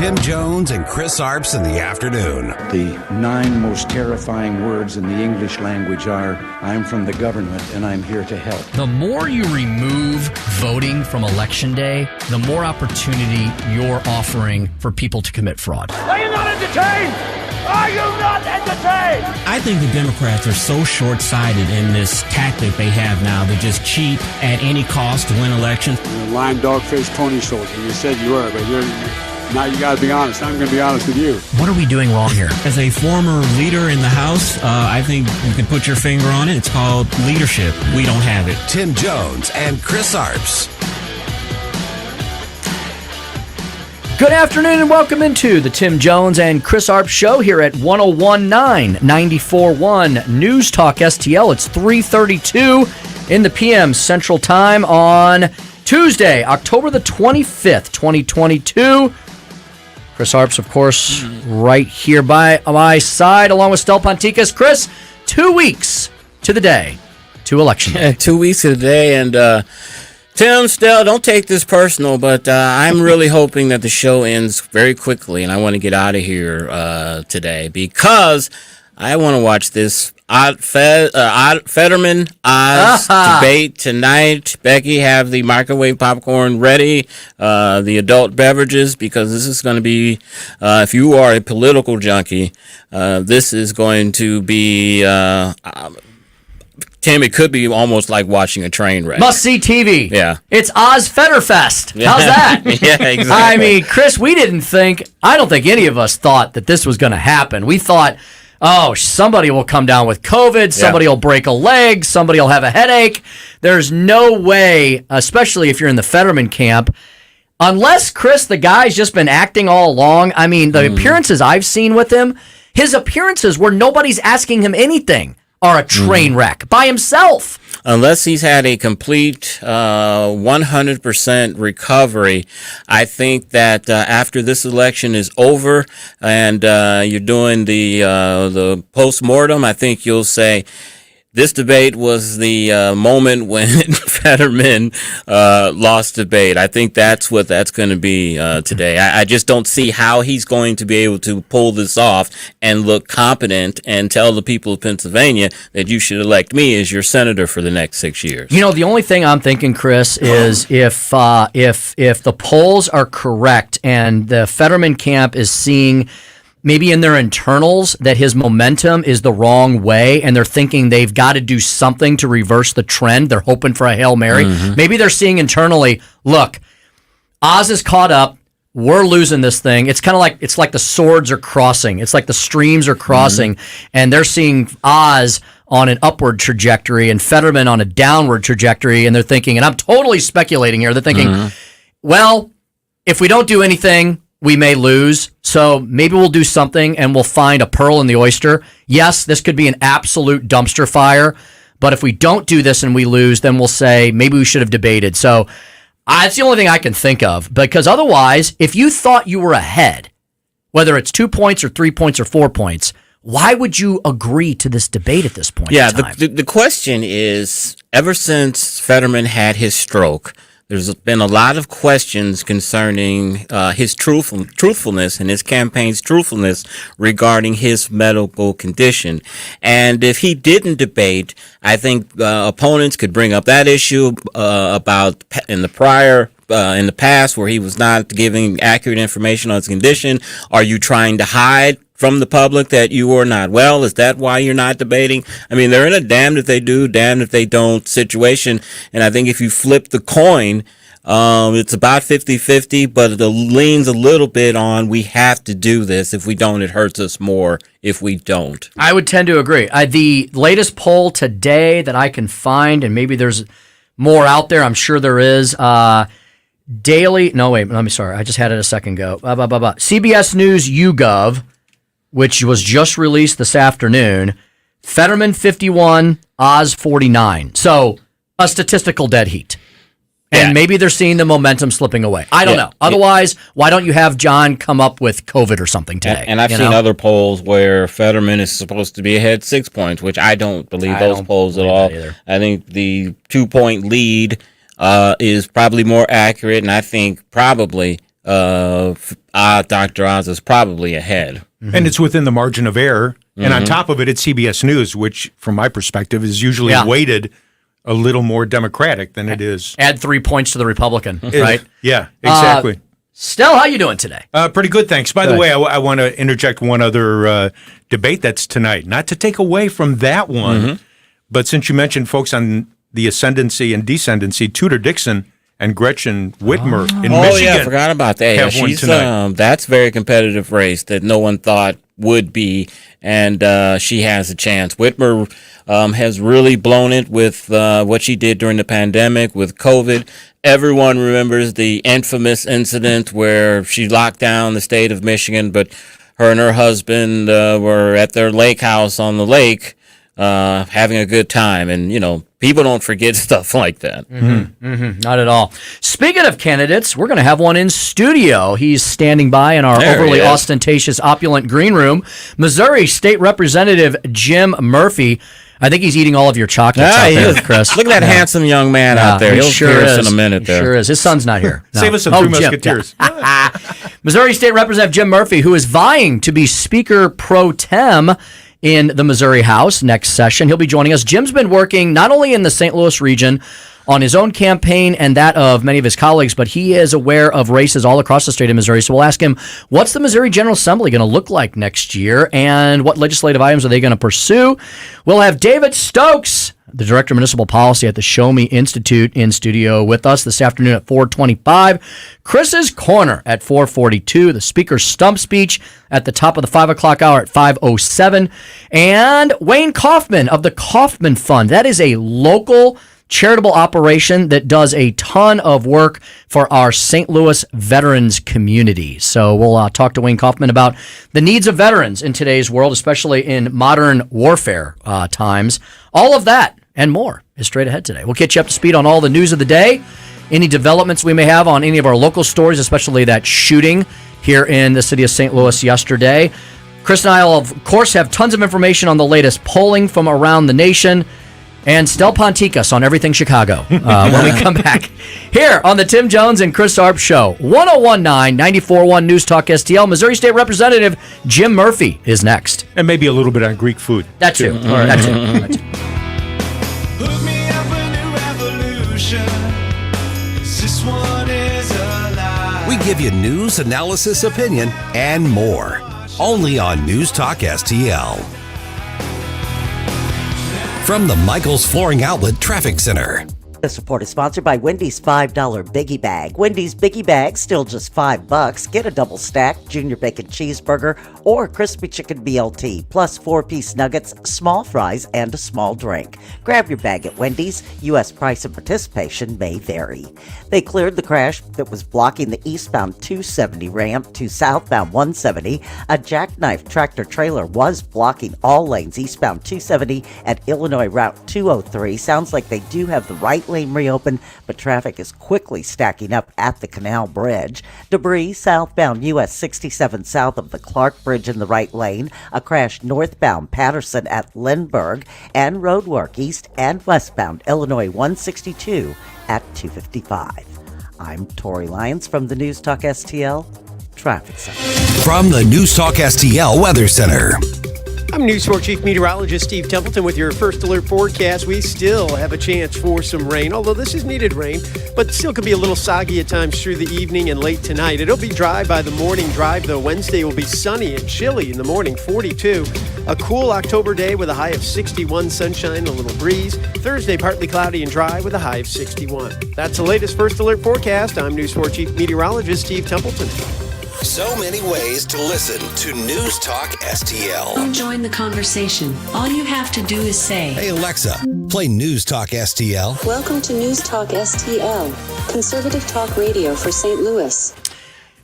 Tim Jones and Chris Arps in the afternoon. The 9 most terrifying words in the English language are, I'm from the government and I'm here to help. The more you remove voting from Election Day, the more opportunity you're offering for people to commit fraud. Are you not entertained? Are you not entertained? I think the Democrats are so short-sighted in this tactic they have now to just cheat at any cost to win elections. You're a lying dog-faced pony soldier. You said you were, but now you got to be honest. I'm going to be honest with you. What are we doing wrong here? As a former leader in the House, I think you can put your finger on it. It's called leadership. We don't have it. Tim Jones and Chris Arps. Good afternoon and welcome into the Tim Jones and Chris Arps show here at 101.9 94.1 News Talk STL. It's 3:32 in the PM Central Time on Tuesday, October the 25th, 2022. Chris Arps, of course, right here by my side, along with Stel Ponticus. Chris, 2 weeks to the day, to Election Day. 2 weeks to the day, and Tim, Stel, don't take this personal, but I'm really hoping that the show ends very quickly, and I want to get out of here today because I want to watch this Fetterman Oz debate tonight. Becky, have the microwave popcorn ready, the adult beverages, because this is going to be, if you are a political junkie, this is going to be... Tim, it could be almost like watching a train wreck. Must-see TV. Yeah. It's Oz Fetterfest. How's that? Yeah, exactly. I mean, Chris, I don't think any of us thought that this was going to happen. We thought, oh, somebody will come down with COVID, somebody will break a leg, somebody will have a headache. There's no way, especially if you're in the Fetterman camp, unless, Chris, the guy's just been acting all along. I mean, the appearances I've seen with him, his appearances where nobody's asking him anything are a train wreck by himself. Unless he's had a complete 100% recovery, I think that after this election is over and you're doing the post-mortem, I think you'll say, this debate was the moment when Fetterman lost debate. I think that's what that's going to be today. I just don't see how he's going to be able to pull this off and look competent and tell the people of Pennsylvania that you should elect me as your senator for the next 6 years. You know, the only thing I'm thinking, Chris, is if the polls are correct and the Fetterman camp is seeing maybe in their internals that his momentum is the wrong way and they're thinking they've got to do something to reverse the trend. They're hoping for a Hail Mary. Maybe they're seeing internally, look, Oz is caught up. We're losing this thing. It's kind of like, it's like the swords are crossing. It's like the streams are crossing and they're seeing Oz on an upward trajectory and Fetterman on a downward trajectory. And they're thinking, and I'm totally speculating here, they're thinking, well, if we don't do anything, we may lose, so maybe we'll do something and we'll find a pearl in the oyster. Yes, this could be an absolute dumpster fire, but if we don't do this and we lose, then we'll say maybe we should have debated. So it's the only thing I can think of, because otherwise, if you thought you were ahead, whether it's 2 points or 3 points or 4 points, why would you agree to this debate at this point in time? The question is, ever since Fetterman had his stroke, there's been a lot of questions concerning his truthfulness and his campaign's truthfulness regarding his medical condition. And if he didn't debate, I think opponents could bring up that issue about in the past where he was not giving accurate information on his condition. Are you trying to hide from the public that you are not well? Is that why you're not debating? I mean, they're in a damned if they do, damned if they don't situation. And I think if you flip the coin, it's about 50-50, but it leans a little bit on we have to do this. If we don't, it hurts us more if we don't. I would tend to agree. The latest poll today that I can find, and maybe there's more out there, I'm sure there is, I just had it a second ago. CBS News YouGov, which was just released this afternoon, Fetterman 51, Oz 49. So a statistical dead heat. And maybe they're seeing the momentum slipping away. I don't know. Otherwise, why don't you have John come up with COVID or something today? And I've seen other polls where Fetterman is supposed to be ahead 6 points, which I don't believe those polls at all. I think the 2-point lead is probably more accurate, and I think probably Oz Dr. Oz is probably ahead. Mm-hmm. And it's within the margin of error. Mm-hmm. And on top of it, it's CBS News, which, from my perspective, is usually weighted a little more Democratic than it is. Add 3 points to the Republican, right? Yeah, exactly. Stell, how you doing today? Pretty good, thanks. By the way, I want to interject one other debate that's tonight. Not to take away from that one, but since you mentioned folks on the ascendancy and descendancy, Tudor Dixon and Gretchen Whitmer in Michigan. Oh, yeah, I forgot about that. Yeah, she's that's a very competitive race that no one thought would be, and she has a chance. Whitmer has really blown it with what she did during the pandemic with COVID. Everyone remembers the infamous incident where she locked down the state of Michigan, but her and her husband were at their lake house on the lake having a good time. And, people don't forget stuff like that. Not at all. Speaking of candidates, we're going to have one in studio. He's standing by in our overly ostentatious, opulent green room. Missouri State Representative Jim Murphy. I think he's eating all of your chocolates out there, Chris. Look at that handsome young man out there. He'll sure hear is. us in a minute there. Sure is. His son's not here. No. Save us some Three Musketeers. Missouri State Representative Jim Murphy, who is vying to be Speaker pro tem in the Missouri House next session. He'll be joining us. Jim's been working not only in the St. Louis region on his own campaign and that of many of his colleagues, but he is aware of races all across the state of Missouri. So we'll ask him, what's the Missouri General Assembly going to look like next year, and what legislative items are they going to pursue? We'll have David Stokes, the Director of Municipal Policy at the Show Me Institute, in studio with us this afternoon at 4:25. Chris's Corner at 4:42. The Speaker's Stump Speech at the top of the 5 o'clock hour at 5:07. And Wayne Kaufman of the Kaufman Fund. That is a local charitable operation that does a ton of work for our St. Louis veterans community. So we'll talk to Wayne Kaufman about the needs of veterans in today's world, especially in modern warfare times. All of that and more is straight ahead today. We'll get you up to speed on all the news of the day, any developments we may have on any of our local stories, especially that shooting here in the city of St. Louis yesterday. Chris and I will, of course, have tons of information on the latest polling from around the nation. And Stel Ponticus on everything Chicago when we come back here on the Tim Jones and Chris Arps Show. 1019 94.1 News Talk STL. Missouri State Representative Jim Murphy is next. And maybe a little bit on Greek food. That too. All right. That too. Hook me up a new revolution, 'cause this one is alive. We give you news, analysis, opinion, and more. Only on News Talk STL. From the Michaels Flooring Outlet Traffic Center. This report is sponsored by Wendy's $5 Biggie Bag. Wendy's Biggie Bag, still just $5. Get a double stack, junior bacon cheeseburger, or crispy chicken BLT, plus 4-piece nuggets, small fries, and a small drink. Grab your bag at Wendy's. U.S. price and participation may vary. They cleared the crash that was blocking the eastbound 270 ramp to southbound 170. A jackknife tractor trailer was blocking all lanes eastbound 270 at Illinois Route 203. Sounds like they do have the right lane reopened, but traffic is quickly stacking up at the Canal Bridge. Debris southbound US 67 south of the Clark Bridge in the right lane. A crash northbound Patterson at Lindbergh, and roadwork east and westbound Illinois 162 at 255. I'm Tori Lyons from the News Talk STL Traffic Center. From the News Talk STL Weather Center. I'm News 4 Chief Meteorologist Steve Templeton with your first alert forecast. We still have a chance for some rain, although this is needed rain, but still could be a little soggy at times through the evening and late tonight. It'll be dry by the morning drive, though. Wednesday will be sunny and chilly in the morning, 42. A cool October day with a high of 61, sunshine, a little breeze. Thursday, partly cloudy and dry with a high of 61. That's the latest first alert forecast. I'm News 4 Chief Meteorologist Steve Templeton. So many ways to listen to News Talk STL. Join the conversation. All you have to do is say, Hey Alexa, play News Talk STL. Welcome to News Talk STL, conservative talk radio for St. Louis.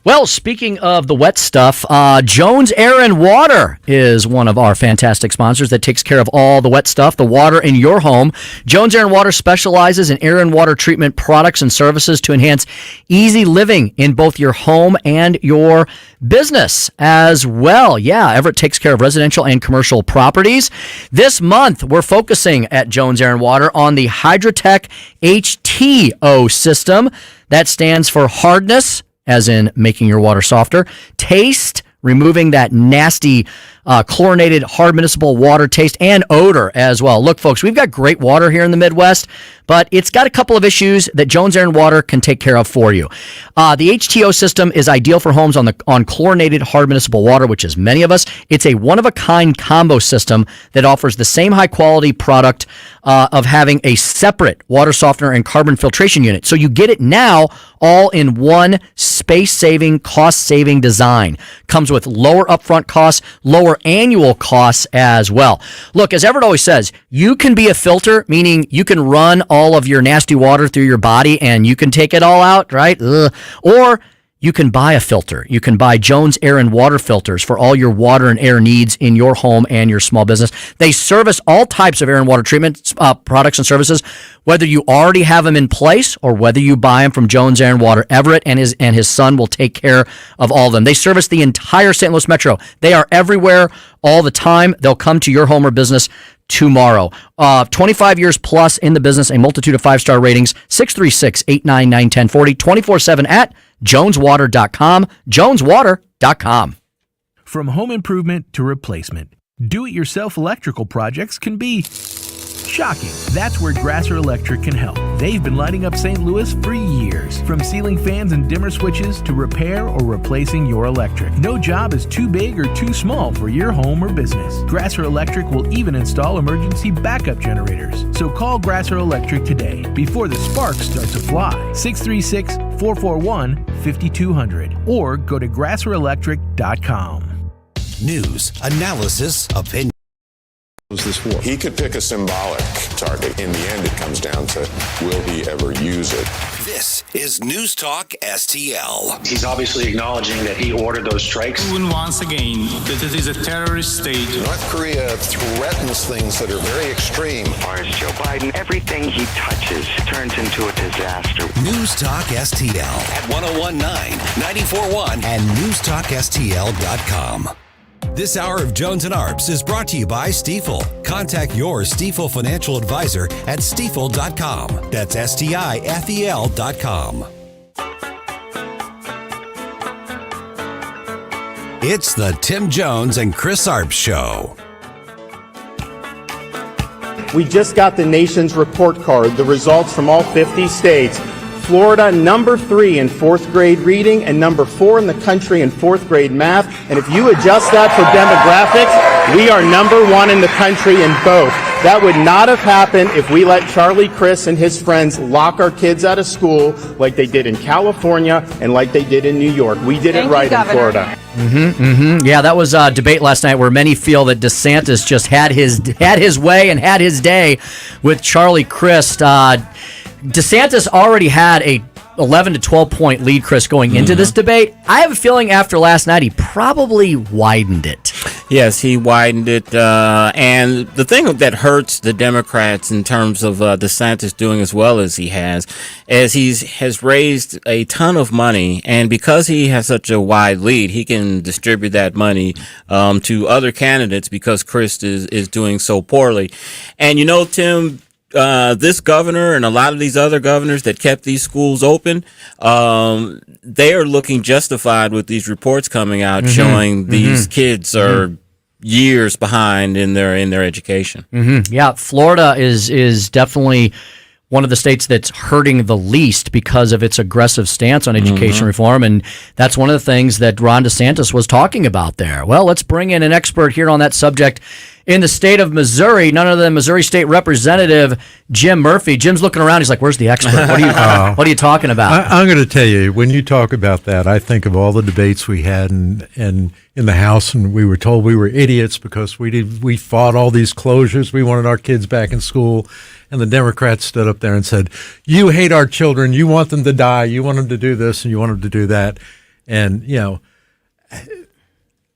Well, speaking of the wet stuff, Jones Air and Water is one of our fantastic sponsors that takes care of all the wet stuff, the water in your home. Jones Air and Water specializes in air and water treatment products and services to enhance easy living in both your home and your business as well. Yeah, Everett takes care of residential and commercial properties. This month, we're focusing at Jones Air and Water on the Hydrotech HTO system. That stands for hardness as in making your water softer. Taste, removing that nasty chlorinated hard municipal water taste and odor as well. Look, folks, we've got great water here in the Midwest, but it's got a couple of issues that Jones Air and Water can take care of for you. The HTO system is ideal for homes on chlorinated hard municipal water, which is many of us. It's a one-of-a-kind combo system that offers the same high-quality product of having a separate water softener and carbon filtration unit. So you get it now all in one space-saving, cost-saving design. Comes with lower upfront costs, lower annual costs as well. Look, as Everett always says, you can be a filter, meaning you can run all of your nasty water through your body and you can take it all out, right? Or you can buy a filter. You can buy Jones Air and Water filters for all your water and air needs in your home and your small business. They service all types of air and water treatment products and services, whether you already have them in place or whether you buy them from Jones Air and Water. Everett and his son will take care of all of them. They service the entire St. Louis metro. They are everywhere all the time. They'll come to your home or business tomorrow. 25 years plus in the business, a multitude of 5-star ratings, 636-899-1040, 24/7 at joneswater.com, joneswater.com. From home improvement to replacement, do-it-yourself electrical projects can be shocking. That's where Grasser Electric can help. They've been lighting up St. Louis for years. From ceiling fans and dimmer switches to repair or replacing your electric. No job is too big or too small for your home or business. Grasser Electric will even install emergency backup generators. So call Grasser Electric today before the sparks start to fly. 636-441-5200 or go to grasserelectric.com. News, analysis, opinion. He could pick a symbolic target. In the end, it comes down to, will he ever use it? This is News Talk STL. He's obviously acknowledging that he ordered those strikes. Proven once again that it is a terrorist state. North Korea threatens things that are very extreme. As far as Joe Biden, everything he touches turns into a disaster. News Talk STL at 1019, 94.1 and newstalkstl.com. This hour of Jones and Arps is brought to you by Stifel. Contact your Stifel financial advisor at stifel.com. That's STIFEL.com. It's the Tim Jones and Chris Arps Show. We just got the nation's report card, the results from all 50 states. Florida, number 3 in 4th grade reading and number 4 in the country in 4th grade math. And if you adjust that for demographics, we are number 1 in the country in both. That would not have happened if we let Charlie Crist and his friends lock our kids out of school like they did in California and like they did in New York. We did it right in Florida. Yeah, that was a debate last night where many feel that DeSantis just had his way and had his day with Charlie Crist. DeSantis already had a 11 to 12 point lead, Chris, going into this debate. I have a feeling after last night he probably widened it. Yes, he widened it. And the thing that hurts the Democrats in terms of DeSantis doing as well as he has has raised a ton of money. And because he has such a wide lead, he can distribute that money to other candidates because Crist is doing so poorly. And, you know, Tim, this governor and a lot of these other governors that kept these schools open, they are looking justified with these reports coming out showing these kids are years behind in their education. Yeah, Florida is definitely one of the states that's hurting the least because of its aggressive stance on education reform, and that's one of the things that Ron DeSantis was talking about there. Well, let's bring in an expert here on that subject in the state of Missouri, none other than Missouri State Representative Jim Murphy. Jim's looking around. He's like, where's the expert? What are you talking about? I'm going to tell you, when you talk about that, I think of all the debates we had in the House, and we were told we were idiots because we fought all these closures. We wanted our kids back in school. And the Democrats stood up there and said, you hate our children. You want them to die. You want them to do this and you want them to do that. And, you know,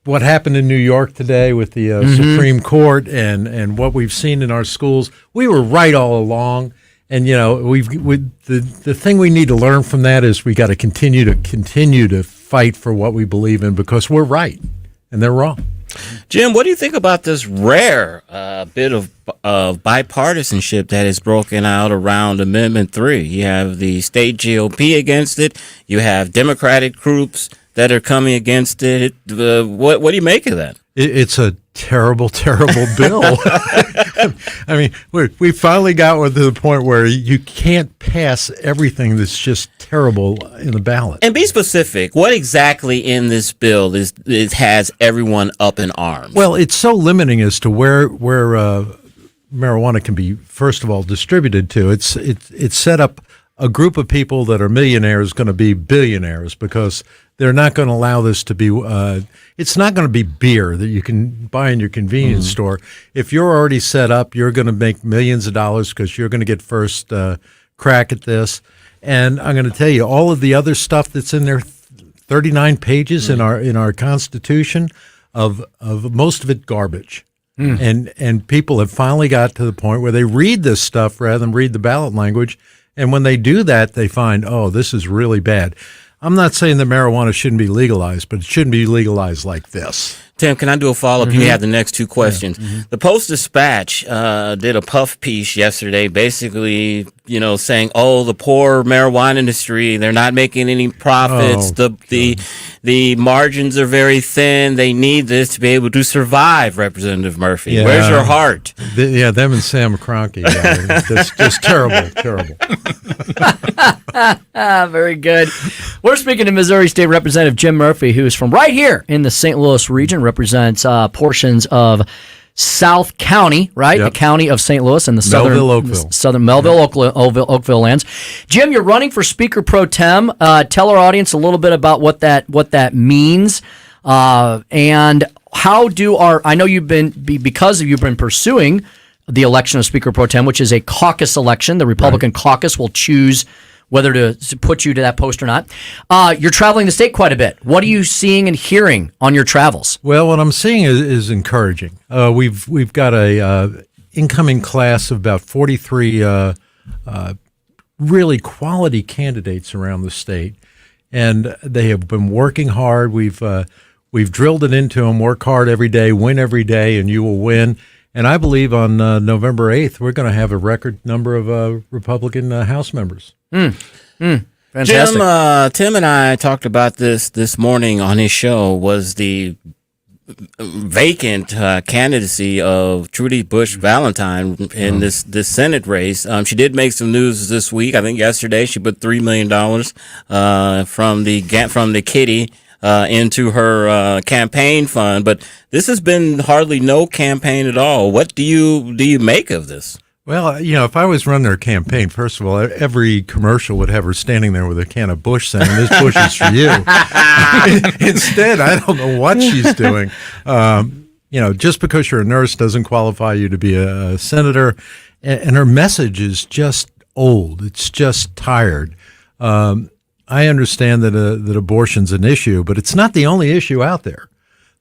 what happened in New York today with the Supreme Court and what we've seen in our schools, we were right all along. And, you know, the thing we need to learn from that is we got to continue to fight for what we believe in because we're right and they're wrong. Jim, what do you think about this rare bit of bipartisanship that has broken out around Amendment 3? You have the state GOP against it. You have Democratic groups that are coming against it. What do you make of that? It's a terrible, terrible bill. I mean, we finally got to the point where you can't pass everything that's just terrible in the ballot. And be specific. What exactly in this bill has everyone up in arms? Well, it's so limiting as to where marijuana can be, first of all, distributed to. It's set up a group of people that are millionaires going to be billionaires because they're not going to allow this to be it's not going to be beer that you can buy in your convenience store. If you're already set up, you're going to make millions of dollars because you're going to get first crack at this. And I'm going to tell you, all of the other stuff that's in there, 39 pages in our Constitution, of most of it garbage. And people have finally got to the point where they read this stuff rather than read the ballot language. And when they do that, they find, oh, this is really bad. I'm not saying that marijuana shouldn't be legalized, but it shouldn't be legalized like this. Tim, can I do a follow-up? You have the next two questions. The Post-Dispatch did a puff piece yesterday basically, saying, oh, the poor marijuana industry, they're not making any profits. The margins are very thin. They need this to be able to survive, Representative Murphy. Yeah. Where's your heart? Them and Sam Kroenke. Just terrible, terrible. Very good. We're speaking to Missouri State Representative Jim Murphy, who's from right here in the St. Louis region, represents portions of South County, right? Yep. The county of St. Louis and the southern Melville, Oakville lands. Jim, you're running for Speaker Pro Tem. Tell our audience a little bit about what that means, and how I know you've been pursuing the election of Speaker Pro Tem, which is a caucus election. The Republican caucus will choose whether to put you to that post or not. You're traveling the state quite a bit. What are you seeing and hearing on your travels? Well, what I'm seeing is encouraging. We've got a incoming class of about 43 really quality candidates around the state, and they have been working hard. We've drilled it into them: work hard every day, win every day, and you will win. And I believe on November 8th, we're going to have a record number of Republican House members. Fantastic. Tim and I talked about this morning on his show, was the vacant candidacy of Trudy Bush Valentine in this Senate race. She did make some news this week. I think yesterday she put $3 million from the kitty into her campaign fund, but this has been hardly no campaign at all. What do you make of this? Well, if I was running their campaign, first of all, every commercial would have her standing there with a can of Bush saying, "This Bush is for you." Instead, I don't know what she's doing. Just because you're a nurse doesn't qualify you to be a senator. And her message is just old. It's just tired. I understand that abortion's an issue, but it's not the only issue out there.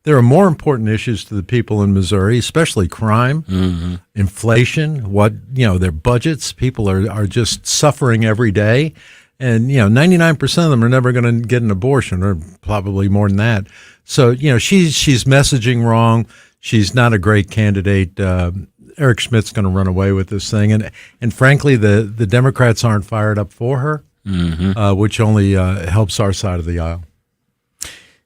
There are more important issues to the people in Missouri, especially crime, inflation, their budgets. People are just suffering every day. And, 99% of them are never going to get an abortion, or probably more than that. So, she's messaging wrong. She's not a great candidate. Eric Schmidt's going to run away with this thing. And frankly, the Democrats aren't fired up for her, which only helps our side of the aisle.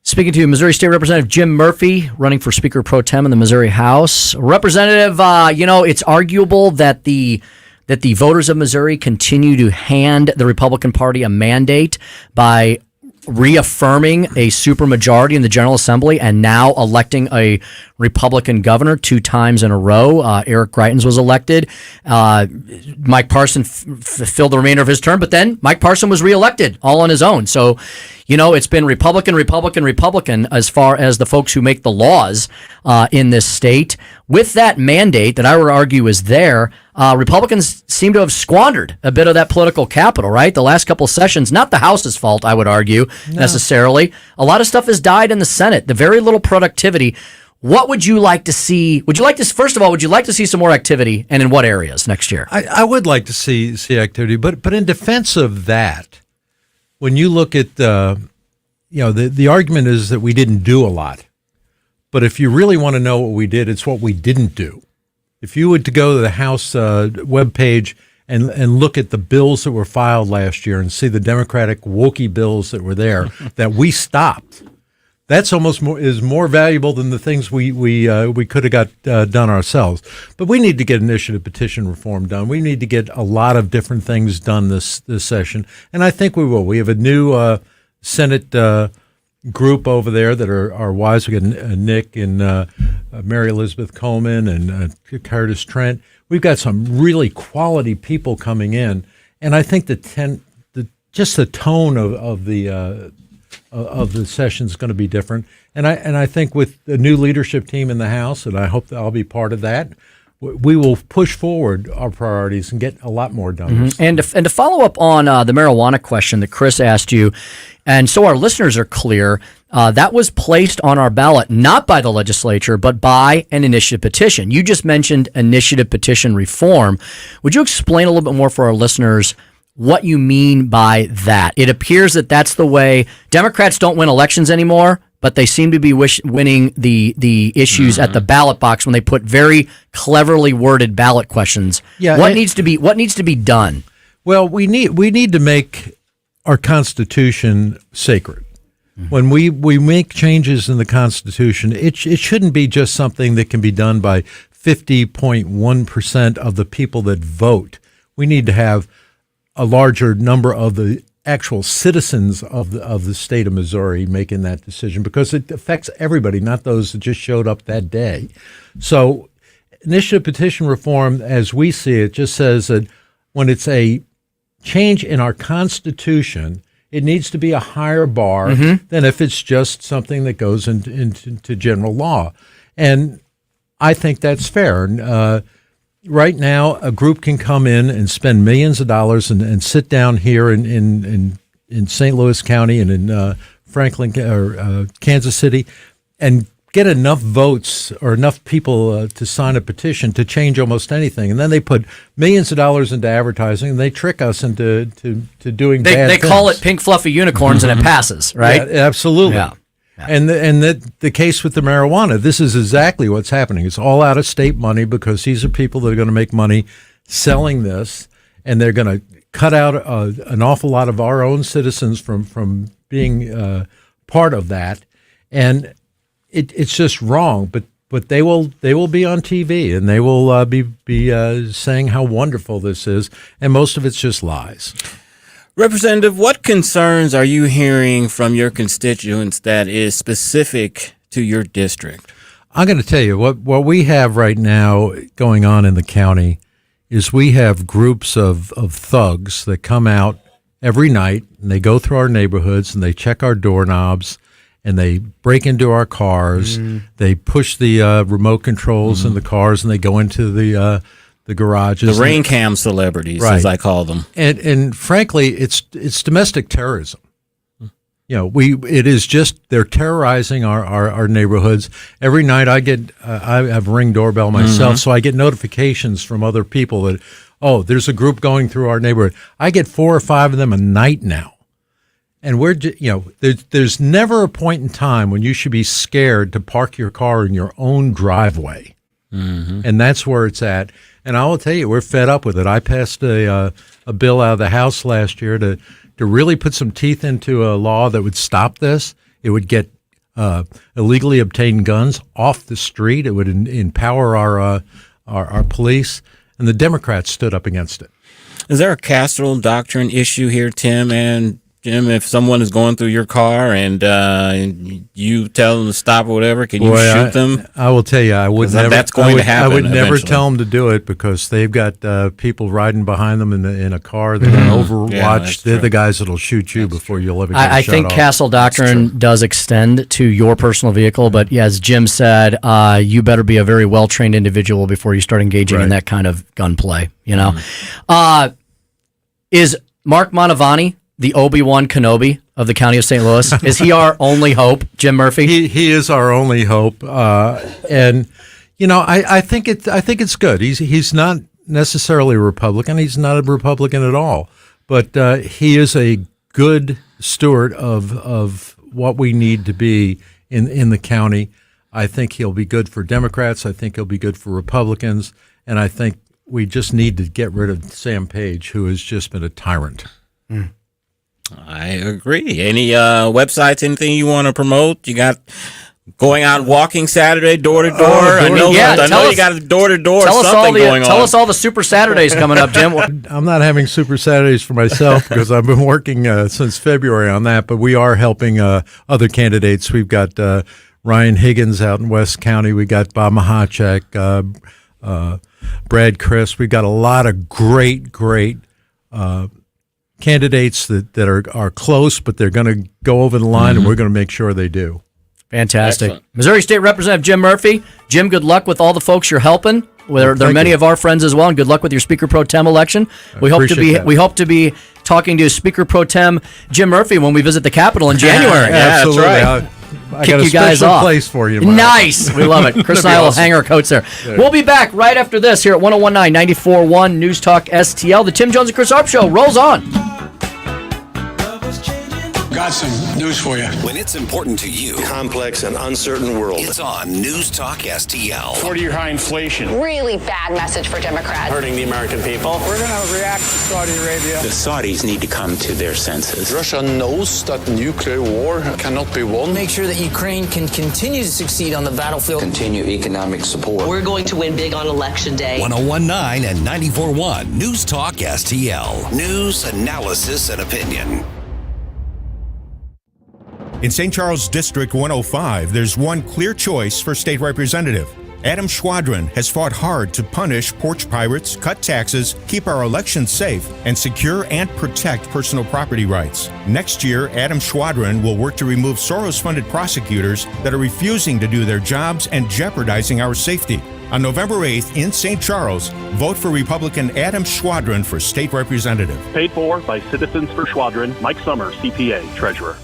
Speaking to Missouri State Representative Jim Murphy, running for Speaker Pro Tem in the Missouri House. Representative, it's arguable that the voters of Missouri continue to hand the Republican Party a mandate by reaffirming a supermajority in the General Assembly and now electing a Republican governor 2 times in a row. Eric Greitens was elected. Mike Parson filled the remainder of his term, but then Mike Parson was reelected all on his own. So, it's been Republican as far as the folks who make the laws in this state. With that mandate that I would argue is there, Republicans seem to have squandered a bit of that political capital, right? The last couple of sessions, not the House's fault, I would argue, necessarily. A lot of stuff has died in the Senate. The very little productivity. What would you like to see? First of all, would you like to see some more activity, and in what areas next year? I would like to see activity, but in defense of that, when you look at the argument is that we didn't do a lot. But if you really want to know what we did, it's what we didn't do. If you were to go to the House webpage and look at the bills that were filed last year and see the Democratic wokey bills that were there that we stopped, that's almost more valuable than the things we could have got done ourselves. But we need to get initiative petition reform done. We need to get a lot of different things done this session, and I think we will. We have a new Senate group over there that are wise. We got Nick and Mary Elizabeth Coleman and Curtis Trent. We've got some really quality people coming in, and I think the tone of the session is going to be different. And I think with the new leadership team in the House, and I hope that I'll be part of that, we will push forward our priorities and get a lot more done. Mm-hmm. And to follow up on the marijuana question that Chris asked you, and so our listeners are clear, that was placed on our ballot not by the legislature, but by an initiative petition. You just mentioned initiative petition reform. Would you explain a little bit more for our listeners what you mean by that? It appears that that's the way Democrats don't win elections anymore, but they seem to be winning the issues at the ballot box when they put very cleverly worded ballot questions. Yeah, what needs to be done? Well, we need to make our Constitution sacred. Mm-hmm. When we make changes in the Constitution, it shouldn't be just something that can be done by 50.1% of the people that vote. We need to have a larger number of the actual citizens of the state of Missouri making that decision, because it affects everybody, not those that just showed up that day. So initiative petition reform, as we see it, just says that when it's a change in our Constitution, it needs to be a higher bar than if it's just something that goes into general law. And I think that's fair. Right now, a group can come in and spend millions of dollars and sit down here in St. Louis County and in Franklin or Kansas City and get enough votes or enough people to sign a petition to change almost anything. And then they put millions of dollars into advertising and they trick us into doing bad things. They call it pink fluffy unicorns and it passes, right? Yeah, absolutely. Yeah. And the case with the marijuana, this is exactly what's happening. It's all out of state money because these are people that are going to make money selling this, and they're going to cut out an awful lot of our own citizens from being part of that. And it's just wrong. But they will be on TV and they will be saying how wonderful this is, and most of it's just lies. Representative, what concerns are you hearing from your constituents that is specific to your district? I'm going to tell you what we have right now going on in the county is we have groups of thugs that come out every night and they go through our neighborhoods and they check our doorknobs and they break into our cars. They push the remote controls in the cars and they go into the garages. The rain cam celebrities, right, as I call them. And frankly, it's domestic terrorism. You know, it is just, they're terrorizing our neighborhoods. Every night I have a Ring doorbell myself, so I get notifications from other people that, oh, there's a group going through our neighborhood. I get 4 or 5 of them a night now. And there's never a point in time when you should be scared to park your car in your own driveway. And that's where it's at. And I will tell you, we're fed up with it. I passed a bill out of the House last year to really put some teeth into a law that would stop this. It would get illegally obtained guns off the street. It would empower our police. And the Democrats stood up against it. Is there a Castro doctrine issue here, Tim and Jim? If someone is going through your car and you tell them to stop or whatever, can you shoot them? I will tell you, I would never. That's going to happen. I would never eventually tell them to do it because they've got people riding behind them in a car. They're going to overwatch. They're the guys that'll shoot you before you'll ever get shot. I think off. Castle Doctrine does extend to your personal vehicle, but as Jim said, you better be a very well trained individual before you start engaging in that kind of gunplay. You know, is Mark Mantovani the Obi-Wan Kenobi of the county of St. Louis? Is he our only hope, Jim Murphy? He is our only hope, and you know I think it's good. He's not necessarily a Republican. He's not a Republican at all, but he is a good steward of what we need to be in the county. I think he'll be good for Democrats. I think he'll be good for Republicans. And I think we just need to get rid of Sam Page, who has just been a tyrant. I agree. Any websites, anything you want to promote? You got going out walking Saturday, door to door. I know you got a door to door something going on. Tell us all the Super Saturdays coming up, Jim. I'm not having Super Saturdays for myself because I've been working since February on that, but we are helping other candidates. We've got Ryan Higgins out in West County. We got Bob Mahachek, Brad Chris. We've got a lot of great candidates that are close, but they're going to go over the line, and we're going to make sure they do. Fantastic. Excellent. Missouri State Representative Jim Murphy. Jim, good luck with all the folks you're helping. There are many of our friends as well, and good luck with your Speaker Pro Tem election. We hope to be talking to Speaker Pro Tem Jim Murphy when we visit the Capitol in January. Absolutely. That's right. I got a special place for you. Nice. We love it. Chris and I will hang our coats there. We'll be back right after this here at 101.9 94.1 News Talk STL. The Tim Jones and Chris Arps Show rolls on. Got some news for you. When it's important to you, complex and uncertain world, it's on News Talk STL. 40-year high inflation. Really bad message for Democrats. Hurting the American people. We're going to react to Saudi Arabia. The Saudis need to come to their senses. Russia knows that nuclear war cannot be won. Make sure that Ukraine can continue to succeed on the battlefield. Continue economic support. We're going to win big on Election Day. 101.9 and 94.1 News Talk STL. News, analysis, and opinion. In St. Charles District 105, there's one clear choice for state representative. Adam Schwadron has fought hard to punish porch pirates, cut taxes, keep our elections safe, and secure and protect personal property rights. Next year, Adam Schwadron will work to remove Soros-funded prosecutors that are refusing to do their jobs and jeopardizing our safety. On November 8th in St. Charles, vote for Republican Adam Schwadron for state representative. Paid for by Citizens for Schwadron, Mike Summers, CPA, Treasurer.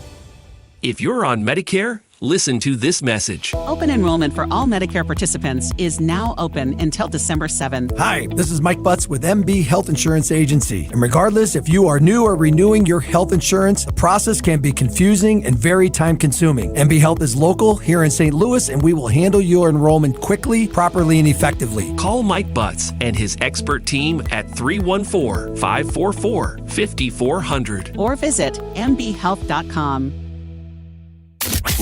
If you're on Medicare, listen to this message. Open enrollment for all Medicare participants is now open until December 7th. Hi, this is Mike Butts with MB Health Insurance Agency. And regardless if you are new or renewing your health insurance, the process can be confusing and very time-consuming. MB Health is local here in St. Louis, and we will handle your enrollment quickly, properly, and effectively. Call Mike Butts and his expert team at 314-544-5400. Or visit mbhealth.com.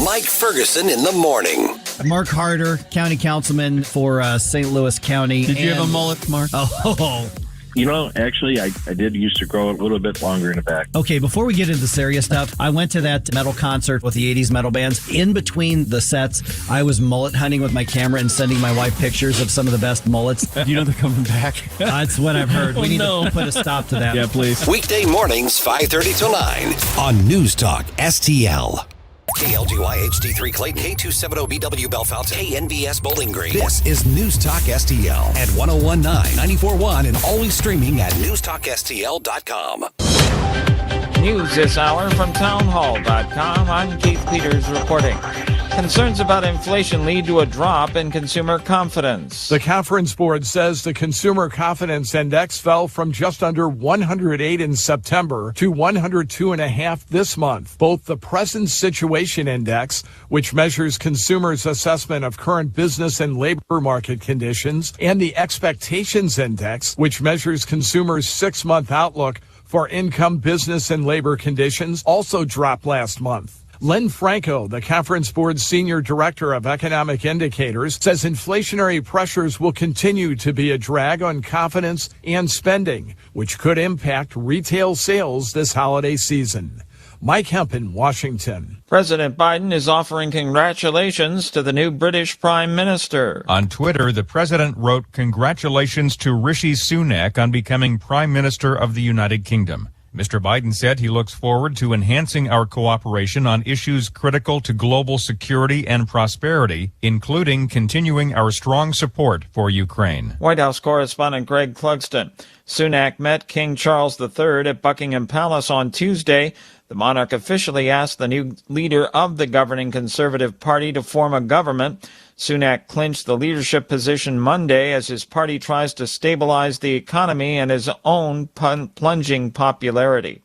Mike Ferguson in the morning. Mark Harder, county councilman for St. Louis County. Did you have a mullet, Mark? Oh. You know, actually, I did used to grow a little bit longer in the back. Okay, before we get into the serious stuff, I went to that metal concert with the 80s metal bands. In between the sets, I was mullet hunting with my camera and sending my wife pictures of some of the best mullets. You know they're coming back. That's what I've heard. We need to put a stop to that. Yeah, please. Weekday mornings, 5:30 till 9 on News Talk STL. KLGY HD3 Clayton, K270BW Bellefonte, KNVS Bowling Green. This is News Talk STL at 101.9, 94.1, and always streaming at newstalkstl.com. News this hour from townhall.com. I'm Keith Peters reporting. Concerns about inflation lead to a drop in consumer confidence. The Conference Board says the Consumer Confidence Index fell from just under 108 in September to 102.5 this month. Both the Present Situation Index, which measures consumers' assessment of current business and labor market conditions, and the Expectations Index, which measures consumers' 6-month outlook for income, business, and labor conditions, also dropped last month. Len Franco, the Conference Board's Senior Director of Economic Indicators, says inflationary pressures will continue to be a drag on confidence and spending, which could impact retail sales this holiday season. Mike Hempen, Washington. President Biden is offering congratulations to the new British Prime Minister. On Twitter, the president wrote, "Congratulations to Rishi Sunak on becoming Prime Minister of the United Kingdom." Mr. Biden said he looks forward to enhancing our cooperation on issues critical to global security and prosperity, including continuing our strong support for Ukraine. White House correspondent Greg Clugston. Sunak met King Charles III at Buckingham Palace on Tuesday. The monarch officially asked the new leader of the governing Conservative Party to form a government. Sunak clinched the leadership position Monday as his party tries to stabilize the economy and his own plunging popularity.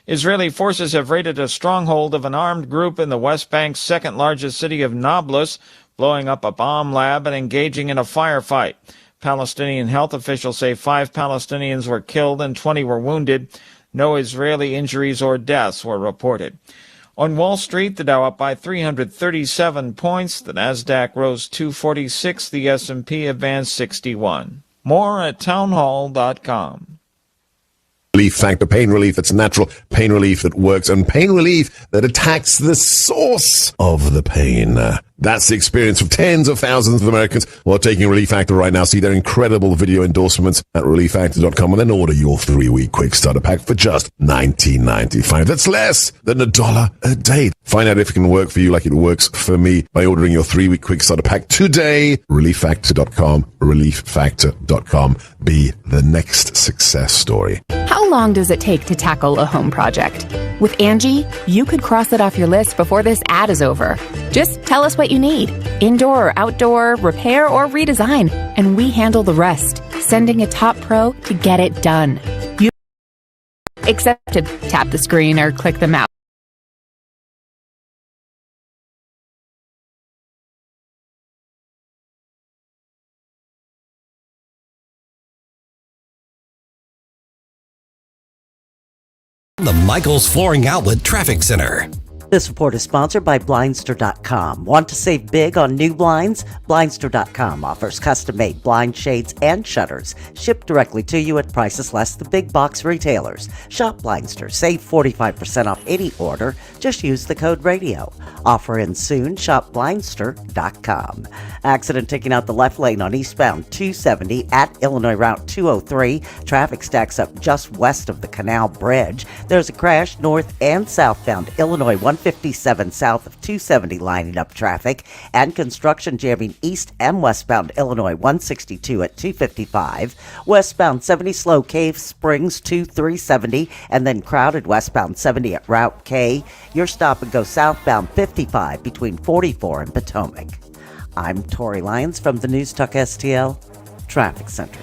Israeli forces have raided a stronghold of an armed group in the West Bank's second-largest city of Nablus. blowing up a bomb lab and engaging in a firefight. Palestinian health officials say 5 Palestinians were killed and 20 were wounded. No Israeli injuries or deaths were reported. On Wall Street, the Dow up by 337 points. The Nasdaq rose 246. The S&P advanced 61. More at townhall.com. Relief Factor, pain relief that's natural, pain relief that works, and pain relief that attacks the source of the pain. That's the experience of tens of thousands of Americans who are taking Relief Factor right now. See their incredible video endorsements at relieffactor.com and then order your 3-week quick starter pack for just $19.95. That's less than $1 a day. Find out if it can work for you like it works for me by ordering your 3-week quick starter pack today. relieffactor.com, relieffactor.com. Be the next success story. How long does it take to tackle a home project? With Angie, you could cross it off your list before this ad is over. Just tell us what you need, indoor or outdoor, repair or redesign, and we handle the rest, sending a top pro to get it done. Except to tap the screen or click the mouse. The Michaels Flooring Outlet Traffic Center. This report is sponsored by Blindster.com. Want to save big on new blinds? Blindster.com offers custom-made blind shades and shutters shipped directly to you at prices less than big box retailers. Shop Blindster. Save 45% off any order. Just use the code RADIO. Offer ends soon. Shop Blindster.com. Accident taking out the left lane on eastbound 270 at Illinois Route 203. Traffic stacks up just west of the Canal Bridge. There's a crash north and southbound Illinois 157 south of 270 lining up traffic, and construction jamming east and westbound Illinois 162 at 255. Westbound 70 slow Cave Springs to 370, and then crowded westbound 70 at Route K. Your stop and go southbound 55 between 44 and Potomac. I'm Tori Lyons from the News Talk STL Traffic Center.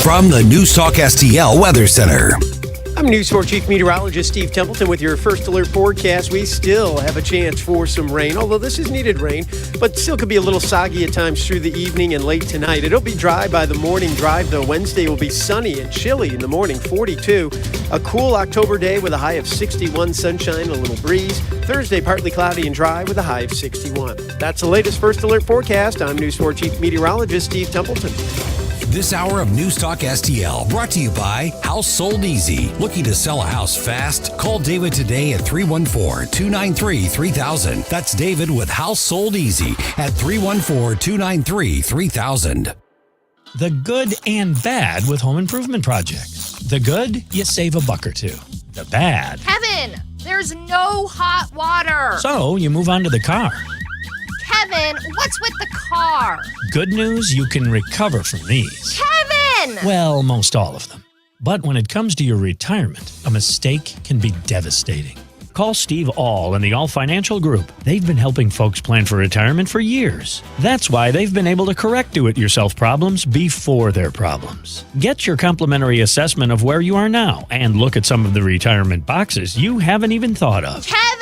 From the News Talk STL Weather Center. I'm News 4 Chief Meteorologist Steve Templeton with your first alert forecast. We still have a chance for some rain, although this is needed rain, but still could be a little soggy at times through the evening and late tonight. It'll be dry by the morning drive, though. Wednesday will be sunny and chilly in the morning, 42. A cool October day with a high of 61, sunshine, a little breeze. Thursday, partly cloudy and dry with a high of 61. That's the latest first alert forecast. I'm News 4 Chief Meteorologist Steve Templeton. This hour of News Talk STL brought to you by House Sold Easy. Looking to sell a house fast? Call David today at 314-293-3000. That's David with House Sold Easy at 314-293-3000. The good and bad with home improvement projects. The good, you save $1 or $2. The bad, Kevin, there's no hot water. So you move on to the car. Kevin, what's with the car? Good news, you can recover from these. Kevin! Well, most all of them. But when it comes to your retirement, a mistake can be devastating. Call Steve All and the All Financial Group. They've been helping folks plan for retirement for years. That's why they've been able to correct do-it-yourself problems before they're problems. Get your complimentary assessment of where you are now and look at some of the retirement boxes you haven't even thought of. Kevin!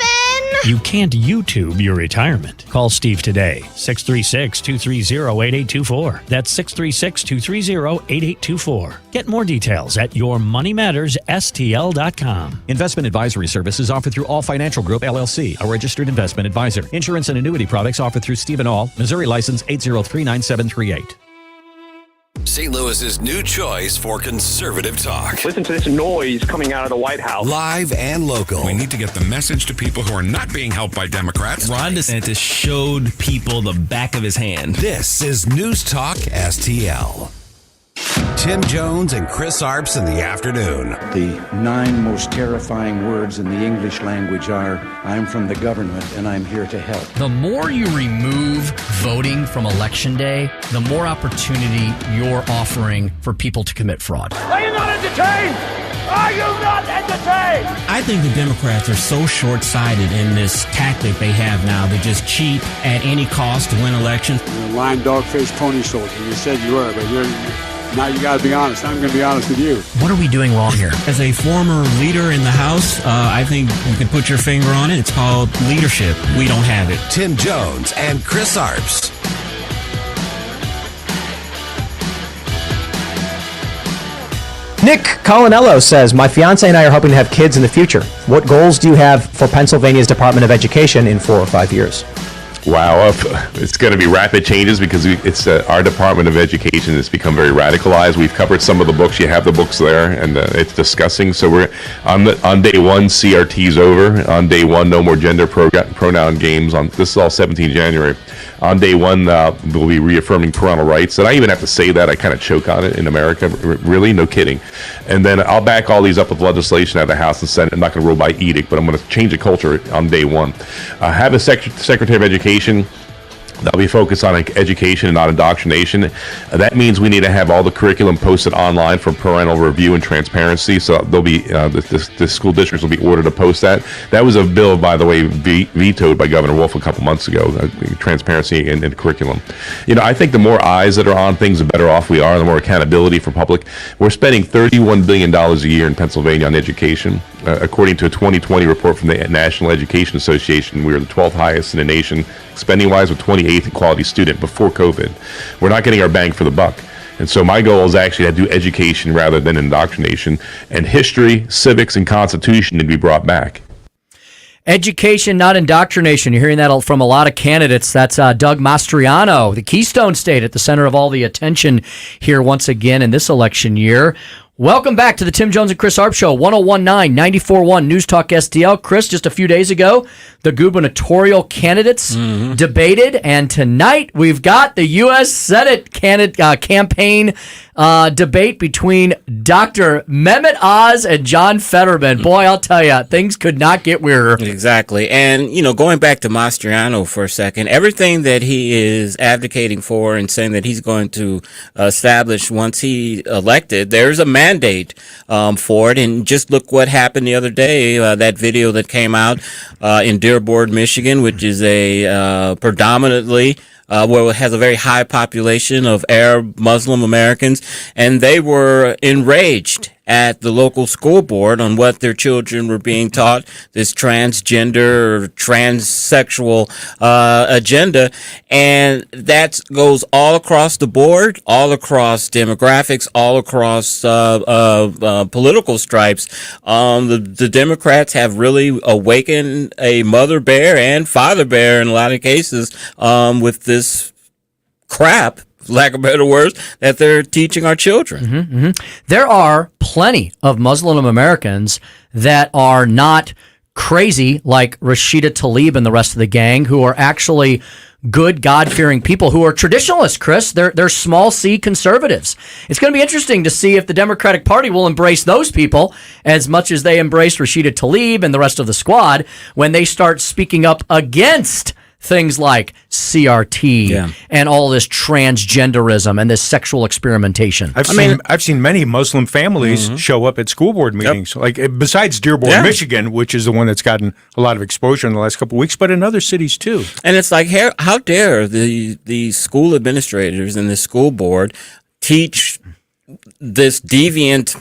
You can't YouTube your retirement. Call Steve today, 636-230-8824. That's 636-230-8824. Get more details at yourmoneymattersstl.com. Investment advisory services offered through All Financial Group, LLC, a registered investment advisor. Insurance and annuity products offered through Stephen All, Missouri license 8039738. St. Louis's new choice for conservative talk. Listen to this noise coming out of the White House. Live and local. We need to get the message to people who are not being helped by Democrats. Ron DeSantis showed people the back of his hand. This is News Talk STL. Tim Jones and Chris Arps in the afternoon. The 9 most terrifying words in the English language are, I'm from the government and I'm here to help. The more you remove voting from Election Day, the more opportunity you're offering for people to commit fraud. Are you not entertained? Are you not entertained? I think the Democrats are so short-sighted in this tactic they have now to just cheat at any cost to win elections. You're a lying dog-faced pony soldier. You said you were, but now you got to be honest. I'm going to be honest with you. What are we doing wrong here? As a former leader in the House, I think you can put your finger on it. It's called leadership. We don't have it. Tim Jones and Chris Arps. Nick Colinello says, my fiance and I are hoping to have kids in the future. What goals do you have for Pennsylvania's Department of Education in 4 or 5 years? Wow, it's going to be rapid changes because it's our Department of Education has become very radicalized. We've covered some of the books. You have the books there, and it's discussing. So we're on day one, CRT's over. On day one, no more gender pronoun games. This is all 17 January. On day one, we'll be reaffirming parental rights. And I even have to say that. I kind of choke on it in America. Really? No kidding. And then I'll back all these up with legislation out of the House and Senate. I'm not going to rule by edict, but I'm going to change the culture on day one. Have a Secretary of Education that'll be focused on education and not indoctrination. That means we need to have all the curriculum posted online for parental review and transparency. So there'll be the school districts will be ordered to post that. That was a bill, by the way, vetoed by Governor Wolf a couple months ago. Transparency in curriculum. I think the more eyes that are on things, the better off we are. The more accountability for public. We're spending $31 billion a year in Pennsylvania on education. According to a 2020 report from the National Education Association, we were the 12th highest in the nation, spending-wise, with 28th in quality student before COVID. We're not getting our bang for the buck. And so my goal is actually to do education rather than indoctrination. And history, civics, and Constitution need to be brought back. Education, not indoctrination. You're hearing that from a lot of candidates. That's Doug Mastriano, the Keystone State, at the center of all the attention here once again in this election year. Welcome back to the Tim Jones and Chris Arps Show, 1019 94.1 News Talk STL. Chris, just a few days ago, the gubernatorial candidates debated, and tonight we've got the U.S. Senate campaign debate between Dr. Mehmet Oz and John Fetterman. Boy, I'll tell you, things could not get weirder. Exactly. And, going back to Mastriano for a second, everything that he is advocating for and saying that he's going to establish once he elected, there's a mandate for it. And just look what happened the other day, that video that came out in Dearborn, Michigan, which is a predominantly where it has a very high population of Arab Muslim Americans, and they were enraged at the local school board on what their children were being taught, this transgender or transsexual agenda. And that goes all across the board, all across demographics, all across political stripes. The Democrats have really awakened a mother bear and father bear in a lot of cases with this crap, lack of better words, that they're teaching our children. There are plenty of Muslim Americans that are not crazy like Rashida Tlaib and the rest of the gang, who are actually good, God-fearing people who are traditionalists, Chris. They're small C conservatives. It's going to be interesting to see if the Democratic Party will embrace those people as much as they embraced Rashida Tlaib and the rest of the squad when they start speaking up against things like CRT and all this transgenderism and this sexual experimentation. I've seen many Muslim families show up at school board meetings, like besides Dearborn, Michigan, which is the one that's gotten a lot of exposure in the last couple of weeks, but in other cities too. And it's like, how dare the school administrators and the school board teach this deviant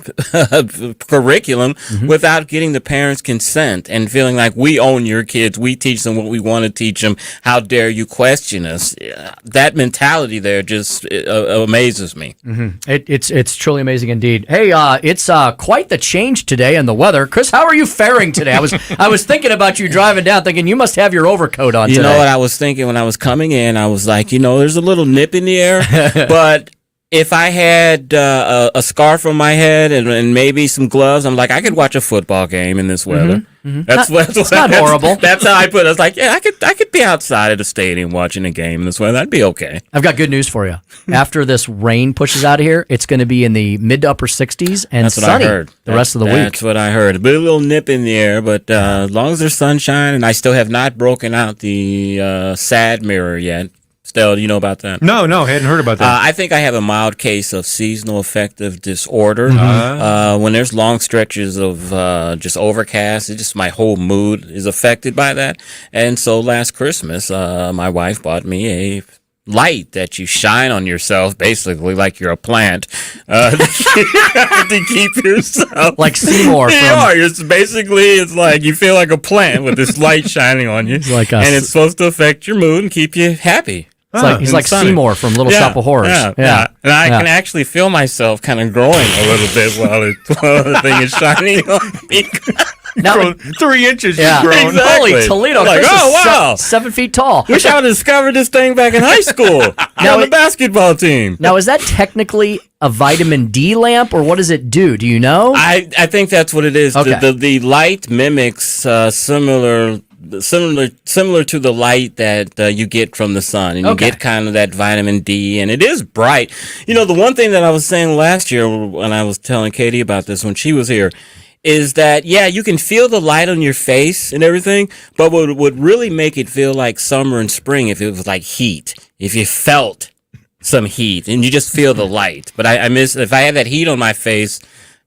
curriculum without getting the parents' consent and feeling like we own your kids, we teach them what we want to teach them, how dare you question us. That mentality there just amazes me. It's truly amazing indeed. Hey, it's quite the change today in the weather. Chris, how are you faring today? I was thinking about you driving down, thinking you must have your overcoat on today. You know what I was thinking when I was coming in? I was like, there's a little nip in the air, but if I had a scarf on my head and maybe some gloves, I'm like, I could watch a football game in this weather. That's not horrible. That's how I put it. I was like, yeah, I could be outside at a stadium watching a game in this weather. That'd be okay. I've got good news for you. After this rain pushes out of here, it's going to be in the mid to upper 60s and that's sunny the rest of the week. That's what I heard. A little nip in the air, but as long as there's sunshine, and I still have not broken out the SAD mirror yet. Stell, do you know about that? No, hadn't heard about that. I think I have a mild case of seasonal affective disorder. When there's long stretches of just overcast, my whole mood is affected by that. And so last Christmas, my wife bought me a light that you shine on yourself, basically like you're a plant, to keep yourself like Seymour. It's like you feel like a plant with this light shining on you, and it's supposed to affect your mood and keep you happy. He's like sunny. Seymour from Little Shop of Horrors. Yeah. And I can actually feel myself kind of growing a little bit while the thing is shining on me. Now, 3 inches you've grown. Exactly. Holy Toledo. Like, Chris oh, is wow. 7 feet tall. Wish I would have discovered this thing back in high school. On the basketball team. Now, is that technically a vitamin D lamp, or what does it do? Do you know? I think that's what it is. Okay. The light mimics similar to the light that you get from the sun, and you get kind of that vitamin D, and it is bright. You know, the one thing that I was saying last year when I was telling Katie about this when she was here is that, yeah, you can feel the light on your face and everything, but what would really make it feel like summer and spring if it was like heat, if you felt some heat and you just feel the light. But I miss, if I had that heat on my face,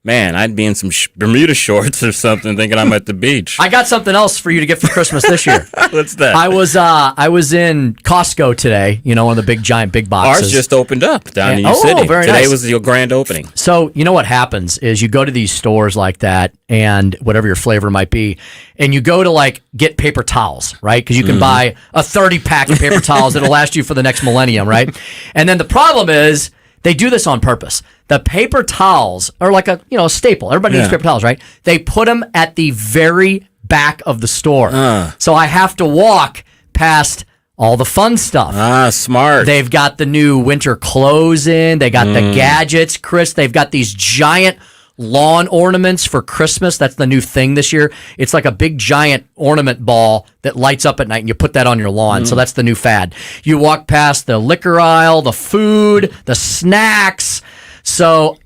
man, I'd be in some Bermuda shorts or something thinking I'm at the beach. I got something else for you to get for Christmas this year. What's that? I was in Costco today, one of the big boxes. Ours just opened up down in your city. Very Today nice. was your grand opening. So, you know what happens is you go to these stores like that, and whatever your flavor might be, and you go to get paper towels, right? Because you can buy a 30-pack of paper towels that'll last you for the next millennium, right? And then the problem is they do this on purpose. The paper towels are like a staple. Everybody needs paper towels, right? They put them at the very back of the store. So I have to walk past all the fun stuff. Smart. They've got the new winter clothes in. They got the gadgets, Chris. They've got these giant lawn ornaments for Christmas. That's the new thing this year. It's like a big giant ornament ball that lights up at night, and you put that on your lawn. So that's the new fad. You walk past the liquor aisle, the food, the snacks. So,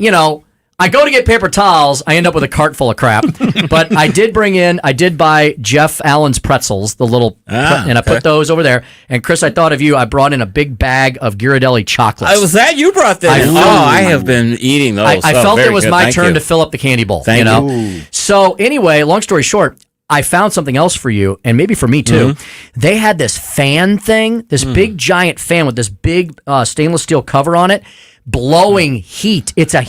I go to get paper towels. I end up with a cart full of crap. But I did buy Jeff Allen's pretzels, the little, and I put those over there. And Chris, I thought of you. I brought in a big bag of Ghirardelli chocolates. Was that you brought that in? I have been eating those. I felt it was my turn to fill up the candy bowl. Thank you. So anyway, long story short, I found something else for you, and maybe for me too. They had this fan thing, this big giant fan with this big stainless steel cover on it, blowing heat. It's a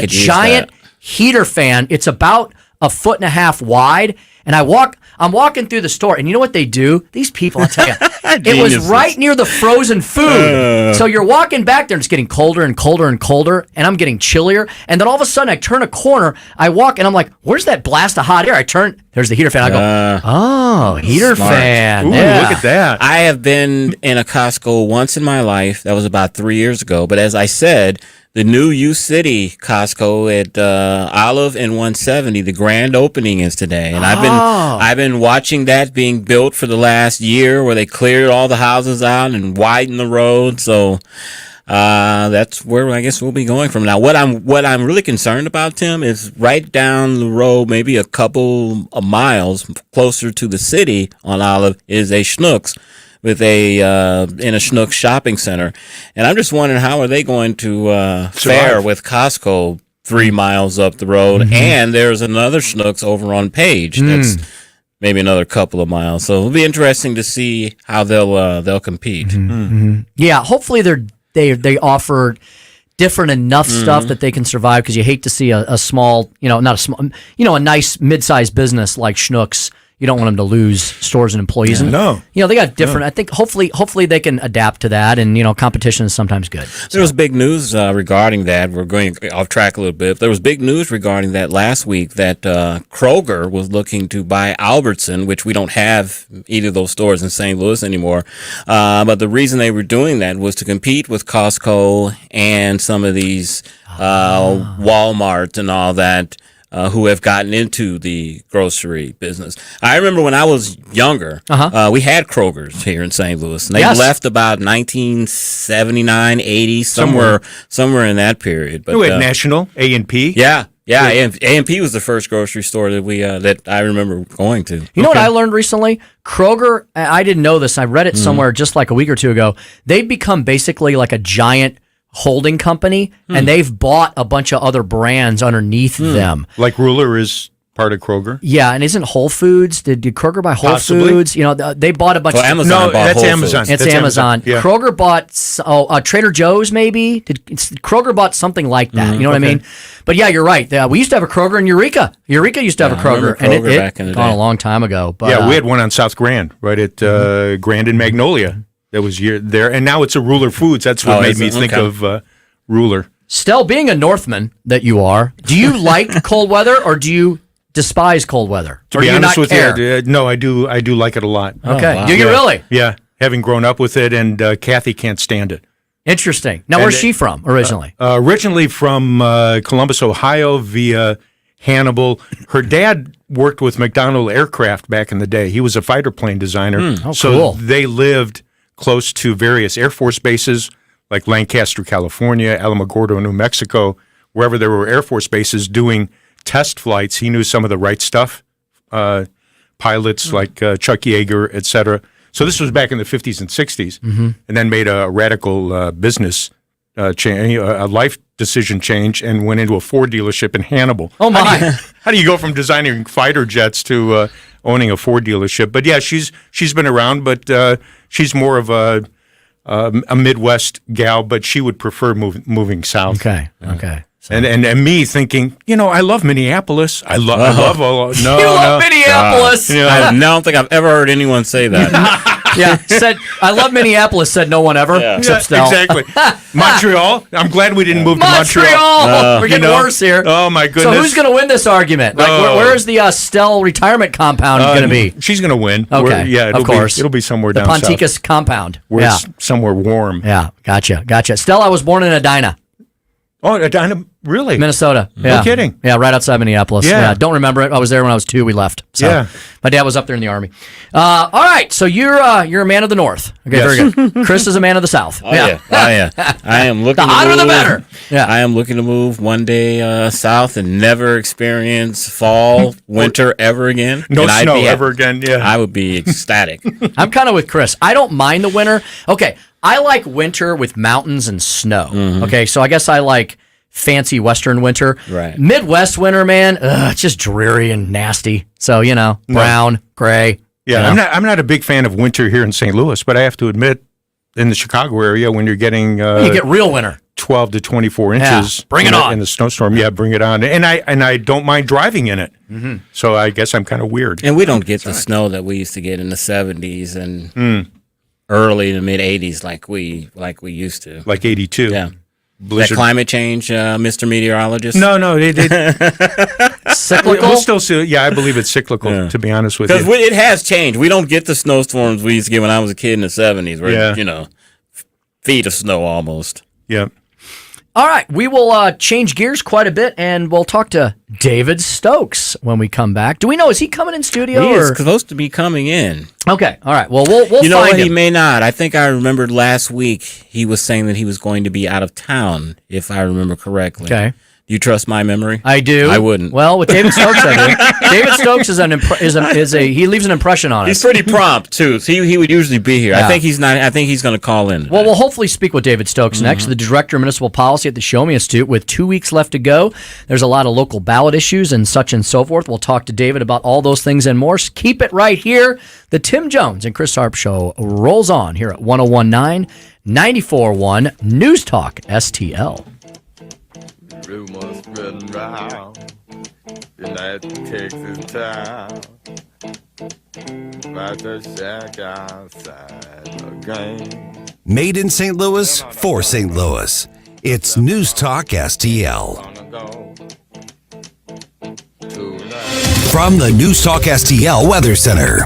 giant heater fan. It's about 1.5 feet wide, and I'm walking through the store, and you know what they do? These people, I'll tell you, it was right near the frozen food. So you're walking back there, and it's getting colder and colder and colder, and I'm getting chillier. And then all of a sudden, I turn a corner, I walk, and I'm like, where's that blast of hot air? I turn, there's the heater fan. I go, heater fan. Ooh, look at that. I have been in a Costco once in my life. That was about 3 years ago. But as I said, the new U City Costco at Olive and 170, the grand opening is today, and I've been watching that being built for the last year, where they cleared all the houses out and widened the road. So that's where I guess we'll be going from now. What I'm really concerned about, Tim, is right down the road, maybe a couple of miles closer to the city on Olive, is a Schnucks. With in a Schnucks shopping center, and I'm just wondering how are they going to fare with Costco 3 miles up the road, and there's another Schnucks over on Page that's maybe another couple of miles. So it'll be interesting to see how they'll compete. Yeah, hopefully they offer different enough stuff that they can survive, because you hate to see a small, not a small, a nice mid-sized business like Schnucks. You don't want them to lose stores and employees. Yeah, no. They got different. I think hopefully they can adapt to that, and competition is sometimes good. There was big news regarding that. We're going off track a little bit. There was big news regarding that last week, that Kroger was looking to buy Albertson, which we don't have either of those stores in St. Louis anymore. But the reason they were doing that was to compete with Costco and some of these Walmart and all that. Who have gotten into the grocery business. I remember when I was younger, we had Kroger's here in St. Louis, and they left about 1979, 80, somewhere in that period. But we had National, A&P. Yeah, A&P was the first grocery store that we that I remember going to. You know what I learned recently? Kroger, I didn't know this. I read it somewhere just like a week or two ago. They've become basically like a giant holding company, and they've bought a bunch of other brands underneath them. Like Ruler is part of Kroger? Yeah, and isn't Whole Foods, did Kroger buy Whole Foods? They bought a bunch of... Amazon bought that's Whole Amazon. Foods. It's That's Amazon. Yeah. Kroger bought Trader Joe's, maybe? Kroger bought something like that. You know what I mean? But yeah, you're right. We used to have a Kroger in Eureka. Eureka used to have a Kroger. I remember Kroger and back in the gone day. a long time ago. But, Yeah, we had one on South Grand, right at Grand and Magnolia. that was there, and now it's a Ruler Foods. That's what made me think of Ruler. Stell, being a Northman that you are, do you like cold weather or do you despise cold weather? To be honest with you, no, I do like it a lot. Okay. Wow. Do you really? Yeah, having grown up with it, and Kathy can't stand it. Interesting. Now, where's she from originally? Originally from Columbus, Ohio, via Hannibal. Her dad worked with McDonnell Aircraft back in the day. He was a fighter plane designer. So cool. they lived close to various Air Force bases, like Lancaster, California, Alamogordo, New Mexico, wherever there were Air Force bases doing test flights. He knew some of the right stuff, pilots like Chuck Yeager, et cetera. So this was back in the 50s and 60s, and then made a radical business change, a life decision change, and went into a Ford dealership in Hannibal. Oh, my. How do you go from designing fighter jets to owning a Ford dealership? But yeah, she's been around, but she's more of a Midwest gal, but she would prefer moving south. Okay. So. And me thinking, I love Minneapolis. I love all. No, you love Minneapolis. I don't think I've ever heard anyone say that. Yeah, said I love Minneapolis. Said no one ever. Yeah. Except Stell. Exactly. Montreal. I'm glad we didn't move to Montreal. We're getting worse here. Oh my goodness. So who's going to win this argument? Like, where is the Stell retirement compound going to be? She's going to win. Okay. Of course. It'll be somewhere the down south. The Ponticus compound. Where it's somewhere warm. Yeah. Gotcha. Stell, I was born in Edina. Oh, Edina, really? Minnesota. No kidding. Yeah, right outside Minneapolis. Yeah. Don't remember it. I was there when I was 2. We left. So my dad was up there in the Army. All right. So you're a man of the North. Okay, very good. Chris is a man of the South. Oh, yeah. I am looking the hotter to move, the better. Yeah. I am looking to move one day south and never experience fall, winter ever again. No snow ever again. Yeah. I would be ecstatic. I'm kind of with Chris. I don't mind the winter. Okay. I like winter with mountains and snow. Okay, so I guess I like fancy Western winter. Right. Midwest winter, man, it's just dreary and nasty. So, brown, gray. Yeah, I'm not a big fan of winter here in St. Louis, but I have to admit, in the Chicago area, when you're getting you get real winter. 12 to 24 inches bring it on. In the snowstorm, bring it on. And I don't mind driving in it. So I guess I'm kind of weird. And we don't get the snow that we used to get in the 70s and early to mid 80s like we used to. Like 82. Yeah. Blizzard. That climate change, Mr. Meteorologist? No. Cyclical? We'll still see. Yeah, I believe it's cyclical, to be honest with you. Because it has changed. We don't get the snowstorms we used to get when I was a kid in the 70s where, feet of snow almost. Yeah. All right, we will change gears quite a bit, and we'll talk to David Stokes when we come back. Do we know, is he coming in studio? He is supposed to be coming in. Okay, all right. Well, we'll You know find what? him. He may not. I think I remembered last week he was saying that he was going to be out of town, if I remember correctly. Okay. Do you trust my memory? I do. I wouldn't. Well, with David Stokes, I do. David Stokes he leaves an impression on us. He's pretty prompt too. So he would usually be here. Yeah. I think he's not. I think he's going to call in. Well, we'll hopefully speak with David Stokes next, the Director of Municipal Policy at the Show Me Institute. With 2 weeks left to go, there's a lot of local ballot issues and such and so forth. We'll talk to David about all those things and more. Keep it right here. The Tim Jones and Chris Arps Show rolls on here at 101.9, 94.1 News Talk STL. Rumors spreading round in that Texas town about the shack outside the game. Made in St. Louis for St. Louis. It's News Talk STL. From the News Talk STL Weather Center.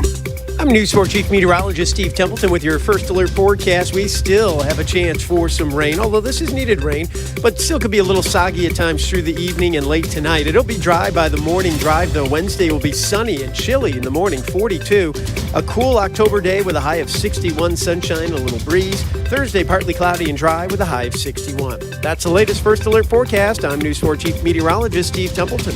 I'm News 4 Chief Meteorologist Steve Templeton with your first alert forecast. We still have a chance for some rain, although this is needed rain, but still could be a little soggy at times through the evening and late tonight. It'll be dry by the morning drive, though. Wednesday will be sunny and chilly in the morning, 42. A cool October day with a high of 61, sunshine, a little breeze. Thursday, partly cloudy and dry with a high of 61. That's the latest first alert forecast. I'm News 4 Chief Meteorologist Steve Templeton.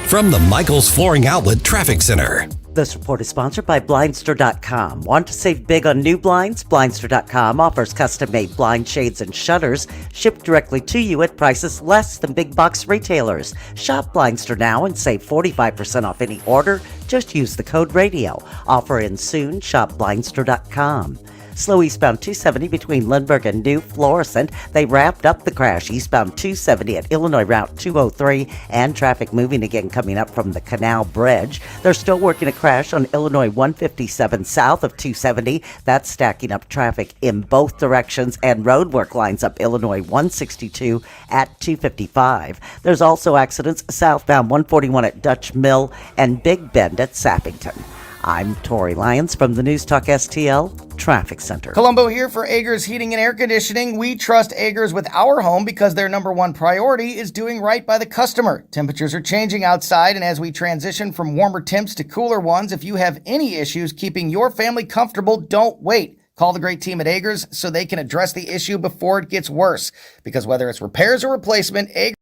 From the Michaels Flooring Outlet Traffic Center. This report is sponsored by Blindster.com. Want to save big on new blinds? Blindster.com offers custom-made blind shades and shutters shipped directly to you at prices less than big box retailers. Shop Blindster now and save 45% off any order. Just use the code RADIO. Offer ends soon. Shop Blindster.com. Slow eastbound 270 between Lindbergh and New Florissant. They wrapped up the crash eastbound 270 at Illinois Route 203, and traffic moving again coming up from the Canal Bridge. They're still working a crash on Illinois 157 south of 270. That's stacking up traffic in both directions, and road work lines up Illinois 162 at 255. There's also accidents southbound 141 at Dutch Mill and Big Bend at Sappington. I'm Tori Lyons from the News Talk STL Traffic Center. Colombo here for Agers Heating and Air Conditioning. We trust Agers with our home because their number one priority is doing right by the customer. Temperatures are changing outside, and as we transition from warmer temps to cooler ones, if you have any issues keeping your family comfortable, don't wait. Call the great team at Agers so they can address the issue before it gets worse. Because whether it's repairs or replacement, Agers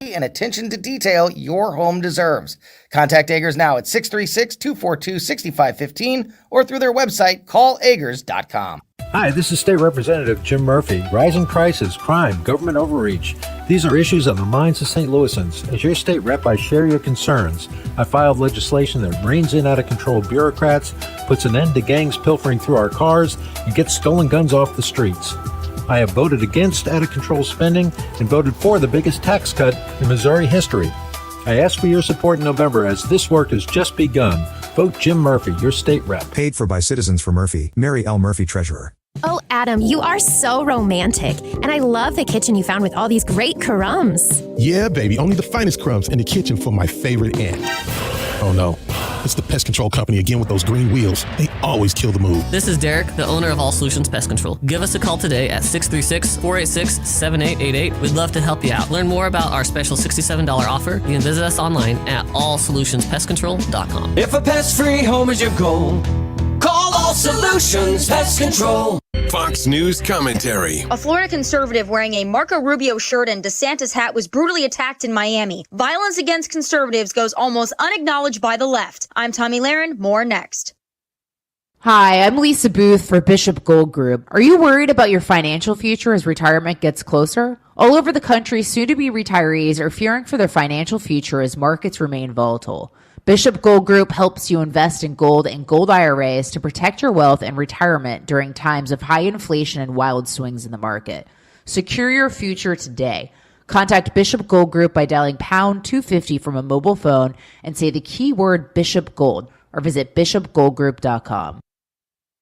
and attention to detail your home deserves. Contact Agers now at 636-242-6515 or through their website, callagers.com. Hi, this is State Representative Jim Murphy. Rising prices, crime, government overreach. These are issues on the minds of St. Louisans. As your state rep, I share your concerns. I filed legislation that reins in out-of-control bureaucrats, puts an end to gangs pilfering through our cars, and gets stolen guns off the streets. I have voted against out-of-control spending and voted for the biggest tax cut in Missouri history. I ask for your support in November as this work has just begun. Vote Jim Murphy, your state rep. Paid for by Citizens for Murphy. Mary L. Murphy, Treasurer. Oh, Adam, you are so romantic. And I love the kitchen you found with all these great crumbs. Yeah, baby. Only the finest crumbs in the kitchen for my favorite aunt. Oh, no. It's the pest control company again with those green wheels. They always kill the mood. This is Derek, the owner of All Solutions Pest Control. Give us a call today at 636-486-7888. We'd love to help you out. Learn more about our special $67 offer. You can visit us online at allsolutionspestcontrol.com. If a pest-free home is your goal, call All Solutions Pest Control. Fox News commentary. A Florida conservative wearing a Marco Rubio shirt and DeSantis hat was brutally attacked in Miami. Violence against conservatives goes almost unacknowledged by the left. I'm Tommy Lahren. More next. Hi, I'm Lisa Booth for Bishop Gold Group. Are you worried about your financial future as retirement gets closer? All over the country, soon-to-be retirees are fearing for their financial future as markets remain volatile. Bishop Gold Group helps you invest in gold and gold IRAs to protect your wealth and retirement during times of high inflation and wild swings in the market. Secure your future today. Contact Bishop Gold Group by dialing pound 250 from a mobile phone and say the keyword Bishop Gold, or visit bishopgoldgroup.com.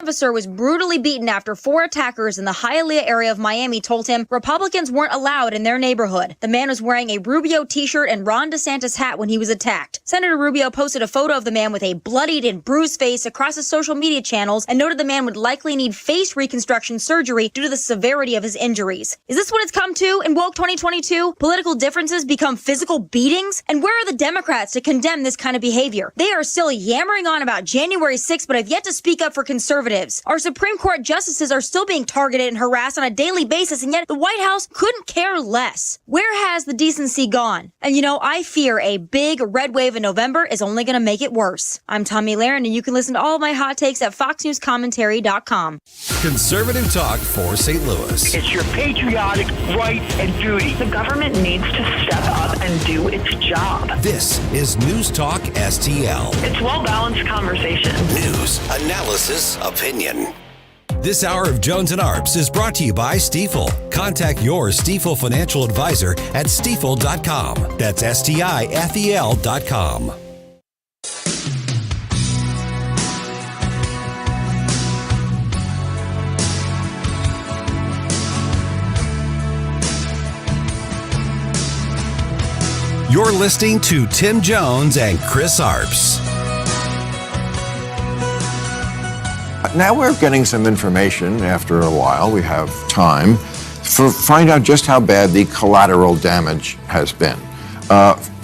Officer was brutally beaten after 4 attackers in the Hialeah area of Miami told him Republicans weren't allowed in their neighborhood. The man was wearing a Rubio t-shirt and Ron DeSantis hat when he was attacked. Senator Rubio posted a photo of the man with a bloodied and bruised face across his social media channels and noted the man would likely need face reconstruction surgery due to the severity of his injuries. Is this what it's come to in woke 2022? Political differences become physical beatings? And where are the Democrats to condemn this kind of behavior? They are still yammering on about January 6th, but have yet to speak up for conservatives. Our Supreme Court justices are still being targeted and harassed on a daily basis, and yet the White House couldn't care less. Where has the decency gone? And I fear a big red wave in November is only going to make it worse. I'm Tommy Lahren, and you can listen to all of my hot takes at foxnewscommentary.com. Conservative talk for St. Louis. It's your patriotic right and duty. The government needs to step up and do its job. This is News Talk STL. It's well-balanced conversation. News, analysis, opinion. This hour of Jones and Arps is brought to you by Stifel. Contact your Stifel financial advisor at stifel.com. That's STIFEL.com. You're listening to Tim Jones and Chris Arps. Now we're getting some information after a while. We have time to find out just how bad the collateral damage has been.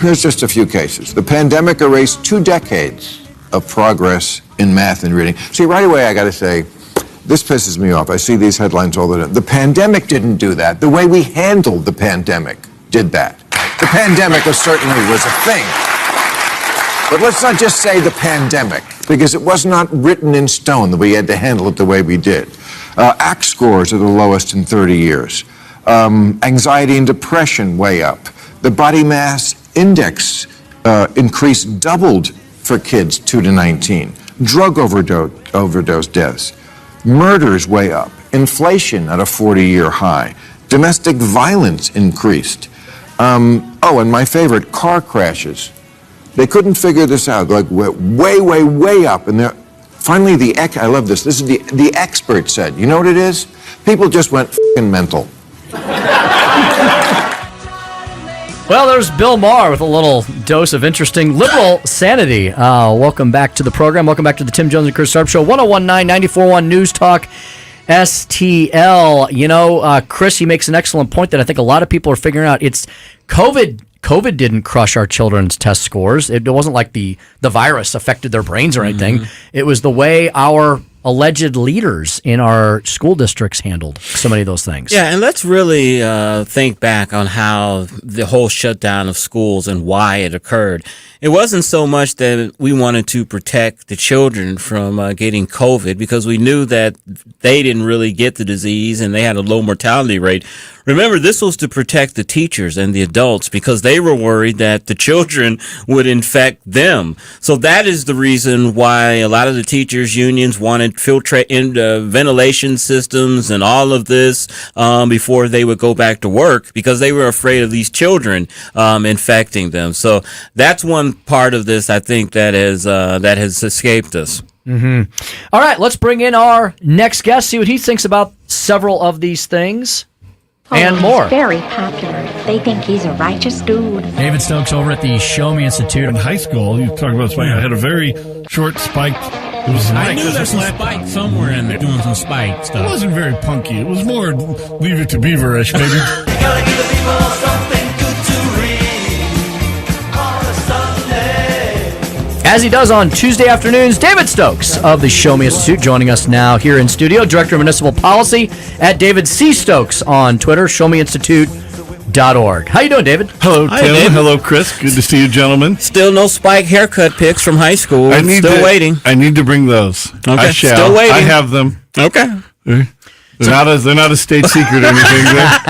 Here's just a few cases. The pandemic erased 2 decades of progress in math and reading. See, right away I got to say, this pisses me off. I see these headlines all the time. The pandemic didn't do that. The way we handled the pandemic did that. The pandemic certainly was a thing. But let's not just say the pandemic, because it was not written in stone that we had to handle it the way we did. ACT scores are the lowest in 30 years. Anxiety and depression way up. The body mass index doubled for kids 2 to 19. Drug overdose deaths. Murders way up. Inflation at a 40-year high. Domestic violence increased. And my favorite, car crashes. They couldn't figure this out. Like way up. And finally, I love this. This is the expert said. You know what it is? People just went f***ing mental. Well, there's Bill Maher with a little dose of interesting liberal sanity. Welcome back to the program. Welcome back to the Tim Jones and Chris Arps Show. 1019-94.1 News Talk STL. You know, Chris, he makes an excellent point that I think a lot of people are figuring out. It's COVID. COVID didn't crush our children's test scores. It wasn't like the virus affected their brains or anything. Mm-hmm. It was the way our alleged leaders in our school districts handled so many of those things. Yeah, and let's really think back on how the whole shutdown of schools and why it occurred. It wasn't so much that we wanted to protect the children from getting COVID, because we knew that they didn't really get the disease and they had a low mortality rate. Remember, this was to protect the teachers and the adults, because they were worried that the children would infect them. So that is the reason why a lot of the teachers' unions wanted ventilation systems and all of this before they would go back to work, because they were afraid of these children infecting them. So that's one part of this, I think, that has escaped us. Mm-hmm. All right, let's bring in our next guest, see what he thinks about several of these things. And more. He's very popular. They think he's a righteous dude. David Stokes over at the Show Me Institute. In high school, you talk about spike. I had a very short spiked. It was I knew there's some spike somewhere in there doing some spike stuff. It wasn't very punky. It was more Leave It to Beaver-ish, maybe. Gotta give the people something good to read on a Sunday. As he does on Tuesday afternoons, David Stokes of the Show Me Institute joining us now here in studio, Director of Municipal Policy at David C. Stokes on Twitter, showmeinstitute.org. How you doing, David? Hello, Tim. David. Hello, Chris. Good to see you, gentlemen. Still no spike haircut pics from high school. Waiting. I need to bring those. Okay, I shall. still waiting. I have them. Okay. They're not a state secret or anything. They're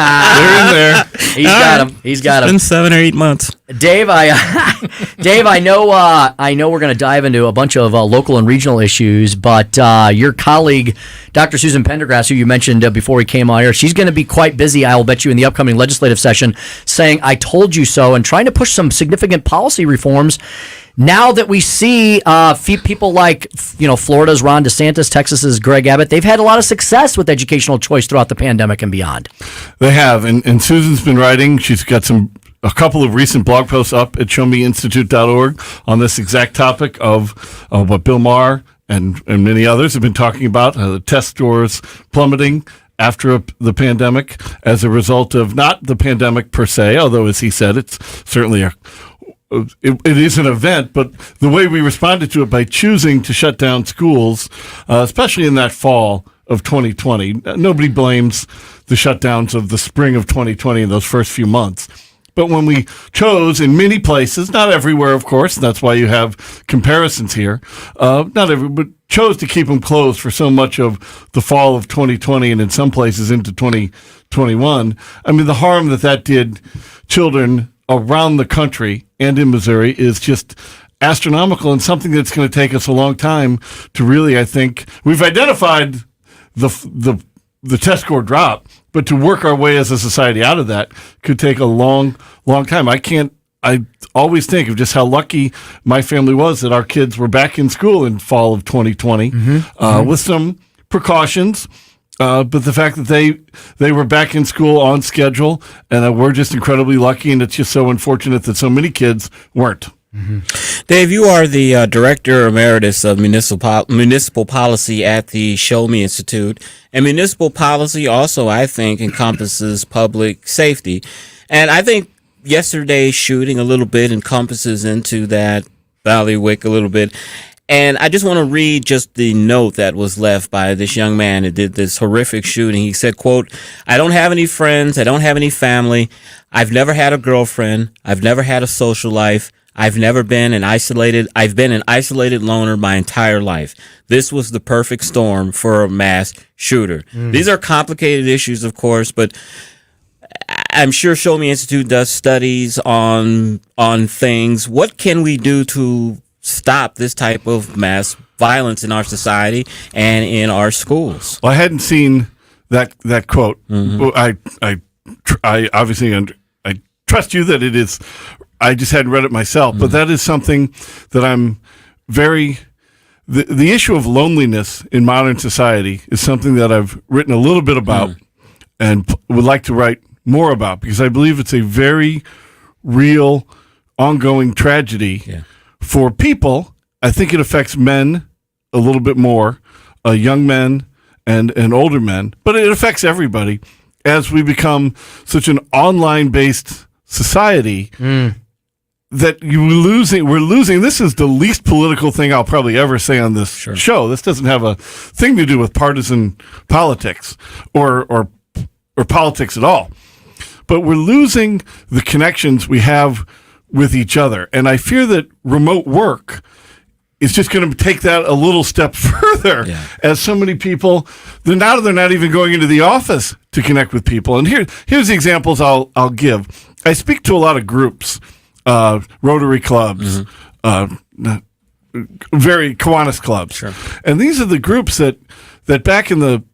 in there. He's got them. He's got them. It's been 7 or 8 months. Dave, I know we're going to dive into a bunch of local and regional issues, but your colleague, Dr. Susan Pendergrass, who you mentioned before we came on here, she's going to be quite busy, I will bet you, in the upcoming legislative session, saying, I told you so, and trying to push some significant policy reforms. Now that we see people like, Florida's Ron DeSantis, Texas's Greg Abbott, they've had a lot of success with educational choice throughout the pandemic and beyond. They have, and Susan's been writing. She's got a couple of recent blog posts up at showmeinstitute.org on this exact topic of what Bill Maher and many others have been talking about, the test scores plummeting after the pandemic as a result of not the pandemic per se, although, as he said, it's certainly it is an event, but the way we responded to it by choosing to shut down schools, especially in that fall of 2020. Nobody blames the shutdowns of the spring of 2020 in those first few months. But when we chose in many places, not everywhere, of course, and that's why you have comparisons here, but chose to keep them closed for so much of the fall of 2020 and in some places into 2021. I mean, the harm that did children around the country and in Missouri is just astronomical, and something that's going to take us a long time to really, I think, we've identified the test score drop, but to work our way as a society out of that could take a long time. I always think of just how lucky my family was that our kids were back in school in fall of 2020 with some precautions. But the fact that they were back in school on schedule, and we're just incredibly lucky, and it's just so unfortunate that so many kids weren't. Mm-hmm. Dave, you are the Director Emeritus of Municipal Policy at the Show Me Institute. And municipal policy also, I think, encompasses public safety. And I think yesterday's shooting a little bit encompasses into that ballywick a little bit. And I just want to read just the note that was left by this young man who did this horrific shooting. He said, quote, I don't have any friends. I don't have any family. I've never had a girlfriend. I've never had a social life. I've been an isolated loner my entire life. This was the perfect storm for a mass shooter. These are complicated issues, of course, but I'm sure Show Me Institute does studies on things. What can we do to stop this type of mass violence in our society and in our schools. Well, I hadn't seen that quote. Well, I obviously I trust you that it is. I just hadn't read it myself, but that is something that I'm very. The issue of loneliness in modern society is something that I've written a little bit about and would like to write more about, because I believe it's a very real, ongoing tragedy for people. I think it affects men a little bit more, young men and older men, but it affects everybody as we become such an online-based society. That we're losing. This is the least political thing I'll probably ever say on this show. This doesn't have a thing to do with partisan politics or politics at all. But we're losing the connections we have with each other. And I fear that remote work is just going to take that a little step further, as so many people, they're not even going into the office to connect with people. And here's the examples I'll give. I speak to a lot of groups. Rotary clubs, very Kiwanis clubs. And these are the groups that back in the,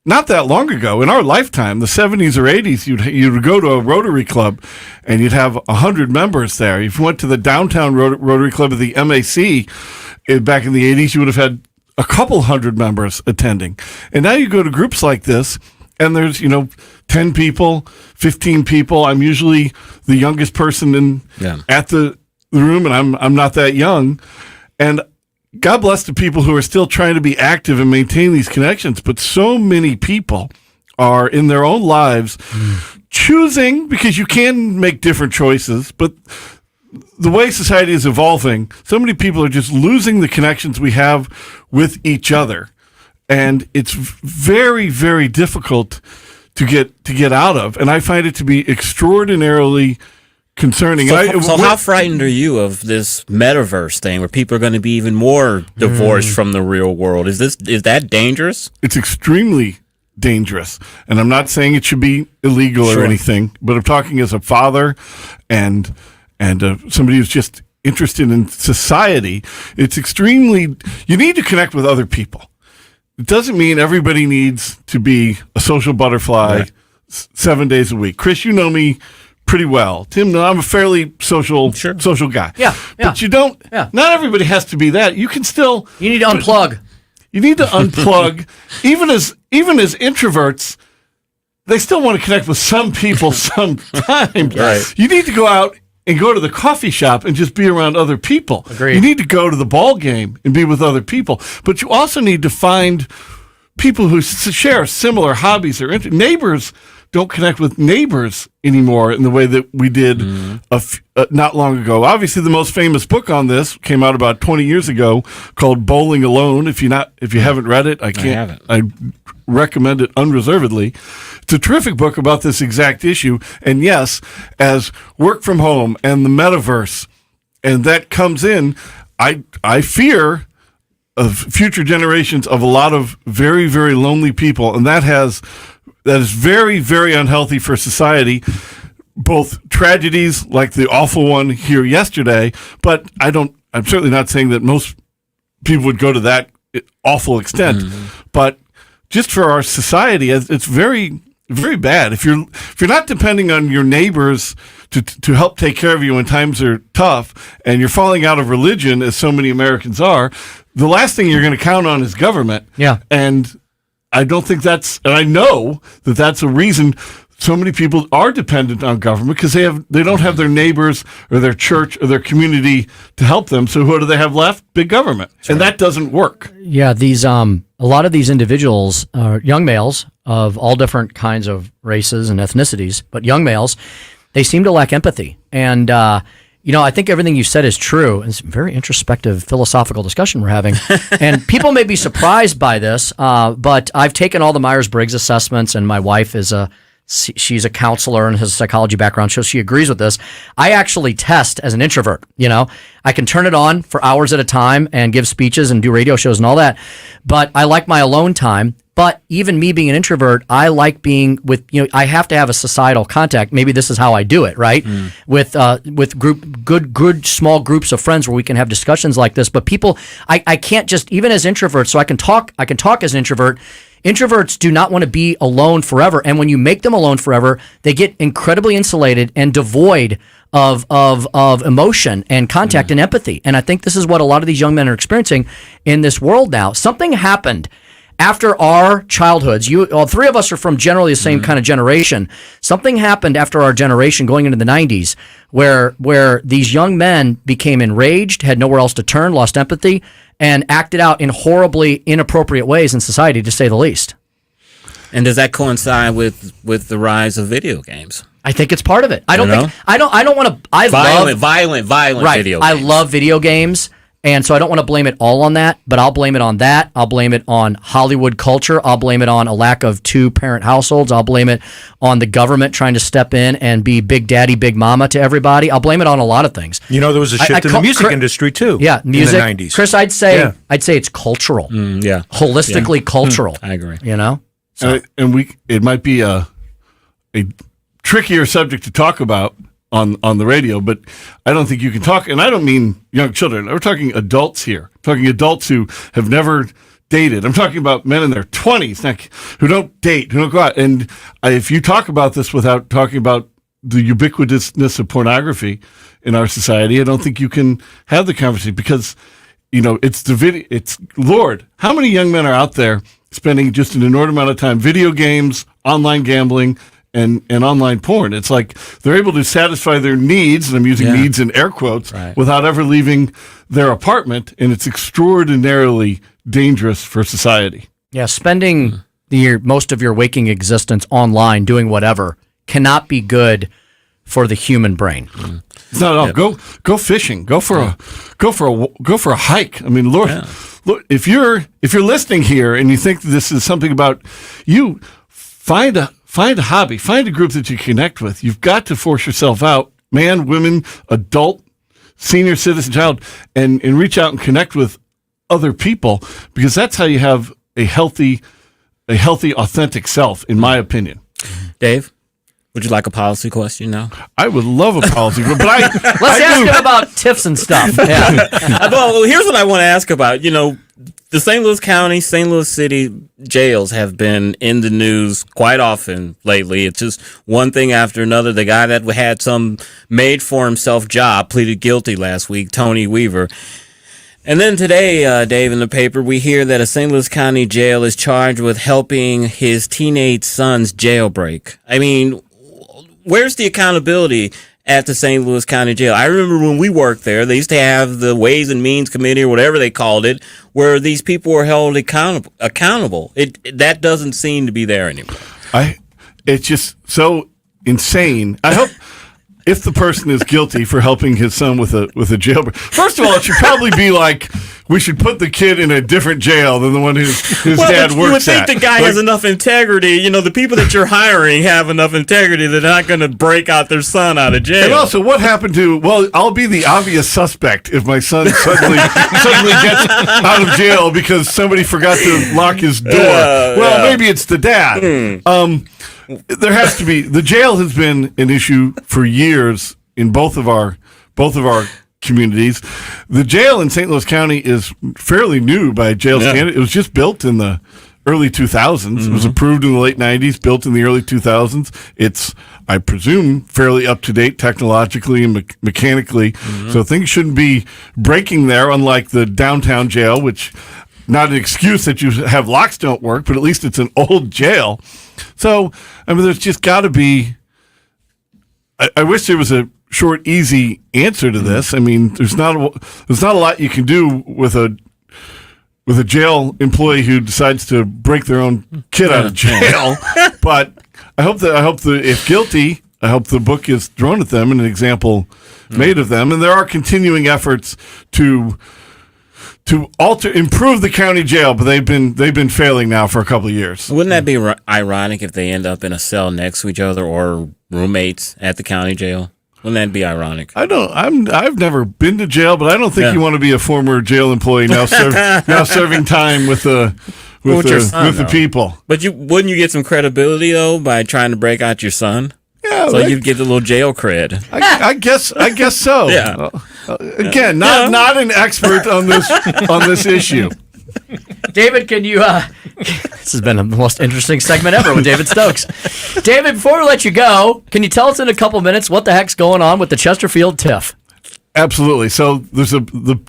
not that long ago, in our lifetime, the 70s or 80s, you'd go to a Rotary club and you'd have 100 members there. If you went to the downtown Rotary club of the MAC back in the 80s, you would have had a couple hundred members attending. And now you go to groups like this, and there's, 10 people, 15 people. I'm usually the youngest person at the room, and I'm not that young. And God bless the people who are still trying to be active and maintain these connections. But so many people are in their own lives choosing, because you can make different choices, but the way society is evolving, so many people are just losing the connections we have with each other. And it's very, very difficult to get out of, and I find it to be extraordinarily concerning. So how frightened are you of this metaverse thing, where people are going to be even more divorced from the real world? Is that dangerous? It's extremely dangerous, and I'm not saying it should be illegal or anything, but I'm talking as a father and somebody who's just interested in society. It's extremely. You need to connect with other people. It doesn't mean everybody needs to be a social butterfly 7 days a week. Chris, you know me pretty well. Tim, I'm a fairly social guy. Yeah. But you don't, not everybody has to be that. You can still. You need to unplug. You need to unplug. Even as introverts, they still want to connect with some people sometimes. Right. You need to go out and go to the coffee shop and just be around other people. Agreed. You need to go to the ball game and be with other people. But you also need to find people who share similar hobbies or interests. Neighbors don't connect with neighbors anymore in the way that we did not long ago. Obviously, the most famous book on this came out about 20 years ago, called Bowling Alone. If you haven't read it, I recommend it unreservedly. It's a terrific book about this exact issue. And yes, as work from home and the metaverse, and that comes in, I fear of future generations of a lot of very, very lonely people, and that is very, very unhealthy for society. Both tragedies like the awful one here yesterday, but I'm certainly not saying that most people would go to that awful extent, but just for our society, it's very, very bad. If you're not depending on your neighbors to help take care of you when times are tough, and you're falling out of religion, as so many Americans are, the last thing you're going to count on is government. Yeah. And I don't think and I know that that's a reason so many people are dependent on government, because they don't have their neighbors or their church or their community to help them. So what do they have left? Big government. Sure. And that doesn't work. Yeah, these a lot of these individuals, young males of all different kinds of races and ethnicities, but young males, they seem to lack empathy. And I think everything you said is true. It's a very introspective, philosophical discussion we're having. And people may be surprised by this, but I've taken all the Myers-Briggs assessments, and my wife she's a counselor and has a psychology background, so she agrees with this. I actually test as an introvert. I can turn it on for hours at a time and give speeches and do radio shows and all that, but I like my alone time. But even me being an introvert, I like being with, I have to have a societal contact. Maybe this is how I do it, right? With good small groups of friends where we can have discussions like this. But people, I can't just, even as introverts, so I can talk as an introvert. Introverts do not want to be alone forever. And when you make them alone forever, they get incredibly insulated and devoid of emotion and contact and empathy. And I think this is what a lot of these young men are experiencing in this world now. Something happened after our childhoods. All three of us are from generally the same kind of generation. Something happened after our generation going into the 90s where these young men became enraged, had nowhere else to turn, lost empathy, and acted out in horribly inappropriate ways in society, to say the least. And does that coincide with the rise of video games? I think it's part of it. I don't want to. Violent video games. I love video games. And so I don't want to blame it all on that, but I'll blame it on that. I'll blame it on Hollywood culture. I'll blame it on a lack of two-parent households. I'll blame it on the government trying to step in and be big daddy, big mama to everybody. I'll blame it on a lot of things. There was a shift in the music industry too. Yeah, music. In the 90s. Chris, I'd say it's cultural. Holistically cultural. I agree. So. It might be a trickier subject to talk about on the radio, but I don't think you can talk, and I don't mean young children. We're talking adults here. Talking adults who have never dated. I'm talking about men in their 20s who don't date, who don't go out. And if you talk about this without talking about the ubiquitousness of pornography in our society, I don't think you can have the conversation, because it's the video. It's Lord, how many young men are out there spending just an inordinate amount of time video games, online gambling, and online porn? It's like they're able to satisfy their needs, and I'm using needs in air quotes, without ever leaving their apartment, and it's extraordinarily dangerous for society. Yeah, spending most of your waking existence online doing whatever cannot be good for the human brain. It's not at all. Go fishing. Go for a hike. I mean, Lord, look, if you're listening here and you think this is something about you, find a hobby, find a group that you connect with. You've got to force yourself out, man, women, adult, senior citizen, child, and reach out and connect with other people, because that's how you have a healthy, authentic self, in my opinion. Dave, would you like a policy question now? I would love a policy, but let's ask him about tips and stuff. Yeah. Well, here's what I want to ask about. The St. Louis County, St. Louis City jails have been in the news quite often lately. It's just one thing after another. The guy that had some made-for-himself job pleaded guilty last week, Tony Weaver. And then today, Dave, in the paper, we hear that a St. Louis County jail is charged with helping his teenage son's jailbreak. I mean, where's the accountability at the St. Louis County Jail? I remember when we worked there, they used to have the Ways and Means Committee, or whatever they called it, where these people were held accountable. That doesn't seem to be there anymore. It's just so insane. I hope if the person is guilty for helping his son with a jailbreak, first of all, it should probably be like, we should put the kid in a different jail than the one his dad works at. You would think the guy has enough integrity. The people that you're hiring have enough integrity. They're not going to break out their son out of jail. And also, what happened to, I'll be the obvious suspect if my son suddenly gets out of jail because somebody forgot to lock his door. Maybe it's the dad. There has to be, the jail has been an issue for years in both of our communities. The jail in St. Louis County is fairly new by jail standard. It was just built in the early 2000s. It was approved in the late 90s, built in the early 2000s. It's, I presume, fairly up to date technologically and mechanically. So things shouldn't be breaking there, unlike the downtown jail, which, not an excuse that you have locks don't work, but at least it's an old jail. So, I mean, there's just got to be, I wish there was a short, easy answer to this. I mean, there's not a lot you can do with a jail employee who decides to break their own kid out of jail. But I hope if guilty, I hope the book is thrown at them and an example made of them. And there are continuing efforts to improve the county jail, but they've been failing now for a couple of years. Wouldn't that be ironic if they end up in a cell next to each other or roommates at the county jail? Wouldn't that be ironic? I've never been to jail, but I don't think you want to be a former jail employee now serving time with the people. But wouldn't you get some credibility though by trying to break out your son? Yeah, so you'd get a little jail cred. I guess so. Yeah. Again, not an expert on this issue. David, can you? This has been the most interesting segment ever with David Stokes. David, before we let you go, can you tell us in a couple minutes what the heck's going on with the Chesterfield TIF? Absolutely. So there's the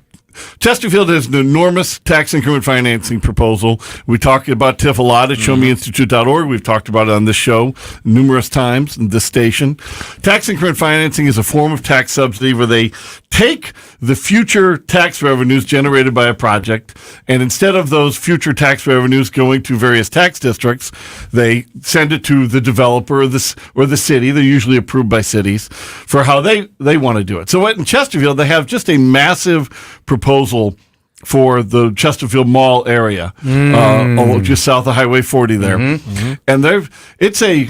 Chesterfield has an enormous tax increment financing proposal. We talk about TIF a lot at showmeinstitute.org. We've talked about it on this show numerous times in this station. Tax increment financing is a form of tax subsidy where they take the future tax revenues generated by a project, and instead of those future tax revenues going to various tax districts, they send it to the developer or the city. They're usually approved by cities for how they want to do it. So in Chesterfield, they have just a massive proposal for the Chesterfield Mall area, just south of Highway 40 there. And it's a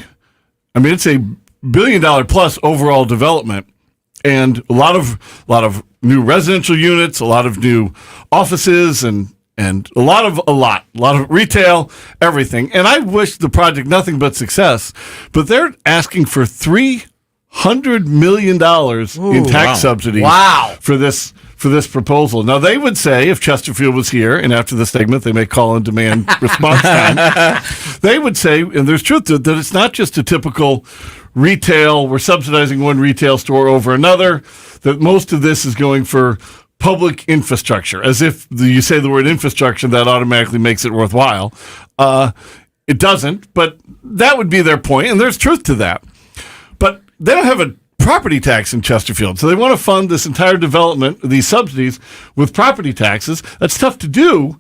$1 billion plus overall development, and a lot of new residential units, a lot of new offices, and a lot of retail, everything. And I wish the project nothing but success, but they're asking for $300 million in tax subsidies for this proposal. Now, they would say, if Chesterfield was here, and after the segment they may call and demand response time, they would say, and there's truth to it, that it's not just a typical retail, we're subsidizing one retail store over another, that most of this is going for public infrastructure. As if you say the word infrastructure, that automatically makes it worthwhile. It doesn't, but that would be their point, and there's truth to that. But they don't have a property tax in Chesterfield, so they want to fund this entire development, these subsidies, with property taxes. That's tough to do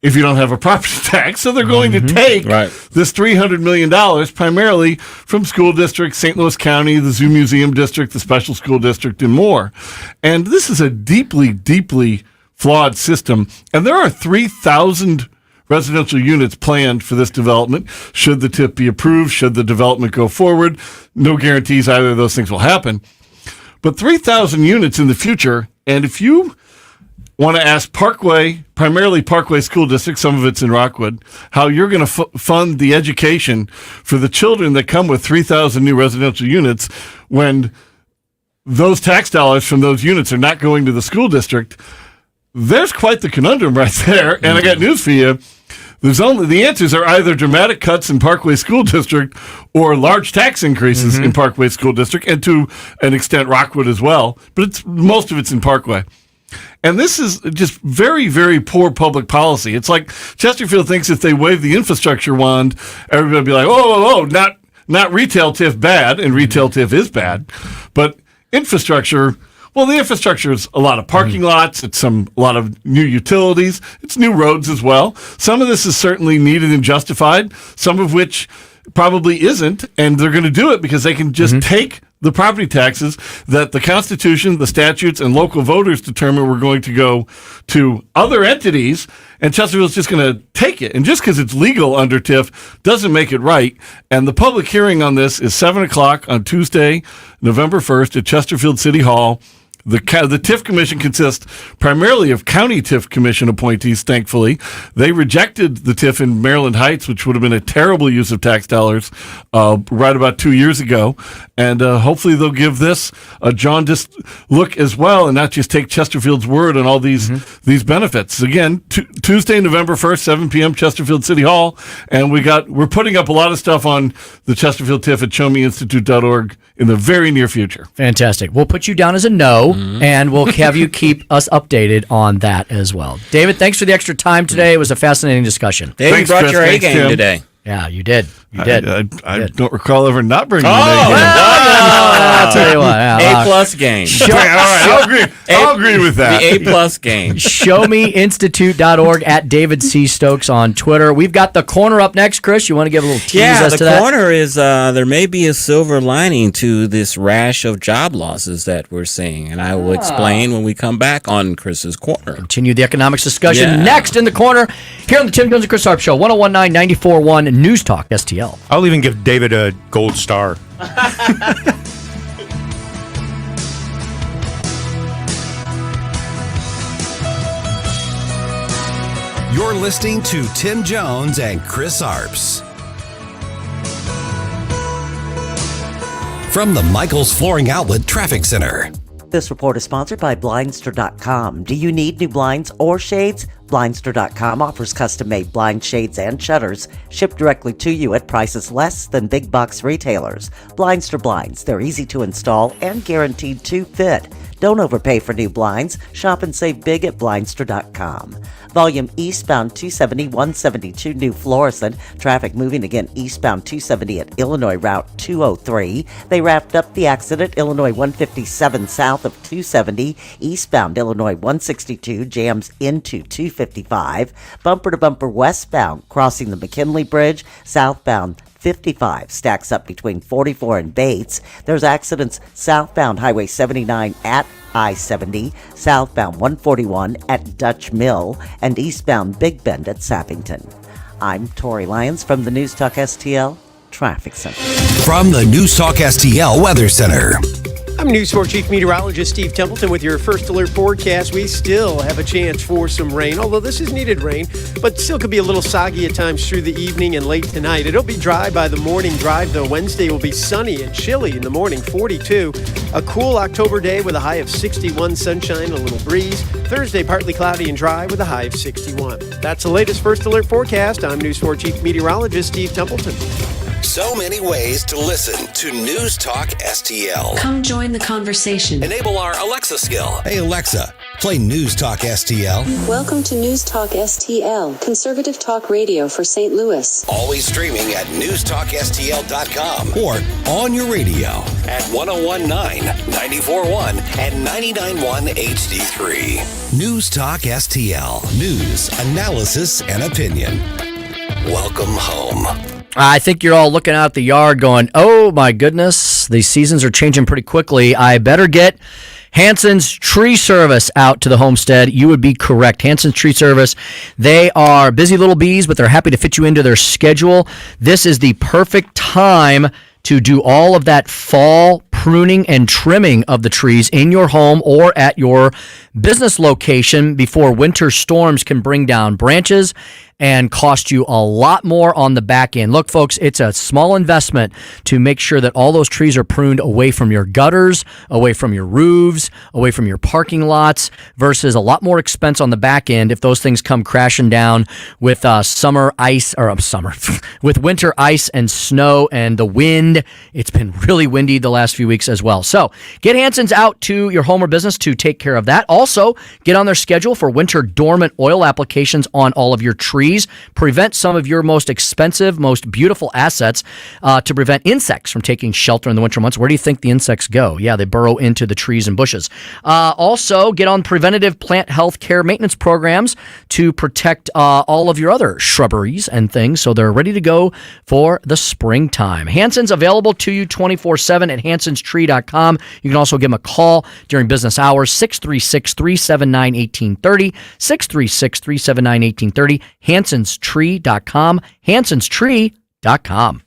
if you don't have a property tax, so they're going to take this $300 million primarily from school districts, St. Louis County, the Zoo Museum District, the Special School District, and more. And this is a deeply, deeply flawed system, and there are 3,000 residential units planned for this development. Should the TIP be approved, should the development go forward, no guarantees either of those things will happen. But 3,000 units in the future, and if you want to ask primarily Parkway School District, some of it's in Rockwood, how you're going to fund the education for the children that come with 3,000 new residential units when those tax dollars from those units are not going to the school district, there's quite the conundrum right there. And I got news for you. The answers are either dramatic cuts in Parkway School District or large tax increases in Parkway School District, and to an extent Rockwood as well. But most of it's in Parkway. And this is just very, very poor public policy. It's like Chesterfield thinks if they wave the infrastructure wand, everybody will be like, oh, not retail TIF bad, and retail TIF is bad, but infrastructure. Well, the infrastructure is a lot of parking lots. It's a lot of new utilities. It's new roads as well. Some of this is certainly needed and justified, some of which probably isn't, and they're going to do it because they can just take the property taxes that the Constitution, the statutes, and local voters determine we're going to go to other entities, and Chesterfield's just going to take it. And just because it's legal under TIF doesn't make it right. And the public hearing on this is 7 o'clock on Tuesday, November 1st at Chesterfield City Hall. The TIF Commission consists primarily of county TIF Commission appointees, thankfully. They rejected the TIF in Maryland Heights, which would have been a terrible use of tax dollars right about 2 years ago. And hopefully they'll give this a jaundiced look as well and not just take Chesterfield's word on all these benefits. Again, Tuesday, November 1st, 7 p.m., Chesterfield City Hall. And we're putting up a lot of stuff on the Chesterfield TIF at showmeinstitute.org in the very near future. Fantastic. We'll put you down as a no. And we'll have you keep us updated on that as well. David, thanks for the extra time today. It was a fascinating discussion. David, you brought your A game today. Yeah, you did. You did. I don't recall ever not bringing an A game. I'll tell you what. A+ game. I'll agree with that. The A+ game. ShowMeInstitute.org at David C. Stokes on Twitter. We've got the corner up next, Chris. You want to give a little tease as to that? Yeah, the corner is there may be a silver lining to this rash of job losses that we're seeing, and I will explain when we come back on Chris's Corner. Continue the economics discussion next in the corner here on the Tim Jones and Chris Arps Show, 101.9 94.1 News Talk STL. I'll even give David a gold star. You're listening to Tim Jones and Chris Arps. From the Michaels Flooring Outlet Traffic Center. This report is sponsored by Blindster.com. Do you need new blinds or shades? Blindster.com offers custom-made blind shades and shutters shipped directly to you at prices less than big box retailers. Blindster blinds. They're easy to install and guaranteed to fit. Don't overpay for new blinds. Shop and save big at Blindster.com. Volume eastbound 270, 172 New Florissant. Traffic moving again eastbound 270 at Illinois Route 203. They wrapped up the accident. Illinois 157 south of 270. Eastbound Illinois 162 jams into 255. Bumper to bumper westbound crossing the McKinley Bridge. Southbound 55 stacks up between 44 and Bates. There's accidents southbound Highway 79 at I-70, southbound 141 at Dutch Mill, and eastbound Big Bend at Sappington. I'm Tori Lyons from the News Talk STL Traffic Center. From the News Talk STL Weather Center. I'm News 4 Chief Meteorologist Steve Templeton with your first alert forecast. We still have a chance for some rain, although this is needed rain, but still could be a little soggy at times through the evening and late tonight. It'll be dry by the morning drive, though. Wednesday will be sunny and chilly in the morning, 42. A cool October day with a high of 61, sunshine, a little breeze. Thursday, partly cloudy and dry with a high of 61. That's the latest first alert forecast. I'm News 4 Chief Meteorologist Steve Templeton. So many ways to listen to News Talk STL. Come join the conversation. Enable our Alexa skill. Hey, Alexa, play News Talk STL. Welcome to News Talk STL, conservative talk radio for St. Louis. Always streaming at newstalkstl.com or on your radio at 1019, 94.1, and 99.1 HD3. News Talk STL. News, analysis, and opinion. Welcome home. I think you're all looking out the yard going, oh my goodness, these seasons are changing pretty quickly. I better get Hanson's Tree Service out to the homestead. You would be correct. Hanson's Tree Service, they are busy little bees, but they're happy to fit you into their schedule. This is the perfect time to do all of that fall pruning and trimming of the trees in your home or at your business location before winter storms can bring down branches and cost you a lot more on the back end. Look, folks, it's a small investment to make sure that all those trees are pruned away from your gutters, away from your roofs, away from your parking lots, versus a lot more expense on the back end if those things come crashing down with with winter ice and snow and the wind. It's been really windy the last few weeks as well. So get Hanson's out to your home or business to take care of that. Also, get on their schedule for winter dormant oil applications on all of your trees. Prevent some of your most expensive, most beautiful assets to prevent insects from taking shelter in the winter months. Where do you think the insects go? Yeah, they burrow into the trees and bushes. Also, get on preventative plant health care maintenance programs to protect all of your other shrubberies and things so they're ready to go for the springtime. Hanson's available to you 24/7 at hansonstree.com. You can also give them a call during business hours, 636-379-1830, 636-379-1830, hansonstree.com, hansonstree.com.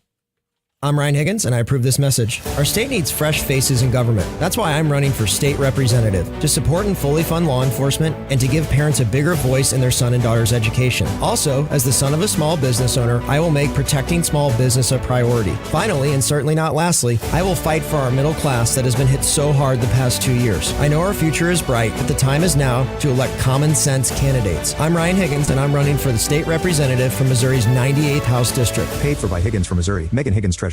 I'm Ryan Higgins, and I approve this message. Our state needs fresh faces in government. That's why I'm running for state representative, to support and fully fund law enforcement and to give parents a bigger voice in their son and daughter's education. Also, as the son of a small business owner, I will make protecting small business a priority. Finally, and certainly not lastly, I will fight for our middle class that has been hit so hard the past 2 years. I know our future is bright, but the time is now to elect common sense candidates. I'm Ryan Higgins, and I'm running for the state representative from Missouri's 98th House District. Paid for by Higgins from Missouri. Megan Higgins, Treasurer.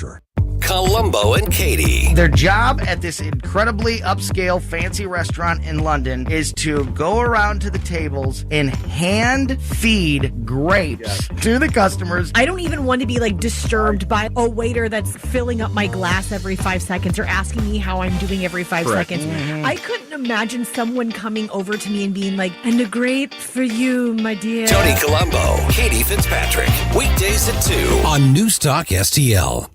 Columbo and Katie. Their job at this incredibly upscale fancy restaurant in London is to go around to the tables and hand feed grapes to the customers. I don't even want to be disturbed by a waiter that's filling up my glass every 5 seconds or asking me how I'm doing every 5 seconds. Mm-hmm. I couldn't imagine someone coming over to me and being like, and a grape for you, my dear. Tony Columbo, Katie Fitzpatrick. Weekdays at 2 on News Talk STL.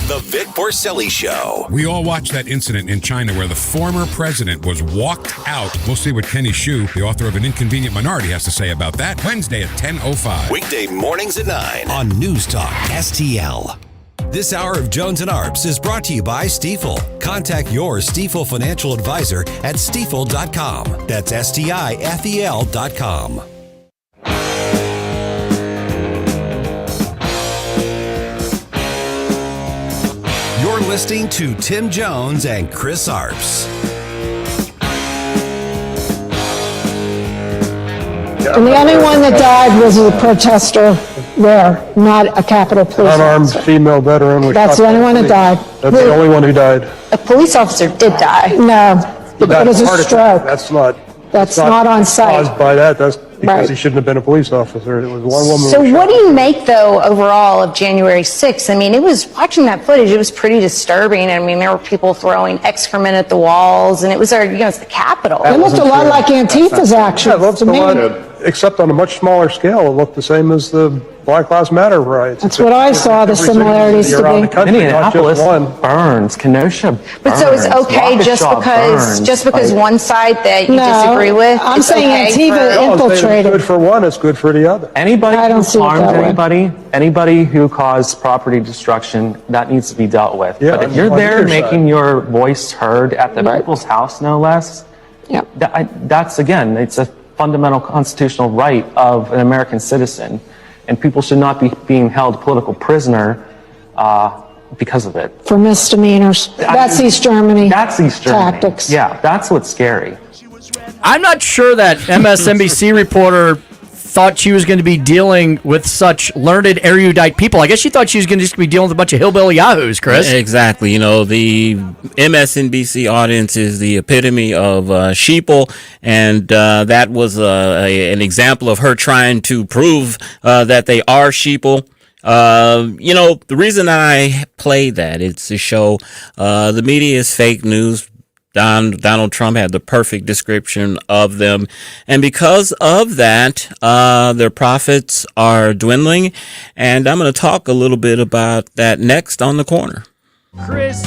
The Vic Porcelli Show. We all watched that incident in China where the former president was walked out. We'll see what Kenny Xu, the author of An Inconvenient Minority, has to say about that. Wednesday at 10:05. Weekday mornings at 9 on News Talk STL. This hour of Jones and Arps is brought to you by Stifel. Contact your Stifel financial advisor at stifel.com. That's STIFEL.com. listening to Tim Jones and Chris Arps. And the only one that died was a protester there, not a Capitol police Unarmed officer. female veteran was That's shot the only by one that police. died. That's the only one who died. A police officer did die. No, it was a Heart attack. stroke. That's That's not on site. Caused by that. That's because Right. he shouldn't have been a police officer. It was one woman. So was what shot. do you make, though, overall of January 6th? I mean, it was, watching that footage, it was pretty disturbing. I mean, there were people throwing excrement at the walls, and it was it's the Capitol. It looked a lot like Antifa's action. Yeah, it looked to a me. lot, except on a much smaller scale. It looked the same as the Black Lives Matter riots. That's what I saw the similarities to around the be. country, not just one. burns. Kenosha But so it's okay just because one side that you No, disagree with? I'm it's saying okay Antifa No, it's infiltrated. good for one, it's good for the other. Anybody I don't who see it harms that way. anybody who caused property destruction, that needs to be dealt with. Yeah, but if you're on there either making side. your voice heard at the people's house, no less, that's again, it's a fundamental constitutional right of an American citizen, and people should not be being held political prisoner because of it. For misdemeanors. That's East Germany. That's East Germany. Tactics. Yeah, that's what's scary. I'm not sure that MSNBC reporter thought she was going to be dealing with such learned, erudite people. I guess she thought she was going to just be dealing with a bunch of hillbilly yahoos, Chris. Exactly. The MSNBC audience is the epitome of sheeple, and that was an example of her trying to prove that they are sheeple. The reason I play that, it's to show the media is fake news. Donald Trump had the perfect description of them. And because of that, their profits are dwindling. And I'm going to talk a little bit about that next on The Corner. Chris.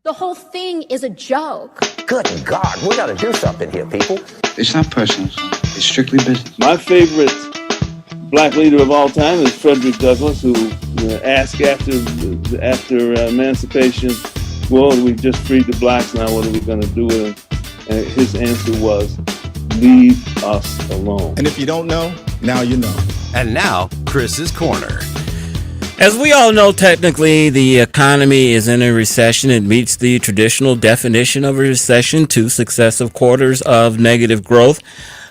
The whole thing is a joke. Good God, we gotta do something here, people. It's not personal. It's strictly business. My favorite black leader of all time is Frederick Douglass, who asked after emancipation, well, we just freed the blacks, now what are we going to do with them? And his answer was, leave us alone. And if you don't know, now you know. And now, Chris's Corner. As we all know, technically, the economy is in a recession. It meets the traditional definition of a recession, 2 successive quarters of negative growth.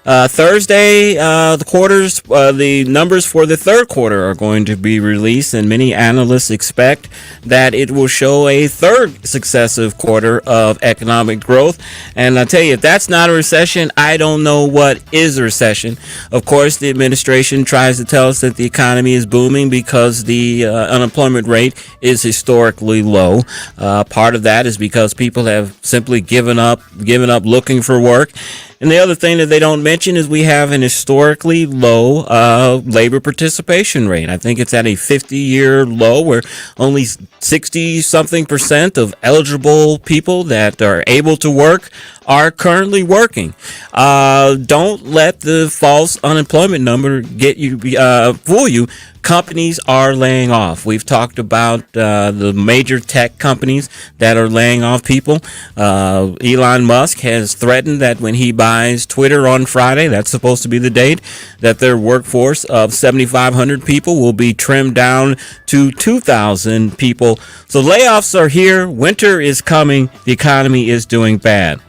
Thursday, the numbers for the third quarter are going to be released, and many analysts expect that it will show a third successive quarter of economic growth. And I tell you, if that's not a recession, I don't know what is a recession. Of course, the administration tries to tell us that the economy is booming because the unemployment rate is historically low. Part of that is because people have simply given up looking for work. And the other thing that they don't mention is we have an historically low labor participation rate. I think it's at a 50-year low where only 60-something% of eligible people that are able to work are currently working. Don't let the false unemployment number fool you. Companies are laying off. We've talked about the major tech companies that are laying off people. Elon Musk has threatened that when he buys Twitter on Friday, that's supposed to be the date, that their workforce of 7,500 people will be trimmed down to 2,000 people. So layoffs are here. Winter is coming. The economy is doing bad.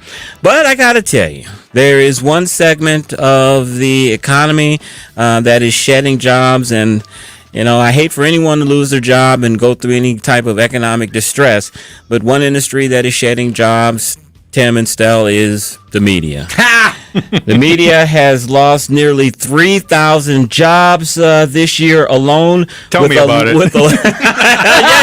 But I got to tell you, there is one segment of the economy that is shedding jobs, and I hate for anyone to lose their job and go through any type of economic distress, but one industry that is shedding jobs, Tim and Stell, is the media. The media has lost nearly 3,000 jobs this year alone. Tell me about it. Yeah,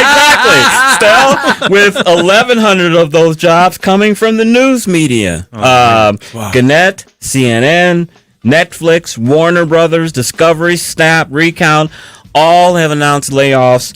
exactly. Stell, with 1,100 of those jobs coming from the news media. Gannett, CNN, Netflix, Warner Brothers, Discovery, Snap, Recount, all have announced layoffs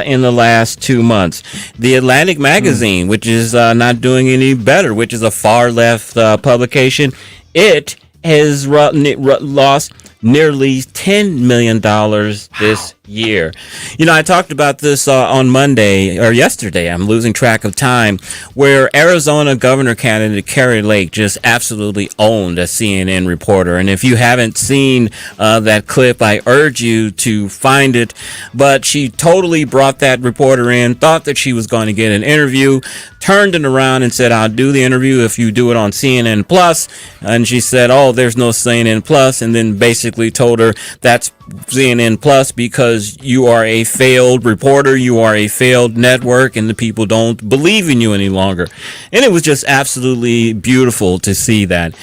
in the last 2 months. The Atlantic magazine, which is not doing any better, which is a far-left publication, it has lost nearly $10 million this year. You know, I talked about this on Monday or yesterday. I'm losing track of time, where Arizona governor candidate Kari Lake just absolutely owned a CNN reporter. And if you haven't seen that clip, I urge you to find it. But she totally brought that reporter in, thought that she was going to get an interview, turned it around and said, I'll do the interview if you do it on CNN Plus. And she said, oh, there's no CNN Plus. And then basically told her that's CNN Plus because you are a failed reporter, you are a failed network, and the people don't believe in you any longer. And it was just absolutely beautiful to see that.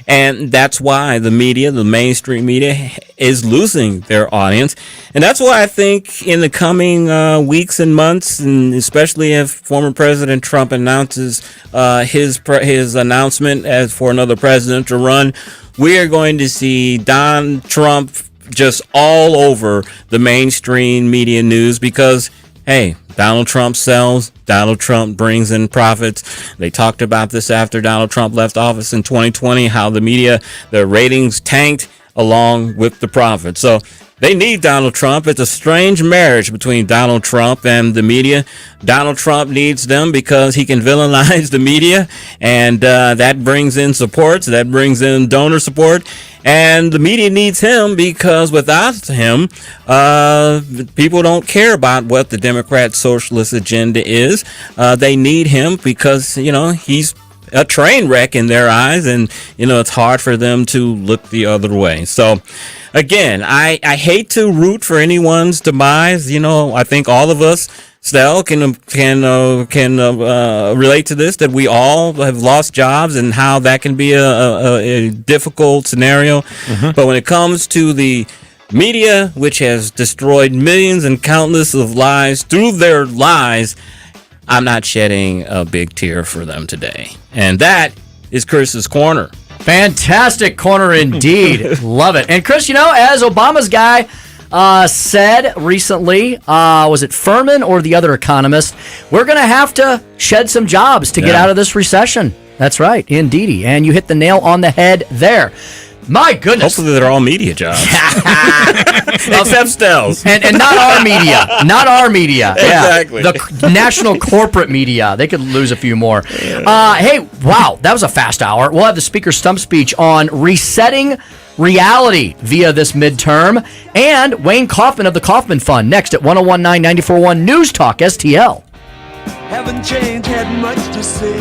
And that's why the media, the mainstream media, is losing their audience. And that's why I think in the coming weeks and months, and especially if former President Trump announces his announcement as for another president to run, we are going to see Donald Trump just all over the mainstream media news because, hey, Donald Trump sells, Donald Trump brings in profits. They talked about this after Donald Trump left office in 2020, how the media, the ratings tanked along with the profits. So they need Donald Trump. It's a strange marriage between Donald Trump and the media. Donald Trump needs them because he can villainize the media, and that brings in support, so that brings in donor support. And the media needs him because without him, people don't care about what the Democrat socialist agenda is. They need him because, you know, he's a train wreck in their eyes, and, you know, it's hard for them to look the other way. So, again, I hate to root for anyone's demise. You know, I think all of us, Stel, can relate to this, that we all have lost jobs and how that can be a difficult scenario. Mm-hmm. But when it comes to the media, which has destroyed millions and countless of lives through their lies, I'm not shedding a big tear for them today. And that is Chris's Corner. Fantastic corner indeed. Love it. And Chris, you know, as Obama's guy said recently, was it Furman or the other economist, we're going to have to shed some jobs to get out of this recession. That's right, indeedy. And you hit the nail on the head there. My goodness. Hopefully they're all media jobs. Except Stell's. And not our media. Not our media. Yeah. Exactly. The national corporate media. They could lose a few more. Hey, wow, that was a fast hour. We'll have the Speaker's Stump Speech on resetting reality via this midterm. And Wayne Kaufman of the Kaufman Fund next at 101.9 94.1 News Talk STL. Haven't changed, had much to say.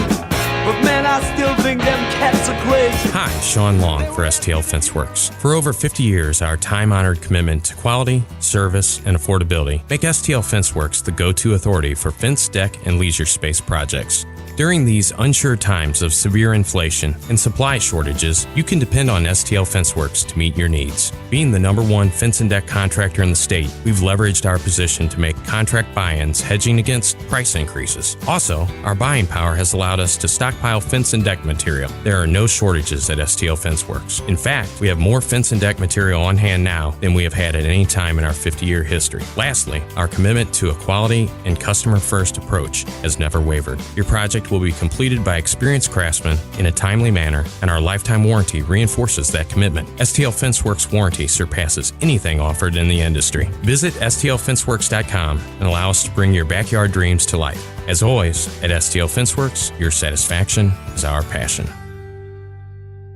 But man, I still think them cats are crazy. Hi, Sean Long for STL FenceWorks. For over 50 years, our time-honored commitment to quality, service, and affordability make STL FenceWorks the go-to authority for fence, deck, and leisure space projects. During these unsure times of severe inflation and supply shortages, you can depend on STL FenceWorks to meet your needs. Being the #1 fence and deck contractor in the state, we've leveraged our position to make contract buy-ins hedging against price increases. Also, our buying power has allowed us to stockpile fence and deck material. There are no shortages at STL FenceWorks. In fact, we have more fence and deck material on hand now than we have had at any time in our 50-year history. Lastly, our commitment to a quality and customer-first approach has never wavered. Your project will be completed by experienced craftsmen in a timely manner, and our lifetime warranty reinforces that commitment. STL FenceWorks warranty surpasses anything offered in the industry. Visit stlfenceworks.com and allow us to bring your backyard dreams to life. As always, at STL FenceWorks, your satisfaction is our passion.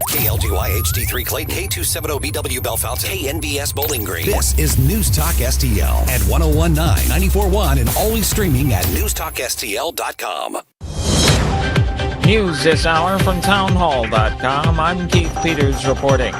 KLGY HD3 Clayton, K270BW Bellefontaine, KNBS Bowling Green. This is News Talk STL at 101.9, 94.1, and always streaming at newstalkstl.com. News this hour from townhall.com. I'm Keith Peters reporting.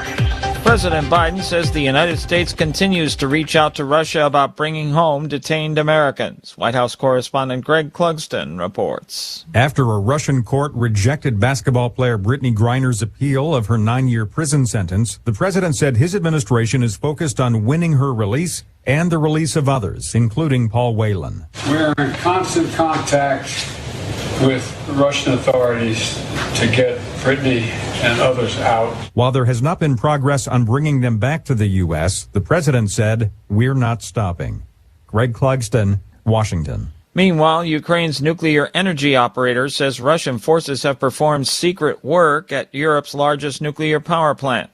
President Biden says the United States continues to reach out to Russia about bringing home detained Americans. White House correspondent Greg Clugston reports. After a Russian court rejected basketball player Brittany Griner's appeal of her 9-year prison sentence, the president said his administration is focused on winning her release and the release of others, including Paul Whelan. We're in constant contact with Russian authorities to get Brittany and others out. While there has not been progress on bringing them back to the U.S., the president said, "We're not stopping." Greg Clugston, Washington. Meanwhile, Ukraine's nuclear energy operator says Russian forces have performed secret work at Europe's largest nuclear power plant.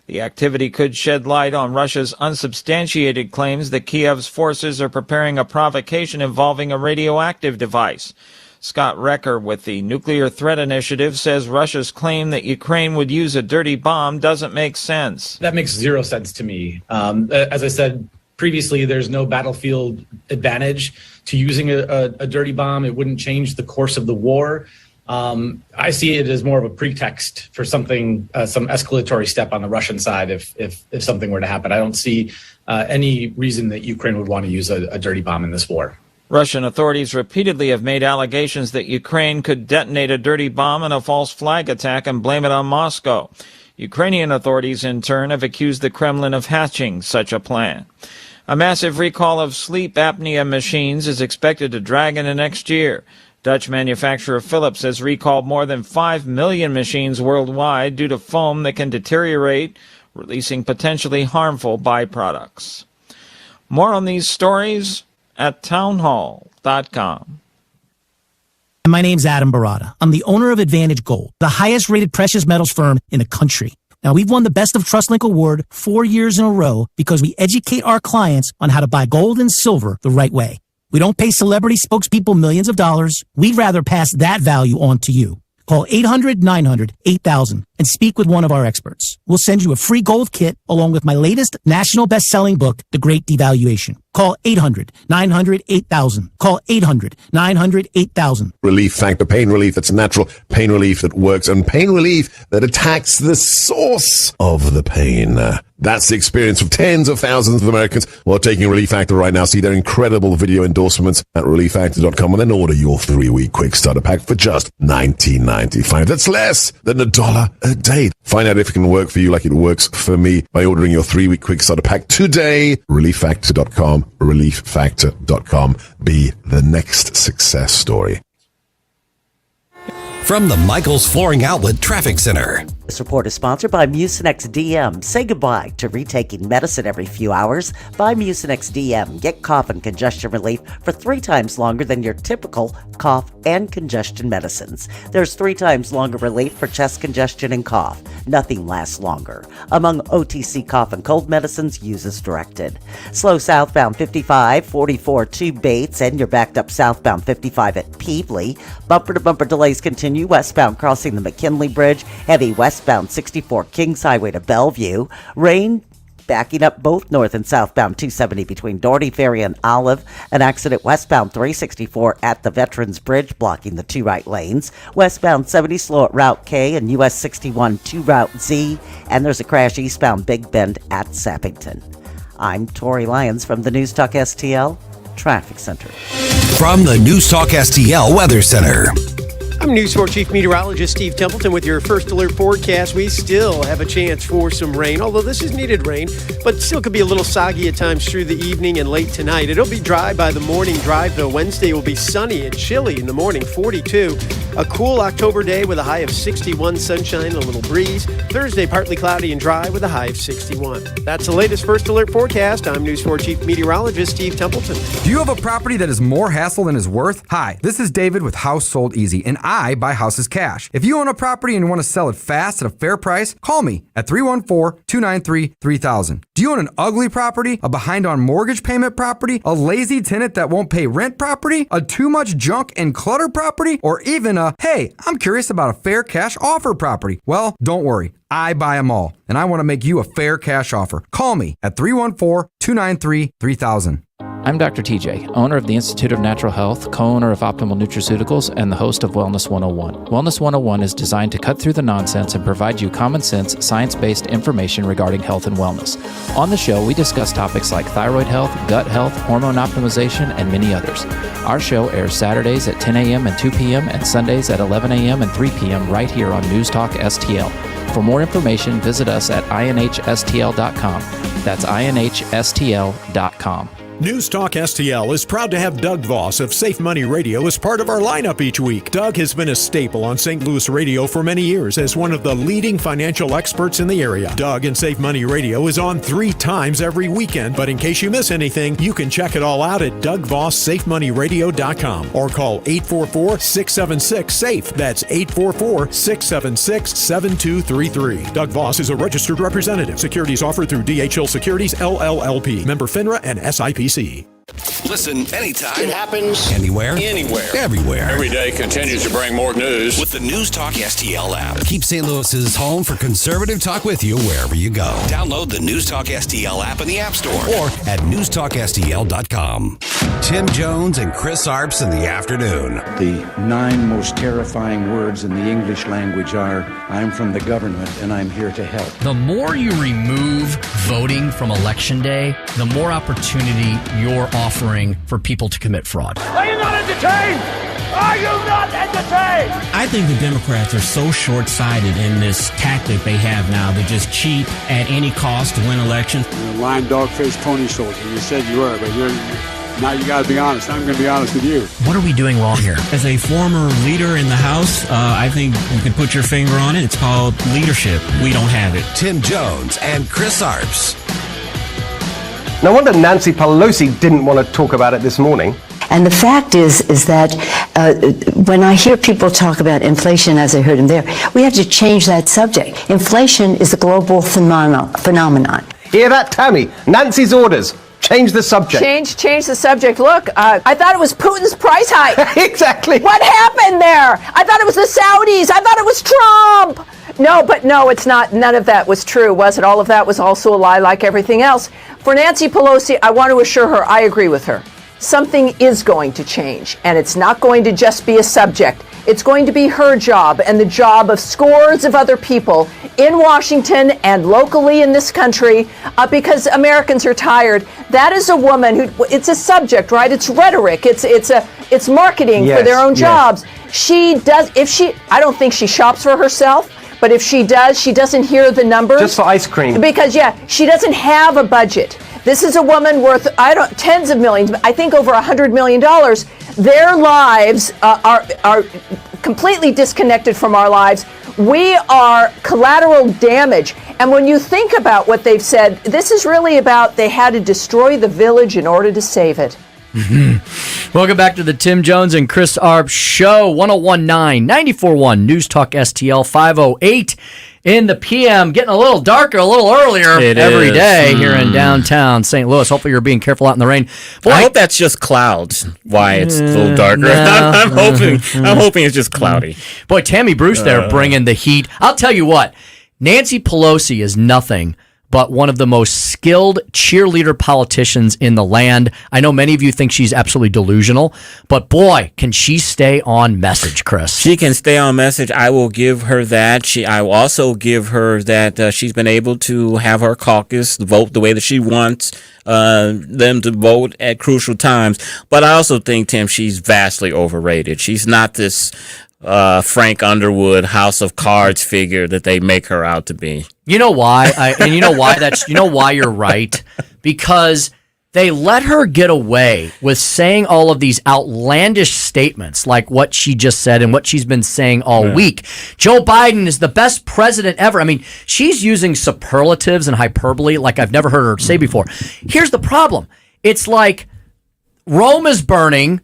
The activity could shed light on Russia's unsubstantiated claims that Kiev's forces are preparing a provocation involving a radioactive device. Scott Recker with the Nuclear Threat Initiative says Russia's claim that Ukraine would use a dirty bomb doesn't make sense. That makes zero sense to me. As I said previously, there's no battlefield advantage to using a dirty bomb. It wouldn't change the course of the war. I see it as more of a pretext for something, some escalatory step on the Russian side if something were to happen. I don't see any reason that Ukraine would want to use a dirty bomb in this war. Russian authorities repeatedly have made allegations that Ukraine could detonate a dirty bomb in a false flag attack and blame it on Moscow. Ukrainian authorities, in turn, have accused the Kremlin of hatching such a plan. A massive recall of sleep apnea machines is expected to drag into next year. Dutch manufacturer Philips has recalled more than 5 million machines worldwide due to foam that can deteriorate, releasing potentially harmful byproducts. More on these stories at townhall.com. My name's Adam Barada. I'm the owner of Advantage Gold, the highest rated precious metals firm in the country. Now, we've won the Best of TrustLink Award 4 years in a row because we educate our clients on how to buy gold and silver the right way. We don't pay celebrity spokespeople millions of dollars. We'd rather pass that value on to you. Call 800-900-8000 and speak with one of our experts. We'll send you a free gold kit along with my latest national best-selling book, The Great Devaluation. Call 800-900-8000. Call 800-900-8000. Relief Factor, pain relief that's natural, pain relief that works, and pain relief that attacks the source of the pain. That's the experience of tens of thousands of Americans who are taking Relief Factor right now. See their incredible video endorsements at relieffactor.com and then order your 3-week quick starter pack for just $19.95. That's less than $1 a day. Find out if it can work for you like it works for me by ordering your 3-week quick starter pack today. relieffactor.com. relieffactor.com. Be the next success story. From the Michaels Flooring Outlet Traffic Center. This report is sponsored by Mucinex DM. Say goodbye to retaking medicine every few hours. Buy Mucinex DM. Get cough and congestion relief for 3 times longer than your typical cough and congestion medicines. There's 3 times longer relief for chest congestion and cough. Nothing lasts longer. Among OTC cough and cold medicines, use as directed. Slow southbound 55, 44 to Bates, and you're backed up southbound 55 at Peevely. Bumper-to-bumper delays continue westbound crossing the McKinley Bridge. Heavy westbound 64 Kings Highway to Bellevue. Rain backing up both north and southbound 270 between Doherty Ferry and Olive. An accident westbound 364 at the Veterans Bridge, blocking the 2 right lanes. Westbound 70 slow at Route K and US 61 to Route Z. And there's a crash eastbound Big Bend at Sappington. I'm Tori Lyons from the News Talk STL Traffic Center. From the News Talk STL Weather Center. I'm News 4 Chief Meteorologist Steve Templeton with your first alert forecast. We still have a chance for some rain, although this is needed rain, but still could be a little soggy at times through the evening and late tonight. It'll be dry by the morning drive, though. Wednesday will be sunny and chilly in the morning, 42. A cool October day with a high of 61, sunshine, a little breeze. Thursday, partly cloudy and dry with a high of 61. That's the latest first alert forecast. I'm News 4 Chief Meteorologist Steve Templeton. Do you have a property that is more hassle than is worth? Hi, this is David with House Sold Easy, and I buy houses cash. If you own a property and want to sell it fast at a fair price, call me at 314-293-3000. Do you own an ugly property, a behind on mortgage payment property, a lazy tenant that won't pay rent property, a too much junk and clutter property, or even a, hey, I'm curious about a fair cash offer property? Well, don't worry. I buy them all, and I want to make you a fair cash offer. Call me at 314-293-3000. I'm Dr. TJ, owner of the Institute of Natural Health, co-owner of Optimal Nutraceuticals, and the host of Wellness 101. Wellness 101 is designed to cut through the nonsense and provide you common sense, science-based information regarding health and wellness. On the show, we discuss topics like thyroid health, gut health, hormone optimization, and many others. Our show airs Saturdays at 10 a.m. and 2 p.m. and Sundays at 11 a.m. and 3 p.m. right here on News Talk STL. For more information, visit us at inhstl.com. That's inhstl.com. News Talk STL is proud to have Doug Voss of Safe Money Radio as part of our lineup each week. Doug has been a staple on St. Louis radio for many years as one of the leading financial experts in the area. Doug and Safe Money Radio is on 3 times every weekend, but in case you miss anything, you can check it all out at DougVossSafeMoneyRadio.com or call 844-676-SAFE. That's 844-676-7233. Doug Voss is a registered representative. Securities offered through DHL Securities, LLLP. Member FINRA and SIPC. Listen anytime. It happens anywhere. Everywhere. Every day continues to bring more news. With the News Talk STL app. Keep St. Louis's home for conservative talk with you wherever you go. Download the News Talk STL app in the App Store or at newstalkstl.com. Tim Jones and Chris Arps in the afternoon. The 9 most terrifying words in the English language are, I'm from the government and I'm here to help. The more you remove voting from Election Day, the more opportunity you're offering for people to commit fraud. Are you not entertained? Are you not entertained? I think the Democrats are so short-sighted in this tactic they have now to just cheat at any cost to win elections. You're a lying dog-faced pony soldier. You said you were, but now you got to be honest. I'm going to be honest with you. What are we doing wrong here? As a former leader in the House, I think you can put your finger on it. It's called leadership. We don't have it. Tim Jones and Chris Arps. No wonder Nancy Pelosi didn't want to talk about it this morning. And the fact is that when I hear people talk about inflation, as I heard him there, we have to change that subject. Inflation is a global phenomenon. Hear that, Tammy? Nancy's orders. Change the subject. Change the subject. Look, I thought it was Putin's price hike. Exactly. What happened there? I thought it was the Saudis. I thought it was Trump. No, it's not. None of that was true, was it? All of that was also a lie like everything else. For Nancy Pelosi, I want to assure her, I agree with her. Something is going to change, and it's not going to just be a subject. It's going to be her job and the job of scores of other people in Washington and locally in this country because Americans are tired. That is a woman who, it's a subject, right? It's rhetoric. It's marketing for their own jobs. She does, I don't think she shops for herself. But if she does, she doesn't hear the numbers. Just for ice cream. Because, she doesn't have a budget. This is a woman worth, tens of millions, I think over $100 million. Their lives are completely disconnected from our lives. We are collateral damage. And when you think about what they've said, this is really about they had to destroy the village in order to save it. Mm-hmm. Welcome back to the Tim Jones and Chris Arps Show, 101.9, 94.1 News Talk STL, 5:08 in the PM. Getting a little darker, a little earlier every day here in downtown St. Louis. Hopefully you're being careful out in the rain. Boy, I hope that's just clouds. Why it's a little darker. No. I'm hoping it's just cloudy. Boy, Tammy Bruce there bringing the heat. I'll tell you what, Nancy Pelosi is nothing but one of the most skilled cheerleader politicians in the land. I know many of you think she's absolutely delusional, but boy, can she stay on message, Chris. She can stay on message. I will give her that. I will also give her that she's been able to have her caucus vote the way that she wants them to vote at crucial times. But I also think, Tim, she's vastly overrated. She's not this Frank Underwood House of Cards figure that they make her out to be. You know why? You know why you're right? Because they let her get away with saying all of these outlandish statements like what she just said and what she's been saying all week. Joe Biden is the best president ever. I mean, she's using superlatives and hyperbole like I've never heard her say before. Here's the problem. It's like Rome is burning,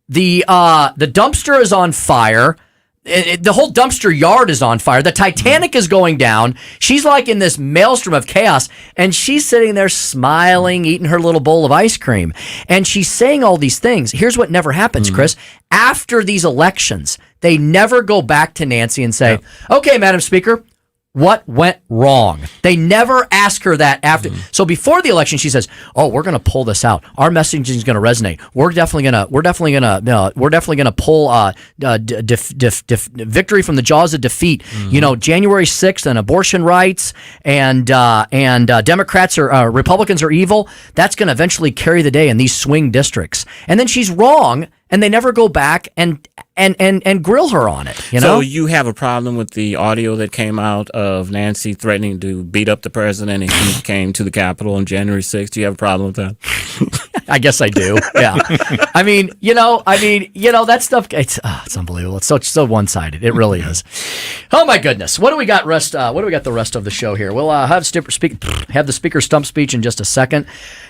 the dumpster is on fire. The whole dumpster yard is on fire. The Titanic is going down. She's like in this maelstrom of chaos, and she's sitting there smiling, eating her little bowl of ice cream. And she's saying all these things. Here's what never happens, Chris. After these elections, they never go back to Nancy and say, okay, Madam Speaker, what went wrong? They never ask her that after. So before the election, she says, "Oh, we're going to pull this out. Our messaging is going to resonate. We're definitely going to pull victory from the jaws of defeat. You know, January 6th and abortion rights and Democrats or Republicans are evil. That's going to eventually carry the day in these swing districts." And then she's wrong, and they never go back and grill her on it. You know? So you have a problem with the audio that came out of Nancy threatening to beat up the president, and he came to the Capitol on January 6th. Do you have a problem with that? I guess I do. Yeah. I mean, that stuff, it's unbelievable. It's so one-sided. It really is. Oh my goodness. What do we got the rest of the show here? We'll have the speaker stump speech in just a second.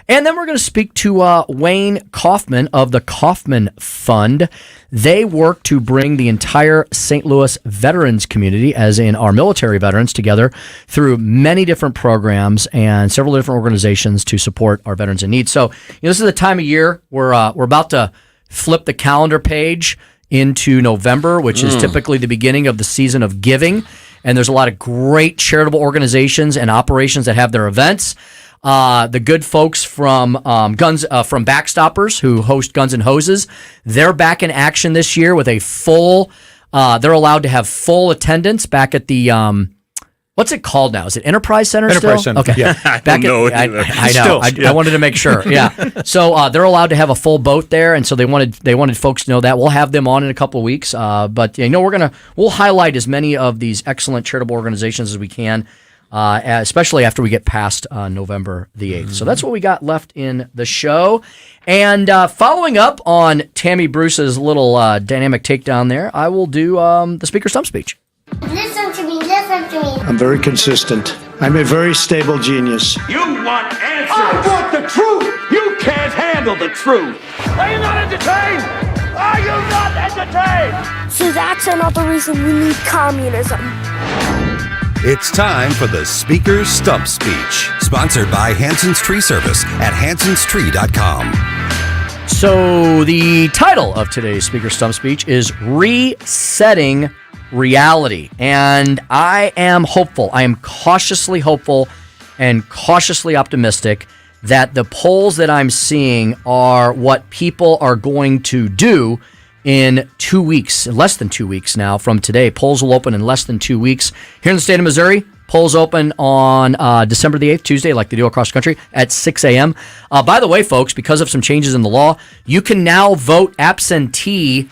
And then we're going to speak to Wayne Kaufman of the Kaufman Fund. They work to bring the entire St. Louis veterans community, as in our military veterans, together through many different programs and several different organizations to support our veterans in need. So, this is the time of year we're about to flip the calendar page into November, which is typically the beginning of the season of giving. And there's a lot of great charitable organizations and operations that have their events. The good folks from from Backstoppers, who host Guns and Hoses, they're back in action this year with a full. They're allowed to have full attendance back at the. What's it called now? Is it Enterprise Center? Enterprise still? Center. Okay. Yeah. I know. I wanted to make sure. Yeah. So they're allowed to have a full boat there, and so they wanted folks to know that. We'll have them on in a couple of weeks. But we'll highlight as many of these excellent charitable organizations as we can. Especially after we get past November the 8th. So that's what we got left in the show. And following up on Tammy Bruce's little dynamic takedown there, I will do the Speaker Stump speech. Listen to me, listen to me. I'm very consistent. I'm a very stable genius. You want answers. I want the truth. You can't handle the truth. Are you not entertained? Are you not entertained? So that's another reason we need communism. It's time for the Speaker's Stump Speech, sponsored by Hanson's Tree Service at hansonstree.com. So the title of today's Speaker Stump Speech is Resetting Reality. And I am hopeful. I am cautiously hopeful and cautiously optimistic that the polls that I'm seeing are what people are going to do in 2 weeks, less than 2 weeks now from today. Polls will open in less than 2 weeks. Here in the state of Missouri, polls open on December the 8th, Tuesday, like they do across the country, at 6 a.m. By the way, folks, because of some changes in the law, you can now vote absentee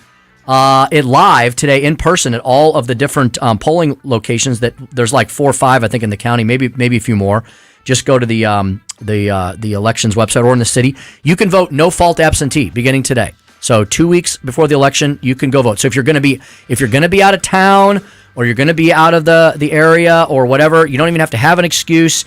live today in person at all of the different polling locations. That there's like 4 or 5, I think, in the county, maybe a few more. Just go to the elections website or in the city. You can vote no fault absentee beginning today. So 2 weeks before the election, you can go vote. So if you're going to be out of town or you're going to be out of the area or whatever, you don't even have to have an excuse.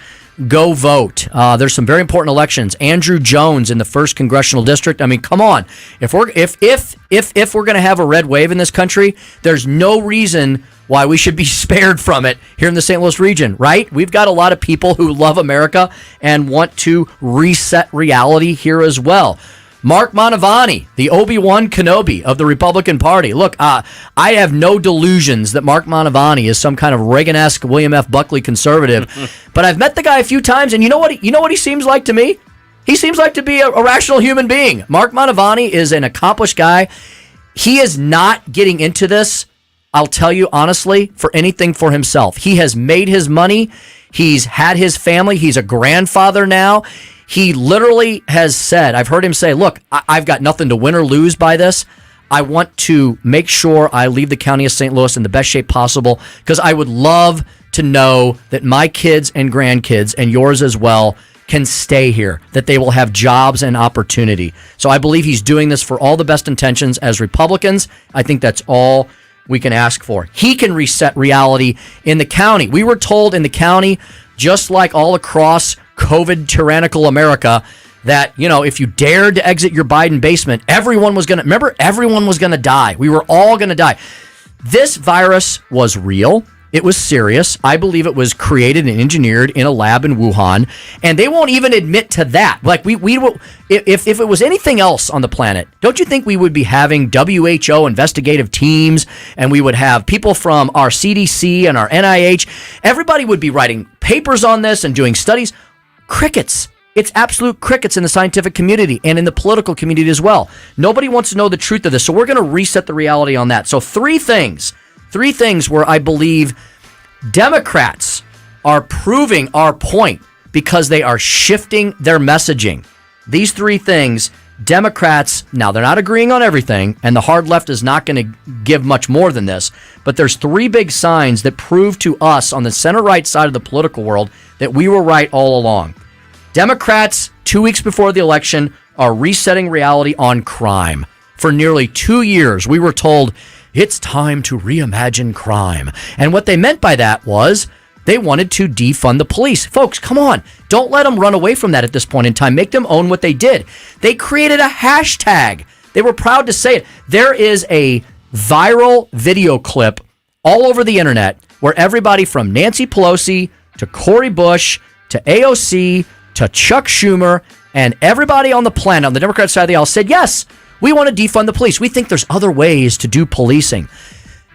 Go vote. There's some very important elections. Andrew Jones in the 1st Congressional District. I mean, come on. If we're going to have a red wave in this country, there's no reason why we should be spared from it here in the St. Louis region, right? We've got a lot of people who love America and want to reset reality here as well. Mark Mantovani, the Obi-Wan Kenobi of the Republican Party. Look, I have no delusions that Mark Mantovani is some kind of Reagan-esque William F. Buckley conservative, but I've met the guy a few times, and you know what he seems like to me? He seems like to be a rational human being. Mark Mantovani is an accomplished guy. He is not getting into this, I'll tell you honestly, for anything for himself. He has made his money. He's had his family. He's a grandfather now. He literally has said, I've heard him say, look, I've got nothing to win or lose by this. I want to make sure I leave the county of St. Louis in the best shape possible because I would love to know that my kids and grandkids and yours as well can stay here, that they will have jobs and opportunity. So I believe he's doing this for all the best intentions. As Republicans, I think that's all we can ask for. He can reset reality in the county. We were told in the county, just like all across COVID tyrannical America, that, if you dared to exit your Biden basement, everyone was going to die. We were all going to die. This virus was real. It was serious. I believe it was created and engineered in a lab in Wuhan, and they won't even admit to that. Like we will, if it was anything else on the planet, don't you think we would be having WHO investigative teams, and we would have people from our CDC and our NIH? Everybody would be writing papers on this and doing studies. Crickets. It's absolute crickets in the scientific community and in the political community as well. Nobody wants to know the truth of this, so we're going to reset the reality on that. So three things where I believe Democrats are proving our point because they are shifting their messaging. These 3 things, Democrats, now they're not agreeing on everything, and the hard left is not going to give much more than this, but there's 3 big signs that prove to us on the center-right side of the political world that we were right all along. Democrats, 2 weeks before the election, are resetting reality on crime. For nearly 2 years, we were told it's time to reimagine crime. And what they meant by that was they wanted to defund the police. Folks, come on. Don't let them run away from that at this point in time. Make them own what they did. They created a hashtag. They were proud to say it. There is a viral video clip all over the internet where everybody from Nancy Pelosi to Cori Bush to AOC to Chuck Schumer and everybody on the planet on the Democrat side of the aisle said, yes, we want to defund the police. We think there's other ways to do policing.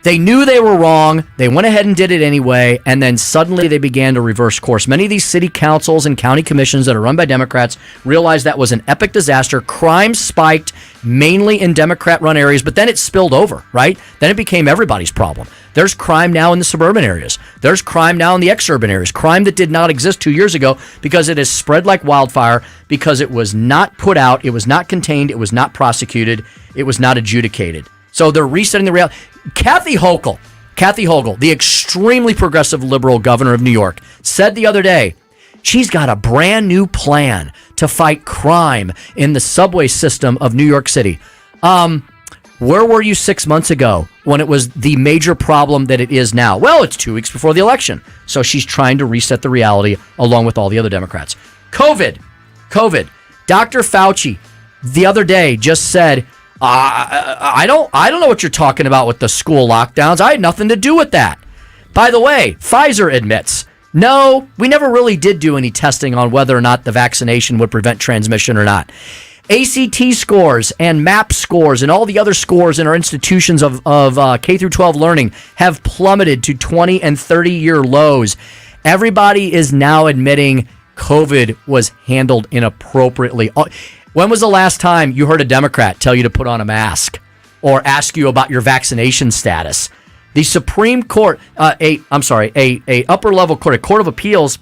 They knew they were wrong. They went ahead and did it anyway. And then suddenly they began to reverse course. Many of these city councils and county commissions that are run by Democrats realized that was an epic disaster. Crime spiked mainly in Democrat-run areas, but then it spilled over, right? Then it became everybody's problem. There's crime now in the suburban areas. There's crime now in the exurban areas. Crime that did not exist 2 years ago because it has spread like wildfire, because it was not put out, it was not contained, it was not prosecuted, it was not adjudicated. So they're resetting the reality. Kathy Hochul, the extremely progressive liberal governor of New York, said the other day she's got a brand new plan to fight crime in the subway system of New York City. Where were you 6 months ago when it was the major problem that it is now? Well, it's 2 weeks before the election. So she's trying to reset the reality along with all the other Democrats. COVID. Dr. Fauci the other day just said, I don't know what you're talking about with the school lockdowns. I had nothing to do with that. By the way, Pfizer admits, no, we never really did do any testing on whether or not the vaccination would prevent transmission or not. ACT scores and MAP scores and all the other scores in our institutions of K through 12 learning have plummeted to 20 and 30-year lows. Everybody is now admitting COVID was handled inappropriately. When was the last time you heard a Democrat tell you to put on a mask or ask you about your vaccination status? The Supreme Court, a upper level court, a court of appeals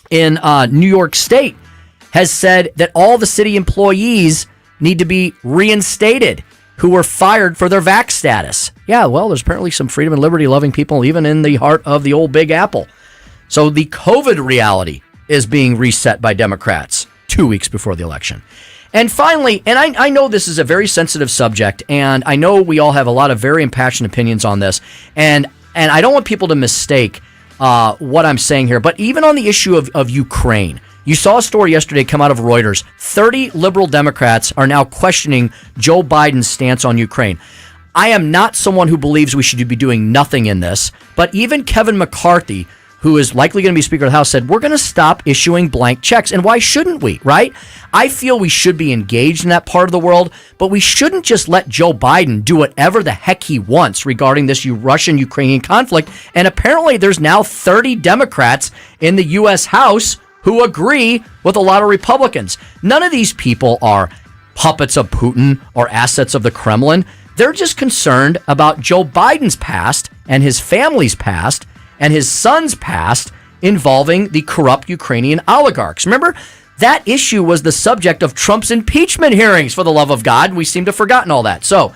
in New York State has said that all the city employees need to be reinstated who were fired for their vax status. Yeah, well, there's apparently some freedom and liberty loving people even in the heart of the old Big Apple. So the COVID reality is being reset by Democrats 2 weeks before the election. And finally, and I know this is a very sensitive subject, and I know we all have a lot of very impassioned opinions on this, and I don't want people to mistake what I'm saying here, but even on the issue of Ukraine, you saw a story yesterday come out of Reuters. 30 liberal Democrats are now questioning Joe Biden's stance on Ukraine. I am not someone who believes we should be doing nothing in this, but even Kevin McCarthy, who is likely going to be Speaker of the House, said, we're going to stop issuing blank checks. And why shouldn't we, right? I feel we should be engaged in that part of the world, but we shouldn't just let Joe Biden do whatever the heck he wants regarding this Russian-Ukrainian conflict. And apparently there's now 30 Democrats in the U.S. House who agree with a lot of Republicans. None of these people are puppets of Putin or assets of the Kremlin. They're just concerned about Joe Biden's past and his family's past and his son's past involving the corrupt Ukrainian oligarchs. Remember, that issue was the subject of Trump's impeachment hearings, for the love of God. We seem to have forgotten all that. So,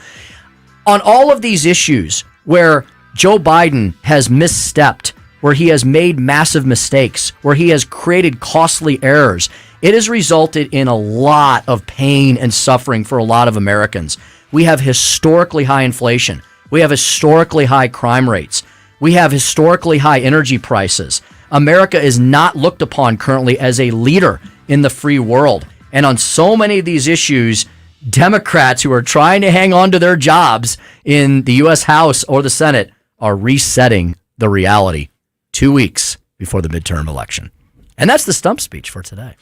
on all of these issues where Joe Biden has misstepped, where he has made massive mistakes, where he has created costly errors, it has resulted in a lot of pain and suffering for a lot of Americans. We have historically high inflation. We have historically high crime rates. We have historically high energy prices. America is not looked upon currently as a leader in the free world. And on so many of these issues, Democrats who are trying to hang on to their jobs in the U.S. House or the Senate are resetting the reality 2 weeks before the midterm election. And that's the stump speech for today.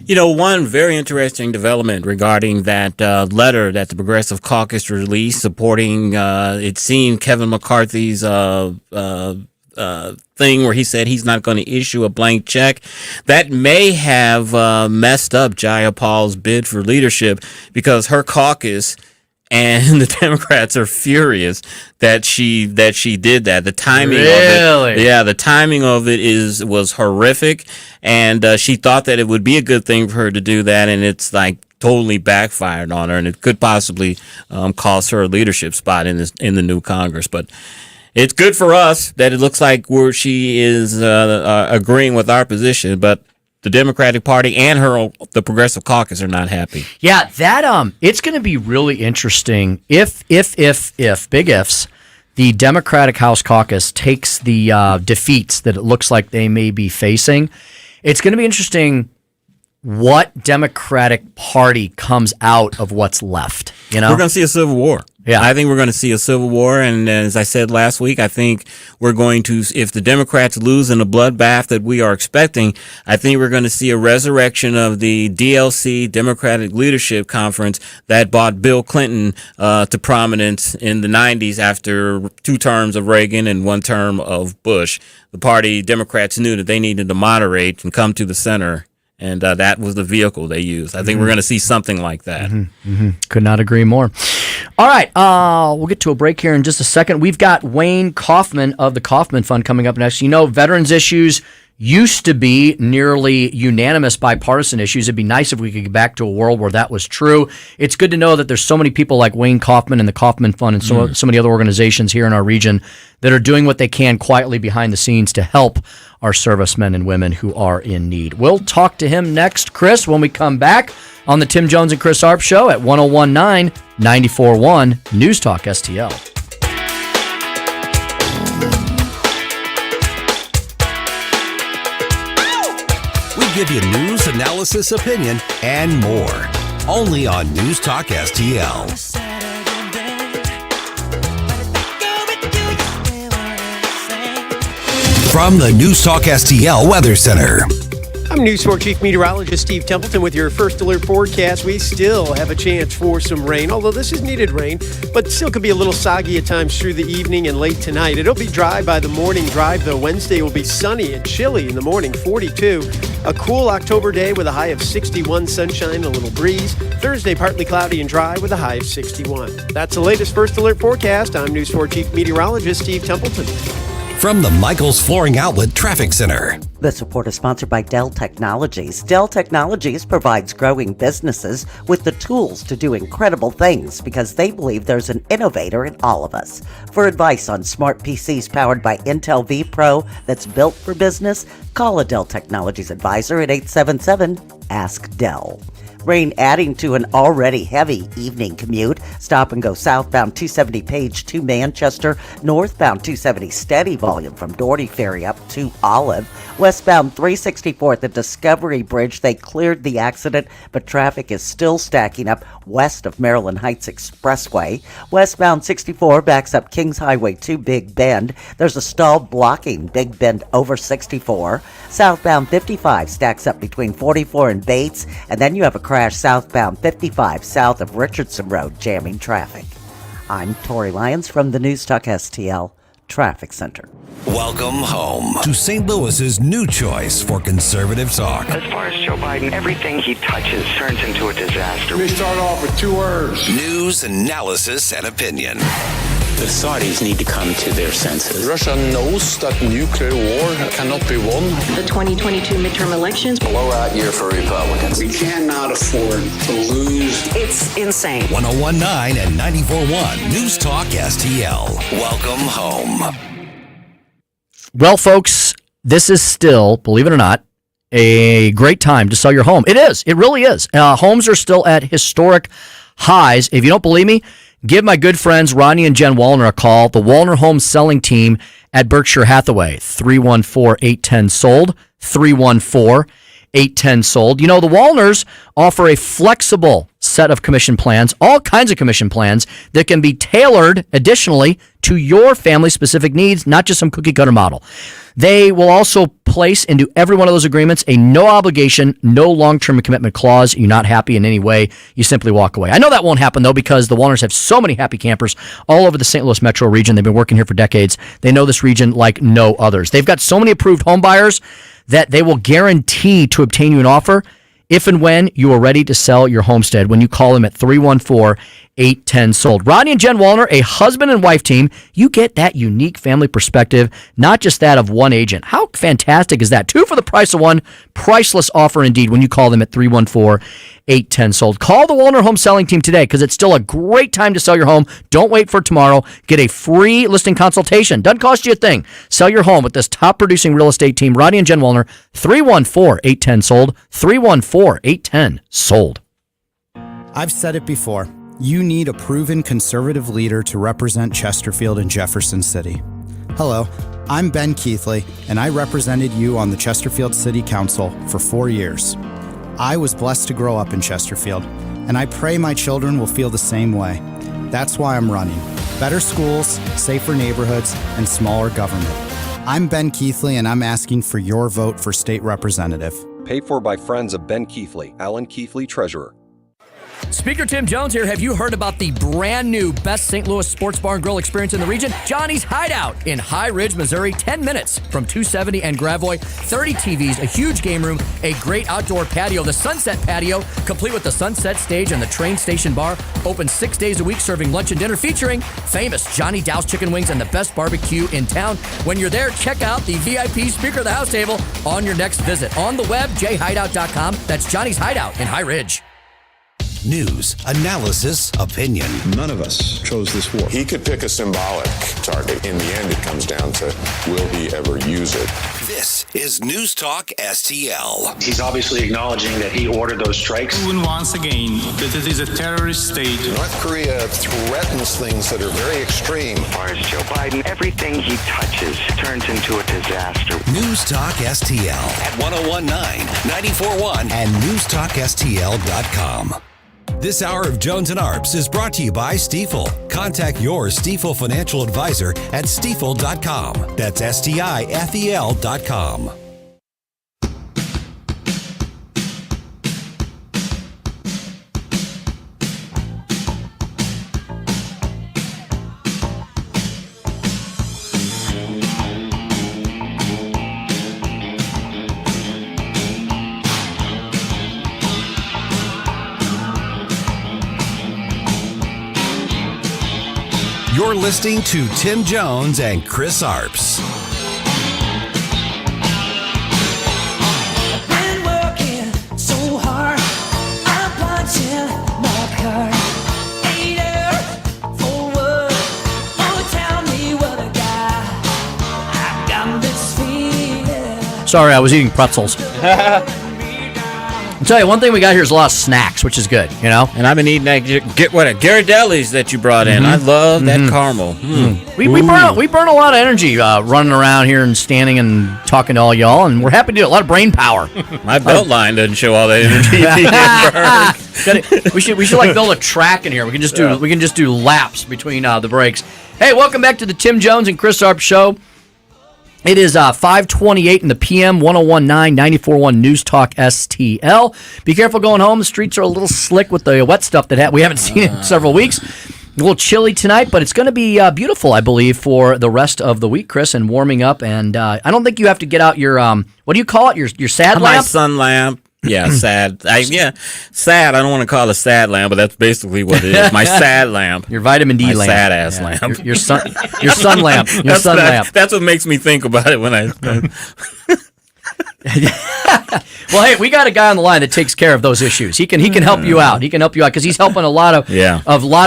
You know, one very interesting development regarding that letter that the Progressive Caucus released supporting, it seemed, Kevin McCarthy's thing where he said he's not going to issue a blank check. That may have messed up Jayapal's bid for leadership because her caucus and the Democrats are furious that she did that. The timing of it, the timing of it was horrific, and she thought that it would be a good thing for her to do that, and it's like totally backfired on her, and it could possibly cost her a leadership spot in the new Congress. But it's good for us that it looks like she is agreeing with our position, but the Democratic Party and the Progressive Caucus are not happy. Yeah, that it's going to be really interesting if big ifs, the Democratic House Caucus takes the defeats that it looks like they may be facing. It's going to be interesting what Democratic Party comes out of what's left. You know, we're going to see a civil war. Yeah, I think we're going to see a civil war, and as I said last week, I think we're going to, if the Democrats lose in a bloodbath that we are expecting, I think we're going to see a resurrection of the DLC, Democratic Leadership Conference, that brought Bill Clinton to prominence in the 90s after 2 terms of Reagan and 1 term of Bush. The party, Democrats knew that they needed to moderate and come to the center. And that was the vehicle they used. I think we're going to see something like that. Could not agree more. All right, we'll get to a break here in just a second. We've got Wayne Kaufman of the Kaufman Fund coming up next. You know, veterans issues used to be nearly unanimous bipartisan issues. It'd be nice if we could get back to a world where that was true. It's good to know that there's so many people like Wayne Kaufman and the Kaufman Fund and so many other organizations here in our region that are doing what they can quietly behind the scenes to help our servicemen and women who are in need. We'll talk to him next, Chris, when we come back on the Tim Jones and Chris Arps Show at 101.9, 94.1 News Talk STL. We give you news, analysis, opinion, and more. Only on News Talk STL. From the News Talk STL Weather Center. I'm News 4 Chief Meteorologist Steve Templeton with your first alert forecast. We still have a chance for some rain, although this is needed rain, but still could be a little soggy at times through the evening and late tonight. It'll be dry by the morning drive, though. Wednesday will be sunny and chilly in the morning, 42. A cool October day with a high of 61, sunshine and a little breeze. Thursday, partly cloudy and dry with a high of 61. That's the latest first alert forecast. I'm News 4 Chief Meteorologist Steve Templeton. From the Michaels Flooring Outlet Traffic Center. This report is sponsored by Dell Technologies. Dell Technologies provides growing businesses with the tools to do incredible things because they believe there's an innovator in all of us. For advice on smart PCs powered by Intel vPro that's built for business, call a Dell Technologies advisor at 877-ASK-DELL. Rain adding to an already heavy evening commute. Stop and go southbound 270 Page to Manchester. Northbound 270 steady volume from Doherty Ferry up to Olive. Westbound 364 at the Discovery Bridge. They cleared the accident, but traffic is still stacking up west of Maryland Heights Expressway. Westbound 64 backs up Kings Highway to Big Bend. There's a stall blocking Big Bend over 64. Southbound 55 stacks up between 44 and Bates, and then you have a crash southbound 55 south of Richardson Road, jamming traffic. I'm Tori Lyons from the News Talk STL Traffic Center. Welcome home to St. Louis's new choice for conservative talk. As far as Joe Biden, everything he touches turns into a disaster. Let me start off with 2 words. News, analysis, and opinion. The Saudis need to come to their senses. Russia knows that nuclear war cannot be won. The 2022 midterm elections. Blowout year for Republicans. We cannot afford to lose. It's insane. 101.9 and 94.1 News Talk STL. Welcome home. Well, folks, this is still, believe it or not, a great time to sell your home. It is. It really is. Homes are still at historic highs. If you don't believe me, give my good friends Ronnie and Jen Wallner a call. The Wallner Home Selling Team at Berkshire Hathaway, 314-810-SOLD, 314-810-SOLD. You know, the Wallners offer a flexible set of commission plans, all kinds of commission plans that can be tailored additionally to your family-specific needs, not just some cookie-cutter model. They will also place into every one of those agreements a no-obligation, no long-term commitment clause. You're not happy in any way, you simply walk away. I know that won't happen, though, because the Wallners have so many happy campers all over the St. Louis metro region. They've been working here for decades. They know this region like no others. They've got so many approved home buyers that they will guarantee to obtain you an offer if and when you are ready to sell your homestead when you call them at 314-810-SOLD. Rodney and Jen Wallner, a husband and wife team, you get that unique family perspective, not just that of one agent. How fantastic is that? 2 for the price of 1. Priceless offer indeed when you call them at 314-810-SOLD. Call the Wallner Home Selling Team today because it's still a great time to sell your home. Don't wait for tomorrow. Get a free listing consultation. Doesn't cost you a thing. Sell your home with this top producing real estate team, Rodney and Jen Wallner, 314-810-SOLD, 314-810-SOLD. I've said it before. You need a proven conservative leader to represent Chesterfield and Jefferson City. Hello, I'm Ben Keithley, and I represented you on the Chesterfield City Council for 4 years. I was blessed to grow up in Chesterfield, and I pray my children will feel the same way. That's why I'm running. Better schools, safer neighborhoods, and smaller government. I'm Ben Keithley, and I'm asking for your vote for state representative. Paid for by friends of Ben Keithley, Alan Keithley, Treasurer. Speaker Tim Jones here. Have you heard about the brand new best St. Louis sports bar and grill experience in the region? Johnny's Hideout in High Ridge, Missouri. 10 minutes from 270 and Gravois. 30 TVs, a huge game room, a great outdoor patio, the Sunset Patio, complete with the Sunset Stage and the train station bar. Open 6 days a week, serving lunch and dinner, featuring famous Johnny Dow's chicken wings and the best barbecue in town. When you're there, check out the VIP Speaker of the House table on your next visit. On the web, jhideout.com. That's Johnny's Hideout in High Ridge. News, analysis, opinion. None of us chose this war. He could pick a symbolic target. In the end, it comes down to will he ever use it? This is News Talk STL. He's obviously acknowledging that he ordered those strikes. Proven once again that it is a terrorist state. North Korea threatens things that are very extreme. As far as Joe Biden, everything he touches turns into a disaster. News Talk STL at 1019, 94.1, and newstalkstl.com. This hour of Jones and Arps is brought to you by Stifel. Contact your Stifel financial advisor at stifel.com. That's STIFEL.com. You're listening to Tim Jones and Chris Arps. Been working so hard, I'm punching my card. 8 hours for what? Oh, tell me what I got this feeling. Sorry, I was eating pretzels. I'll tell you, one thing we got here is a lot of snacks, which is good, you know? And I've been eating that Ghirardelli's that you brought in. I love that caramel. We burn a lot of energy running around here and standing and talking to all y'all, and we're happy to do it. A lot of brain power. My belt line doesn't show all that energy. we should like build a track in here. We can just do laps between the breaks. Hey, welcome back to the Tim Jones and Chris Arps Show. It is 5:28 in the PM, 101.9, 94.1 News Talk STL. Be careful going home. The streets are a little slick with the wet stuff that we haven't seen in several weeks. A little chilly tonight, but it's going to be beautiful, I believe, for the rest of the week, Chris, and warming up. And I don't think you have to get out your, what do you call it, your sad lamp? My sun lamp. Yeah, sad. Sad. I don't want to call it a sad lamp, but that's basically what it is. My sad lamp. Your vitamin D lamp. Sad ass lamp. Your sun lamp. Your sun lamp. That's what makes me think about it when I. Well, hey, we got a guy on the line that takes care of those issues. He can help you out. He can help you out because he's helping a lot of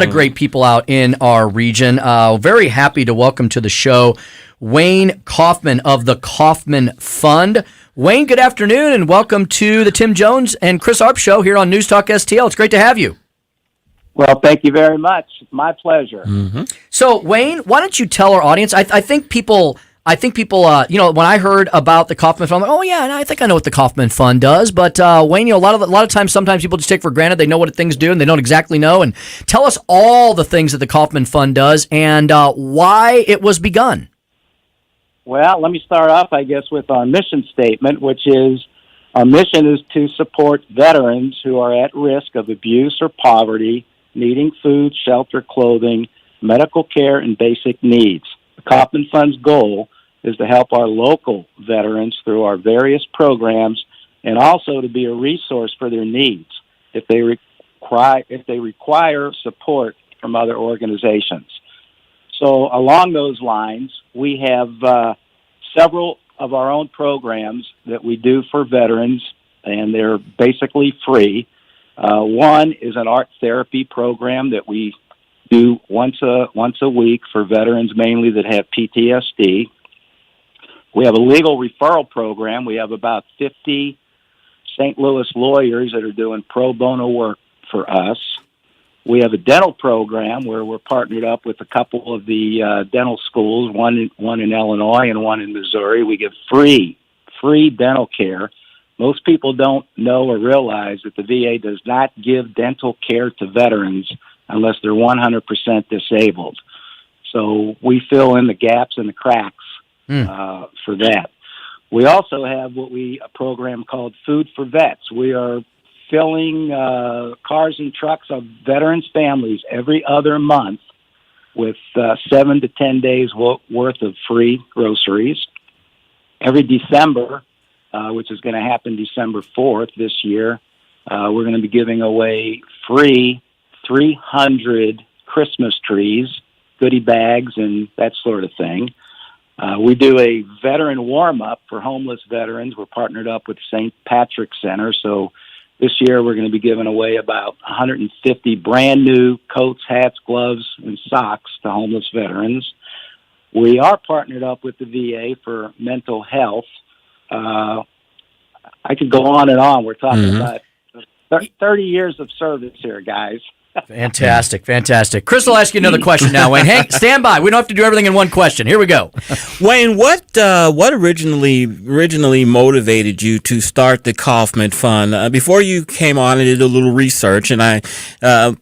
great people out in our region. Very happy to welcome to the show Wayne Kaufman of the Kaufman Fund. Wayne, good afternoon, and welcome to the Tim Jones and Chris Arps Show here on News Talk STL. It's great to have you. Well, thank you very much. It's my pleasure. Mm-hmm. So, Wayne, why don't you tell our audience? I think people, when I heard about the Kaufman Fund, I'm like, oh yeah, and I think I know what the Kaufman Fund does. But Wayne, a lot of times, sometimes people just take for granted they know what things do, and they don't exactly know. And tell us all the things that the Kaufman Fund does and why it was begun. Well, let me start off, I guess, with our mission statement, which is our mission is to support veterans who are at risk of abuse or poverty, needing food, shelter, clothing, medical care, and basic needs. The Kaufman Fund's goal is to help our local veterans through our various programs and also to be a resource for their needs if they require support from other organizations. So along those lines, we have several of our own programs that we do for veterans, and they're basically free. One is an art therapy program that we do once a week for veterans mainly that have PTSD. We have a legal referral program. We have about 50 St. Louis lawyers that are doing pro bono work for us. We have a dental program where we're partnered up with a couple of the dental schools, one in Illinois and one in Missouri. We give free dental care. Most people don't know or realize that the VA does not give dental care to veterans unless they're 100% disabled. So we fill in the gaps and the cracks for that. We also have a program called Food for Vets. We are filling cars and trucks of veterans' families every other month with 7 to 10 days worth of free groceries. Every December, which is going to happen December 4th this year, we're going to be giving away free 300 Christmas trees, goodie bags, and that sort of thing. We do a veteran warm-up for homeless veterans. We're partnered up with St. Patrick's Center, so this year we're going to be giving away about 150 brand new coats, hats, gloves, and socks to homeless veterans. We are partnered up with the VA for mental health. I could go on and on. We're talking about 30 years of service here, guys. Fantastic. Chris will ask you another question now, Wayne. Hey, stand by. We don't have to do everything in one question. Here we go. Wayne, what originally motivated you to start the Kaufman Fund? Before you came on, I did a little research, and a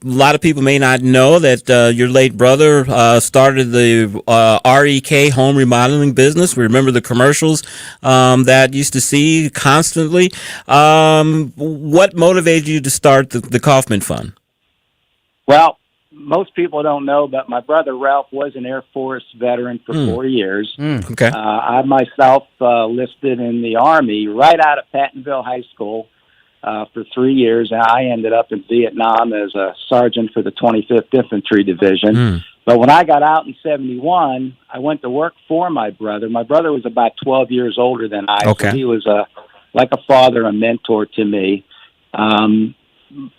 lot of people may not know that your late brother started the REK home remodeling business. We remember the commercials that used to see constantly. What motivated you to start the Kaufman Fund? Well, most people don't know, but my brother Ralph was an Air Force veteran for 4 years. Okay. I myself listed in the Army right out of Pattonville High School for 3 years. And I ended up in Vietnam as a sergeant for the 25th Infantry Division. But when I got out in 71, I went to work for my brother. My brother was about 12 years older than I, so he was like a father, a mentor to me.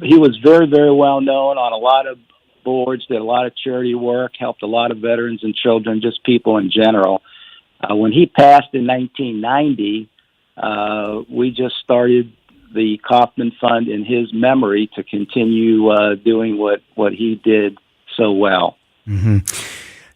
He was very, very well known on a lot of boards, did a lot of charity work, helped a lot of veterans and children, just people in general. When he passed in 1990, we just started the Kaufman Fund in his memory to continue doing what he did so well.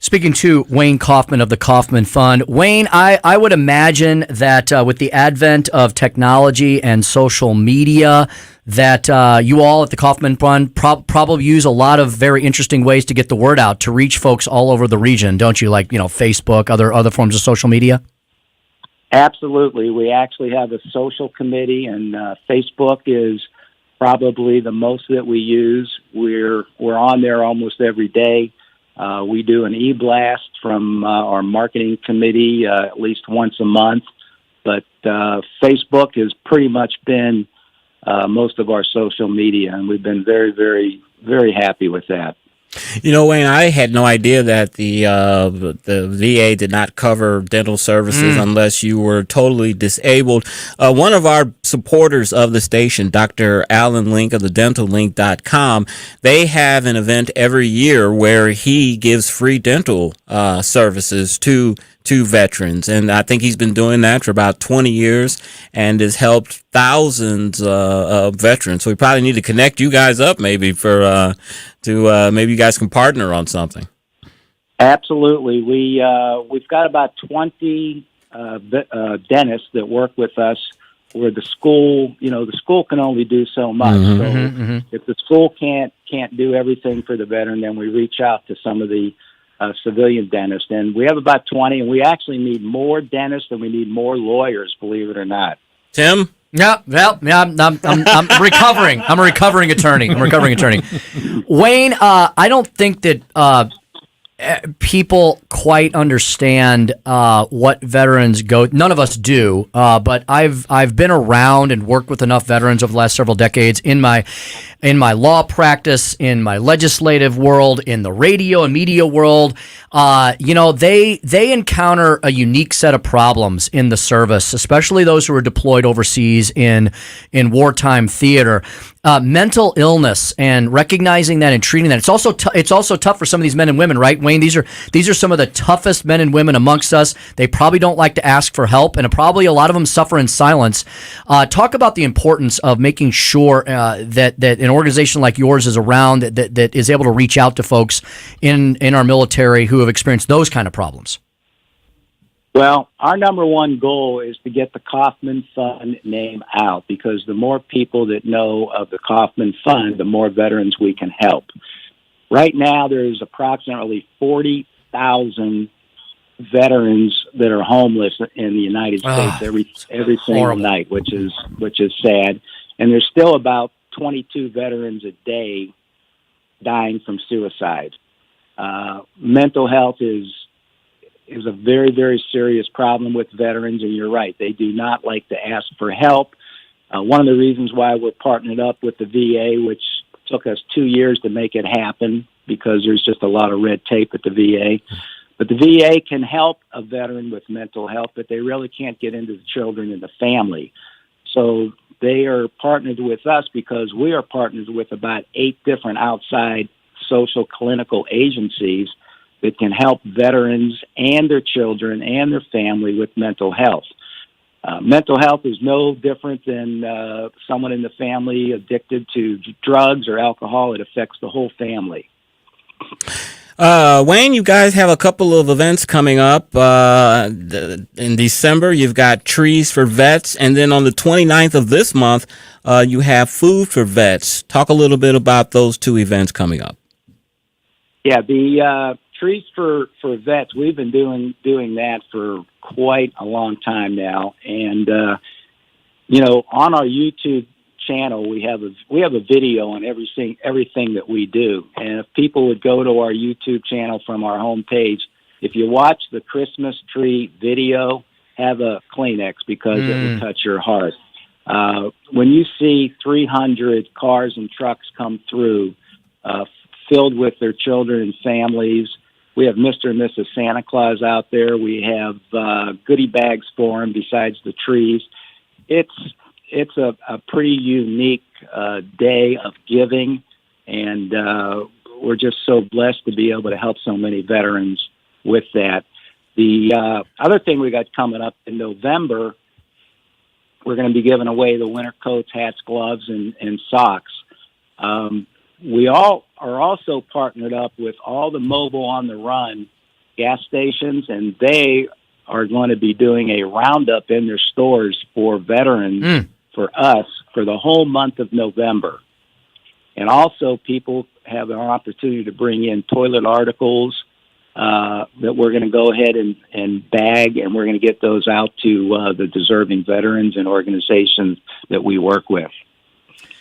Speaking to Wayne Kaufman of the Kaufman Fund, Wayne, I would imagine that with the advent of technology and social media, that you all at the Kaufman Fund probably use a lot of very interesting ways to get the word out, to reach folks all over the region, don't you? Like, Facebook, other forms of social media? Absolutely. We actually have a social committee, and Facebook is probably the most that we use. We're on there almost every day. We do an e-blast from our marketing committee at least once a month. But Facebook has pretty much been most of our social media, and we've been very, very, very happy with that. Wayne, I had no idea that the VA did not cover dental services unless you were totally disabled. One of our supporters of the station, Dr. Alan Link of the DentalLink.com, they have an event every year where he gives free dental services to veterans, and I think he's been doing that for about 20 years and has helped thousands of veterans. So we probably need to connect you guys up maybe maybe you guys can partner on something. Absolutely. We've got about 20 dentists that work with us, where the school can only do so much. If the school can't do everything for the veteran, then we reach out to some of the civilian dentists, and we have about 20, and we actually need more dentists than we need more lawyers, believe it or not. Tim? Yeah, I'm recovering. I'm a recovering attorney. Wayne, I don't think that people quite understand what veterans go. None of us do, but I've been around and worked with enough veterans over the last several decades in my law practice, in my legislative world, in the radio and media world. They encounter a unique set of problems in the service, especially those who are deployed overseas in wartime theater. Mental illness and recognizing that and treating that. It's also tough for some of these men and women, right, Wayne? These are some of the toughest men and women amongst us. They probably don't like to ask for help, and probably a lot of them suffer in silence. Talk about the importance of making sure that an organization like yours is around that is able to reach out to folks in our military who have experienced those kind of problems. Well, our number one goal is to get the Kaufman Fund name out, because the more people that know of the Kaufman Fund, the more veterans we can help. Right now, there's approximately 40,000 veterans that are homeless in the United States every single night, which is sad. And there's still about 22 veterans a day dying from suicide. Mental health is a very, very serious problem with veterans, and you're right. They do not like to ask for help. One of the reasons why we're partnered up with the VA, which took us 2 years to make it happen because there's just a lot of red tape at the VA. But the VA can help a veteran with mental health, but they really can't get into the children and the family. So they are partnered with us because we are partnered with about 8 different outside social clinical agencies that can help veterans and their children and their family with mental health. Mental health is no different than someone in the family addicted to drugs or alcohol. It affects the whole family. Wayne, you guys have a couple of events coming up in December. You've got Trees for Vets, and then on the 29th of this month, you have Food for Vets. Talk a little bit about those 2 events coming up. Yeah, the Trees for Vets, we've been doing that for quite a long time now, and on our YouTube channel we have a video on everything that we do. And if people would go to our YouTube channel from our homepage, if you watch the Christmas tree video, have a Kleenex because it will touch your heart. When you see 300 cars and trucks come through, filled with their children and families. We have Mr. and Mrs. Santa Claus out there. We have goodie bags for them besides the trees. It's a pretty unique day of giving, and we're just so blessed to be able to help so many veterans with that. The other thing we got coming up in November, we're going to be giving away the winter coats, hats, gloves, and socks. We all are also partnered up with all the mobile on the run gas stations, and they are going to be doing a roundup in their stores for veterans for us for the whole month of November. And also people have an opportunity to bring in toilet articles that we're going to go ahead and bag, and we're going to get those out to the deserving veterans and organizations that we work with.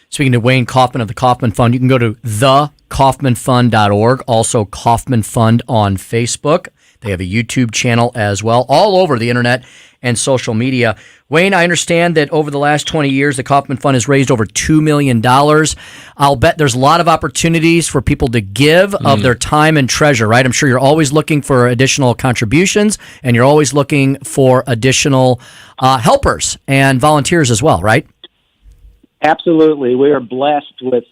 Speaking to Wayne Kaufman of the Kaufman Fund, you can go to thekaufmanfund.org, also Kaufman Fund on Facebook. They have a YouTube channel as well, all over the internet and social media. Wayne, I understand that over the last 20 years, the Kaufman Fund has raised over $2 million. I'll bet there's a lot of opportunities for people to give of their time and treasure, right? I'm sure you're always looking for additional contributions, and you're always looking for additional helpers and volunteers as well, right? Absolutely. We are blessed with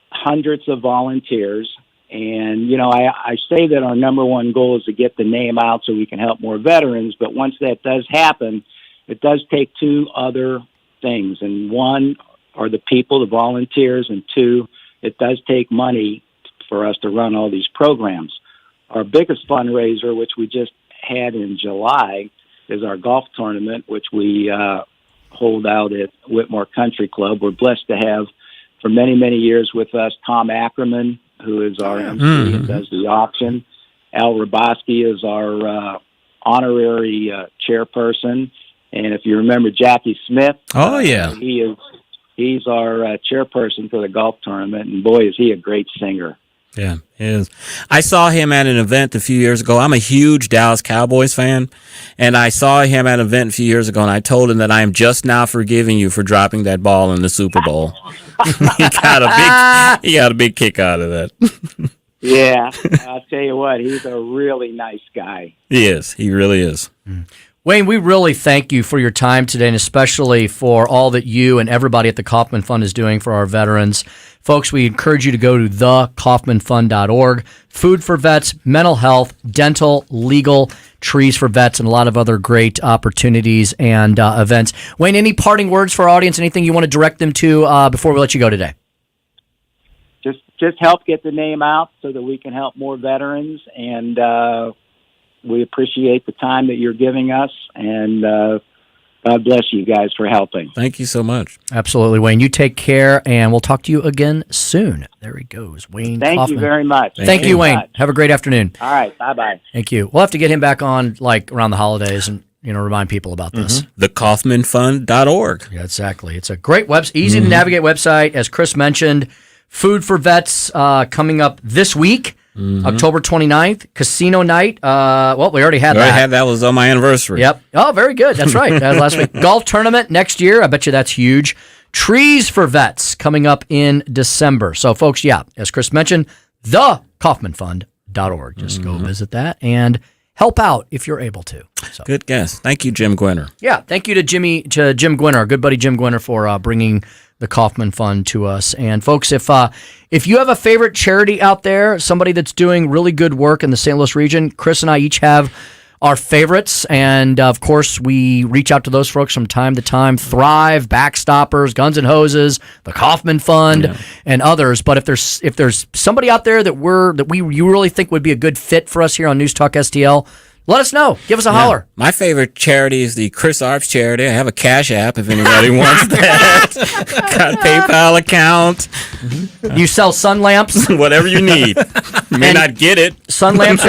hundreds of volunteers. And, I say that our number one goal is to get the name out so we can help more veterans. But once that does happen, it does take 2 other things. And one are the people, the volunteers, and 2, it does take money for us to run all these programs. Our biggest fundraiser, which we just had in July, is our golf tournament, which we hold out at Whitmore Country Club. We're blessed to have for many, many years with us Tom Ackerman, who is our MC and does the auction. Al Raboski is our honorary chairperson. And if you remember Jackie Smith, he's our chairperson for the golf tournament. And boy, is he a great singer. Yeah, he is. I saw him at an event a few years ago. I'm a huge Dallas Cowboys fan, and I saw him at an event a few years ago, and I told him that I am just now forgiving you for dropping that ball in the Super Bowl. He got a big kick out of that. Yeah, I'll tell you what, he's a really nice guy. He is. He really is. Wayne, we really thank you for your time today, and especially for all that you and everybody at the Kaufman Fund is doing for our veterans. Folks, we encourage you to go to thekaufmanfund.org. Food for vets, mental health, dental, legal, trees for vets, and a lot of other great opportunities and events. Wayne, any parting words for our audience? Anything you want to direct them to before we let you go today? Just help get the name out so that we can help more veterans, and we appreciate the time that you're giving us, and God bless you guys for helping. Thank you so much. Absolutely, Wayne. You take care, and we'll talk to you again soon. There he goes, Wayne Thank Kaufman. you very much. Thank you, Wayne. Have a great afternoon. All right, bye-bye. Thank you. We'll have to get him back on around the holidays and remind people about this. TheKaufmanFund.org. Yeah, exactly. It's a great website, easy to navigate website. As Chris mentioned, Food for Vets coming up this week. October 29th, casino night. Well, we already had that. That was on my anniversary. Yep. Oh, very good. That's right. That was last week. Golf tournament next year. I bet you that's huge. Trees for Vets coming up in December. So, folks, as Chris mentioned, thekaufmanfund.org. Just go visit that and help out if you're able to. So. Good guess. Thank you, Jim Gwinner. Yeah, thank you to Jim Gwinner, our good buddy Jim Gwinner, for bringing the Kaufman Fund to us. And folks, if you have a favorite charity out there, somebody that's doing really good work in the St. Louis region, Chris and I each have our favorites, and of course we reach out to those folks from time to time. Thrive, Backstoppers, Guns and Hoses, the Kaufman Fund, and others. But if there's somebody out there that you really think would be a good fit for us here on News Talk STL, let us know. Give us a holler. My favorite charity is the Chris Arps charity. I have a Cash App if anybody wants that. Got a PayPal account. You sell sun lamps? Whatever you need. You may not get it. Sun lamps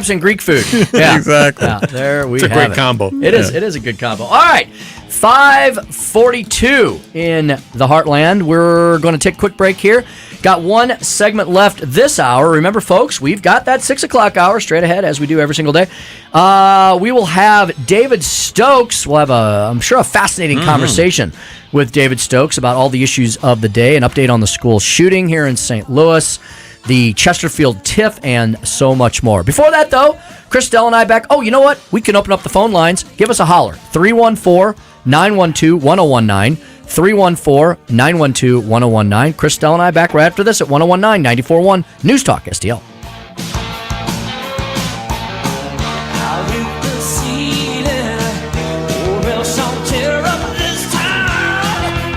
and Greek food. Yeah. Exactly. Yeah, there we it's a have great it. combo. It is a good combo. All right. 5:42 in the Heartland. We're going to take a quick break here. Got one segment left this hour. Remember, folks, we've got that 6 o'clock hour straight ahead, as we do every single day. We will have David Stokes. We'll have, I'm sure, a fascinating conversation with David Stokes about all the issues of the day, an update on the school shooting here in St. Louis, the Chesterfield TIF, and so much more. Before that, though, Chris Dell and I back. Oh, you know what? We can open up the phone lines. Give us a holler. 314-912-1019. 314-912-1019. Chris Dell and I back right after this at 1019 94.1 News Talk STL.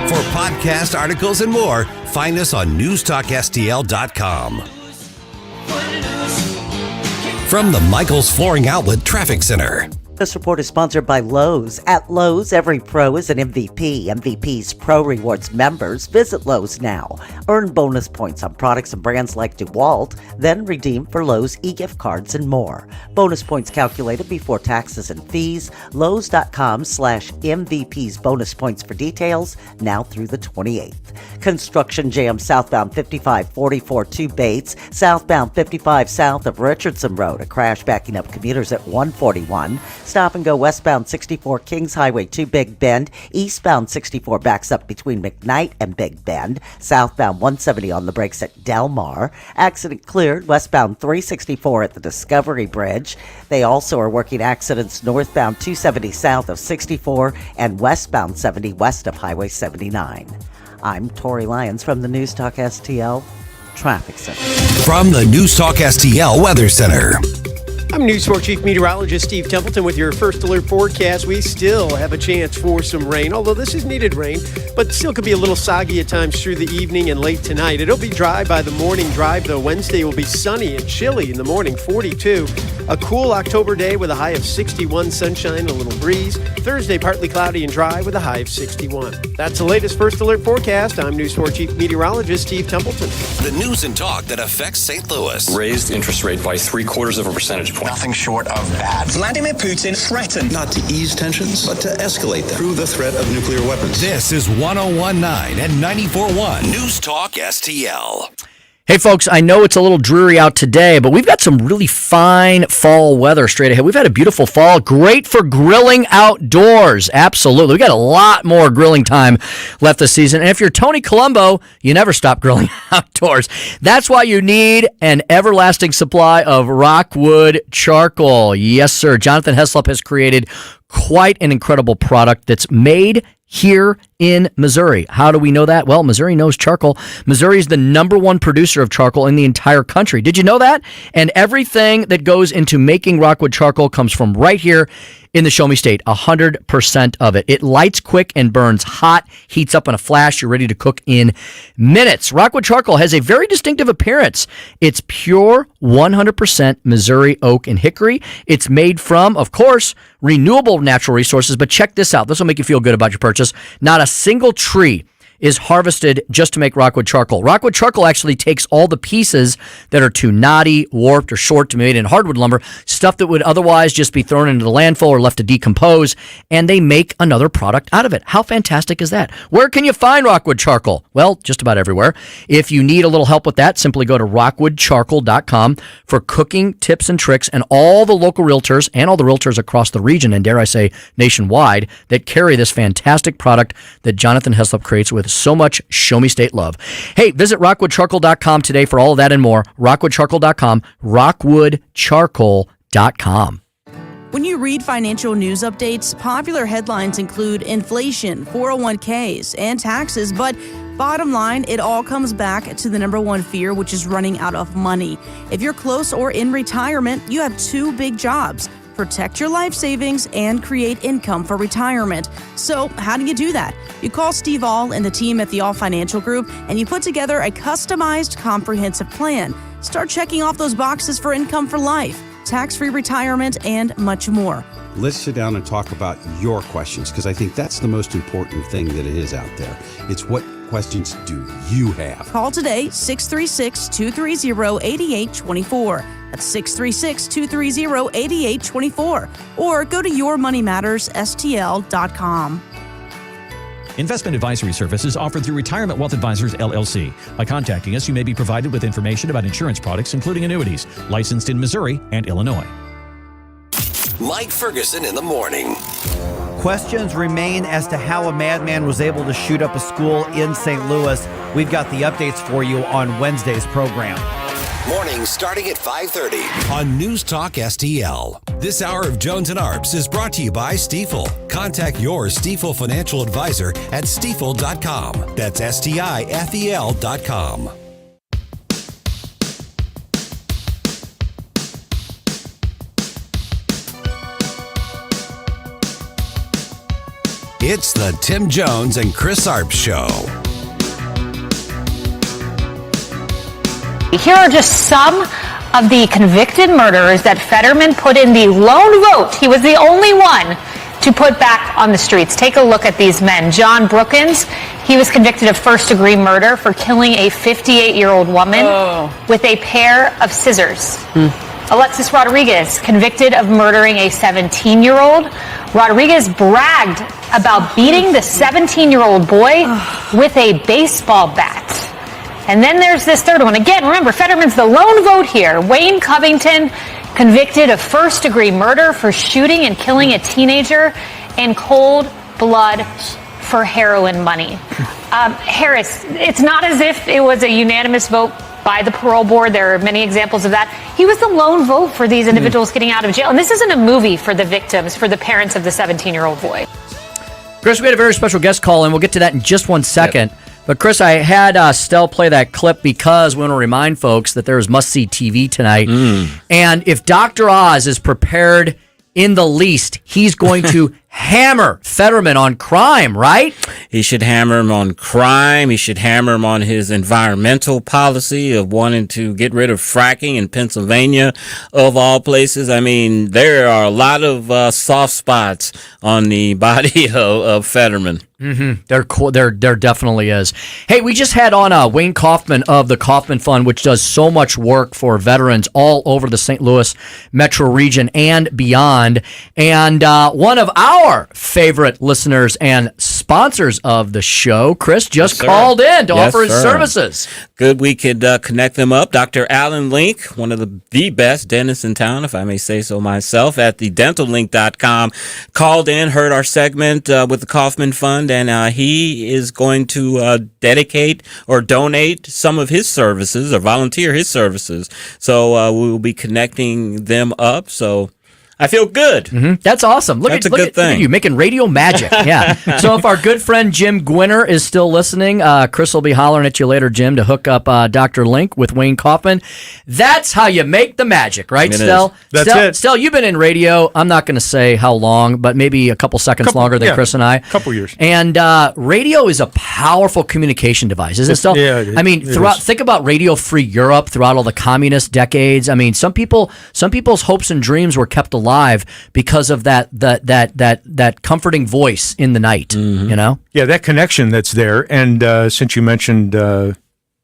For podcast articles and more, find us on newstalkstl.com. From the Michaels Flooring Outlet Traffic Center. This report is sponsored by Lowe's. At Lowe's, every pro is an MVP. MVP's Pro Rewards members. Visit Lowe's now. Earn bonus points on products and brands like DeWalt, then redeem for Lowe's e-gift cards and more. Bonus points calculated before taxes and fees. Lowe's.com/MVP's bonus points for details, now through the 28th. Construction jam southbound 5544 to Bates, southbound 55 south of Richardson Road. A crash backing up commuters at 141. Stop and go westbound 64 Kings Highway to Big Bend. Eastbound 64 backs up between McKnight and Big Bend. Southbound 170 on the brakes at Del Mar. Accident cleared westbound 364 at the Discovery Bridge. They also are working accidents northbound 270 south of 64 and westbound 70 west of Highway 79. I'm Tori Lyons from the News Talk STL Traffic Center. From the News Talk STL Weather Center. I'm News 4 Chief Meteorologist Steve Templeton with your first alert forecast. We still have a chance for some rain, although this is needed rain, but still could be a little soggy at times through the evening and late tonight. It'll be dry by the morning drive, though. Wednesday will be sunny and chilly in the morning, 42. A cool October day with a high of 61, sunshine, a little breeze. Thursday, partly cloudy and dry with a high of 61. That's the latest first alert forecast. I'm News 4 Chief Meteorologist Steve Templeton. The news and talk that affects St. Louis. Raised interest rate by 0.75 percentage point. Nothing short of bad. Vladimir Putin threatened not to ease tensions, but to escalate them through the threat of nuclear weapons. This is 1019 and 94.1 News Talk STL. Hey, folks, I know it's a little dreary out today, but we've got some really fine fall weather straight ahead. We've had a beautiful fall. Great for grilling outdoors. Absolutely. We've got a lot more grilling time left this season. And if you're Tony Colombo, you never stop grilling outdoors. That's why you need an everlasting supply of Rockwood charcoal. Yes, sir. Jonathan Heslop has created quite an incredible product that's made here in Missouri. How do we know that? Well, Missouri knows charcoal. Missouri is the #1 producer of charcoal in the entire country. Did you know that? And everything that goes into making Rockwood charcoal comes from right here in the Show Me State. 100% of it. It lights quick and burns hot, heats up in a flash. You're ready to cook in minutes. Rockwood charcoal has a very distinctive appearance. It's pure 100% Missouri oak and hickory. It's made from, of course, renewable natural resources. But check this out. This will make you feel good about your purchase. Not a single tree is harvested just to make Rockwood charcoal. Rockwood charcoal actually takes all the pieces that are too knotty, warped, or short to be made in hardwood lumber, stuff that would otherwise just be thrown into the landfill or left to decompose, and they make another product out of it. How fantastic is that? Where can you find Rockwood charcoal? Well, just about everywhere. If you need a little help with that, simply go to rockwoodcharcoal.com for cooking tips and tricks, and all the local realtors and all the realtors across the region, and dare I say nationwide, that carry this fantastic product that Jonathan Heslop creates with so much Show Me State love. Hey, visit rockwoodcharcoal.com today for all of that and more. rockwoodcharcoal.com, rockwoodcharcoal.com. When you read financial news updates, popular headlines include inflation, 401ks, and taxes, but bottom line, it all comes back to the #1 fear, which is running out of money. If you're close or in retirement, you have two big jobs: protect your life savings and create income for retirement. So how do you do that? You call Steve All and the team at the All Financial Group, and you put together a customized, comprehensive plan. Start checking off those boxes for income for life, tax-free retirement, and much more. Let's sit down and talk about your questions, because I think that's the most important thing that is out there. It's what questions do you have? Call today, 636-230-8824. That's 636-230-8824. Or go to yourmoneymattersstl.com. Investment advisory services offered through Retirement Wealth Advisors, LLC. By contacting us, you may be provided with information about insurance products, including annuities, licensed in Missouri and Illinois. Mike Ferguson in the morning. Questions remain as to how a madman was able to shoot up a school in St. Louis. We've got the updates for you on Wednesday's program. Mornings starting at 5:30 on News Talk STL. This hour of Jones and Arps is brought to you by Stifel. Contact your Stifel financial advisor at stifel.com. That's STIFEL.com. It's the Tim Jones and Chris Arps Show. Here are just some of the convicted murderers that Fetterman put in the lone vote. He was the only one to put back on the streets. Take a look at these men. John Brookins, he was convicted of first-degree murder for killing a 58-year-old woman with a pair of scissors. Alexis Rodriguez, convicted of murdering a 17-year-old. Rodriguez bragged about beating the 17-year-old boy with a baseball bat. And then there's this third one. Again, remember, Fetterman's the lone vote here. Wayne Covington, convicted of first-degree murder for shooting and killing a teenager in cold blood for heroin money. Harris, it's not as if it was a unanimous vote by the parole board. There are many examples of that. He was the lone vote for these individuals getting out of jail. And this isn't a movie for the victims, for the parents of the 17-year-old boy. Chris, we had a very special guest call, and we'll get to that in just 1 second. Yep. But, Chris, I had Stell play that clip because we want to remind folks that there is must-see TV tonight. And if Dr. Oz is prepared in the least, he's going to hammer Fetterman on crime, right? He should hammer him on crime. He should hammer him on his environmental policy of wanting to get rid of fracking in Pennsylvania, of all places. I mean, there are a lot of soft spots on the body of Fetterman. Mm-hmm. They're cool. There definitely is. Hey, we just had on Wayne Kaufman of the Kaufman Fund, which does so much work for veterans all over the St. Louis metro region and beyond. And one of our favorite listeners and sponsors of the show, Chris, just called in to offer his services. Good, we could connect them up. Dr. Alan Link, one of the best dentists in town, if I may say so myself, at the dentallink.com, called in, heard our segment with the Kaufman Fund, and he is going to dedicate or donate some of his services or volunteer his services. So we will be connecting them up. So I feel good. Mm-hmm. That's awesome. Look at you making radio magic. Yeah. So if our good friend Jim Gwinner is still listening, Chris will be hollering at you later, Jim, to hook up Dr. Link with Wayne Kaufman. That's how you make the magic, right, Stell? That's it. Stell, you've been in radio, I'm not going to say how long, but maybe a couple seconds longer than Chris and I. A couple years. And radio is a powerful communication device, isn't it, Stell? Yeah. I mean, think about Radio Free Europe throughout all the communist decades. I mean, some people's hopes and dreams were kept alive because of that comforting voice in the night. Mm-hmm. You know, that connection that's there. And since you mentioned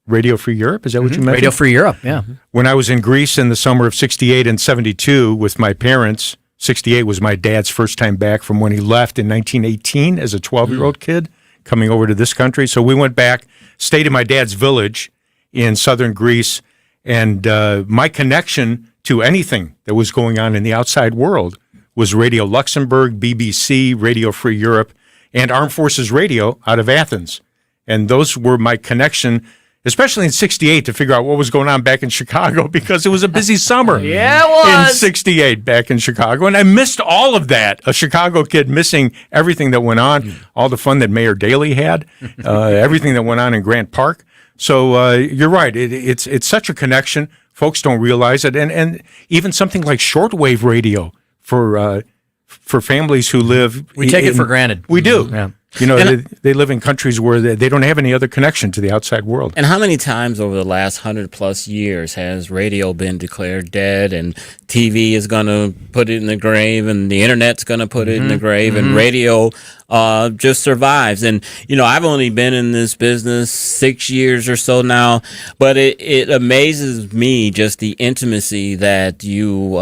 Radio Free Europe, is that what you mentioned? Radio Free Europe, yeah. When I was in Greece in the summer of '68 and '72 with my parents, '68 was my dad's first time back from when he left in 1918 as a 12-year-old kid coming over to this country. So we went back, stayed in my dad's village in southern Greece, and my connection to anything that was going on in the outside world was Radio Luxembourg, BBC, Radio Free Europe, and Armed Forces Radio out of Athens. And those were my connection, especially in '68, to figure out what was going on back in Chicago, because it was a busy summer. Yeah, it was. In '68 back in Chicago. And I missed all of that. A Chicago kid missing everything that went on, all the fun that Mayor Daley had, everything that went on in Grant Park. So you're right. It's such a connection. Folks don't realize it. And even something like shortwave radio for families who live. We take it for granted. We do. Yeah. You know, they live in countries where they don't have any other connection to the outside world. And how many times over the last 100+ years has radio been declared dead, and TV is going to put it in the grave, and the internet's going to put it in the grave, and radio just survives. And, you know, I've only been in this business 6 years or so now, but it amazes me just the intimacy that you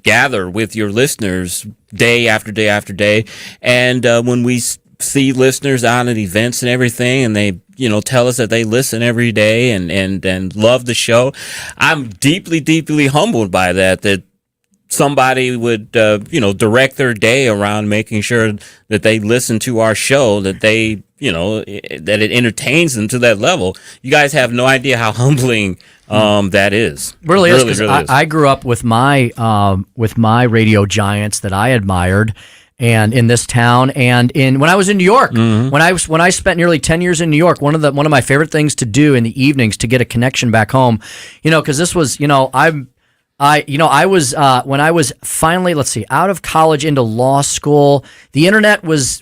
gather with your listeners day after day after day. And when we see listeners out at events and everything, and they, you know, tell us that they listen every day and love the show, I'm deeply, deeply humbled by that somebody would, direct their day around making sure that they listen to our show, that they, that it entertains them to that level. You guys have no idea how humbling that is. Really is, because I grew up with my radio giants that I admired, and in this town, and when I was in New York, when I spent nearly 10 years in New York, one of my favorite things to do in the evenings to get a connection back home, because this was, I was when I was finally, out of college into law school, the internet was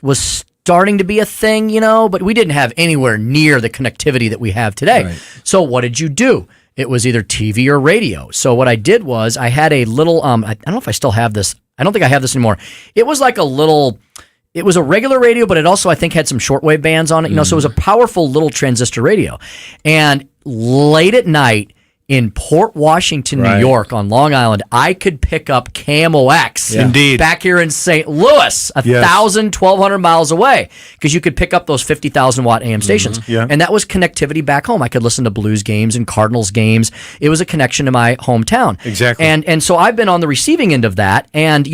starting to be a thing, but we didn't have anywhere near the connectivity that we have today. Right. So what did you do? It was either TV or radio. So what I did was I had a little, I don't know if I still have this. I don't think I have this anymore. It was like it was a regular radio, but it also, I think, had some shortwave bands on it, so it was a powerful little transistor radio. And late at night in Port Washington, New York, on Long Island, I could pick up KMOX. Indeed. Back here in St. Louis, 1,200 miles away, because you could pick up those 50,000 watt AM stations. Yeah. And that was connectivity back home. I could listen to Blues games and Cardinals games. It was a connection to my hometown. Exactly. And so I've been on the receiving end of that. And,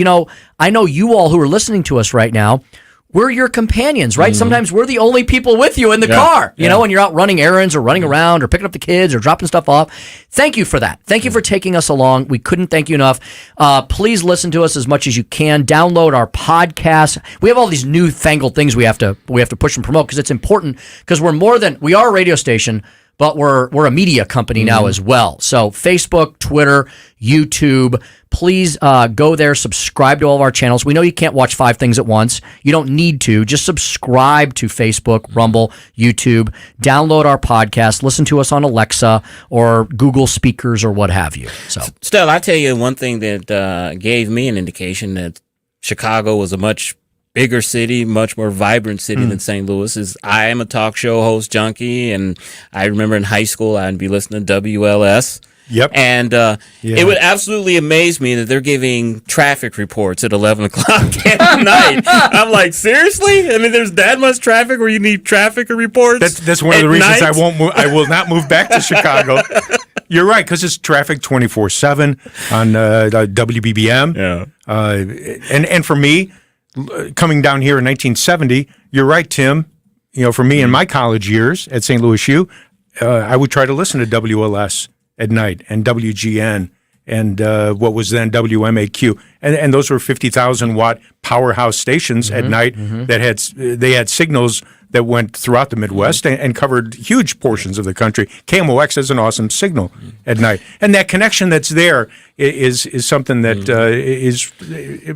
I know you all who are listening to us right now, we're your companions, right? Sometimes we're the only people with you in the car, when you're out running errands or running around or picking up the kids or dropping stuff off. Thank you for that. Thank you for taking us along. We couldn't thank you enough. Please listen to us as much as you can. Download our podcast. We have all these newfangled things we have to push and promote, because it's important, because we are a radio station, but we're a media company now as well. So Facebook, Twitter, YouTube, please go there, subscribe to all of our channels. We know you can't watch 5 things at once. You don't need to. Just subscribe to Facebook, Rumble, YouTube. Download our podcast. Listen to us on Alexa or Google speakers or what have you. So, Stella, I tell you one thing that gave me an indication that Chicago was a much bigger city, much more vibrant city than St. Louis. I am a talk show host junkie, and I remember in high school I'd be listening to WLS. Yep. And it would absolutely amaze me that they're giving traffic reports at 11 o'clock at night. I'm like, seriously? I mean, there's that much traffic where you need traffic reports? That's one of the reasons I will not move back to Chicago. You're right, because it's traffic 24/7 on WBBM. Yeah. And for me, coming down here in 1970, you're right, Tim. For me in my college years at St. Louis U, I would try to listen to WLS at night and WGN and what was then WMAQ. And those were 50,000 watt powerhouse stations at night that had signals that went throughout the Midwest and covered huge portions of the country. KMOX has an awesome signal at night. And that connection that's there is something that is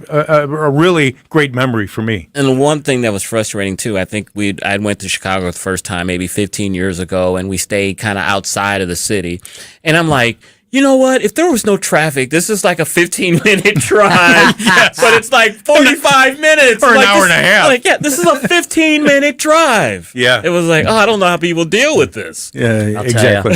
a really great memory for me. And the one thing that was frustrating, too, I think I went to Chicago the first time maybe 15 years ago, and we stayed kind of outside of the city. And I'm like, you know what? If there was no traffic, this is like a 15-minute drive, but it's like 45 minutes. Or an hour and a half. This is a 15-minute drive. Yeah. It was like, I don't know how people deal with this. Yeah, exactly.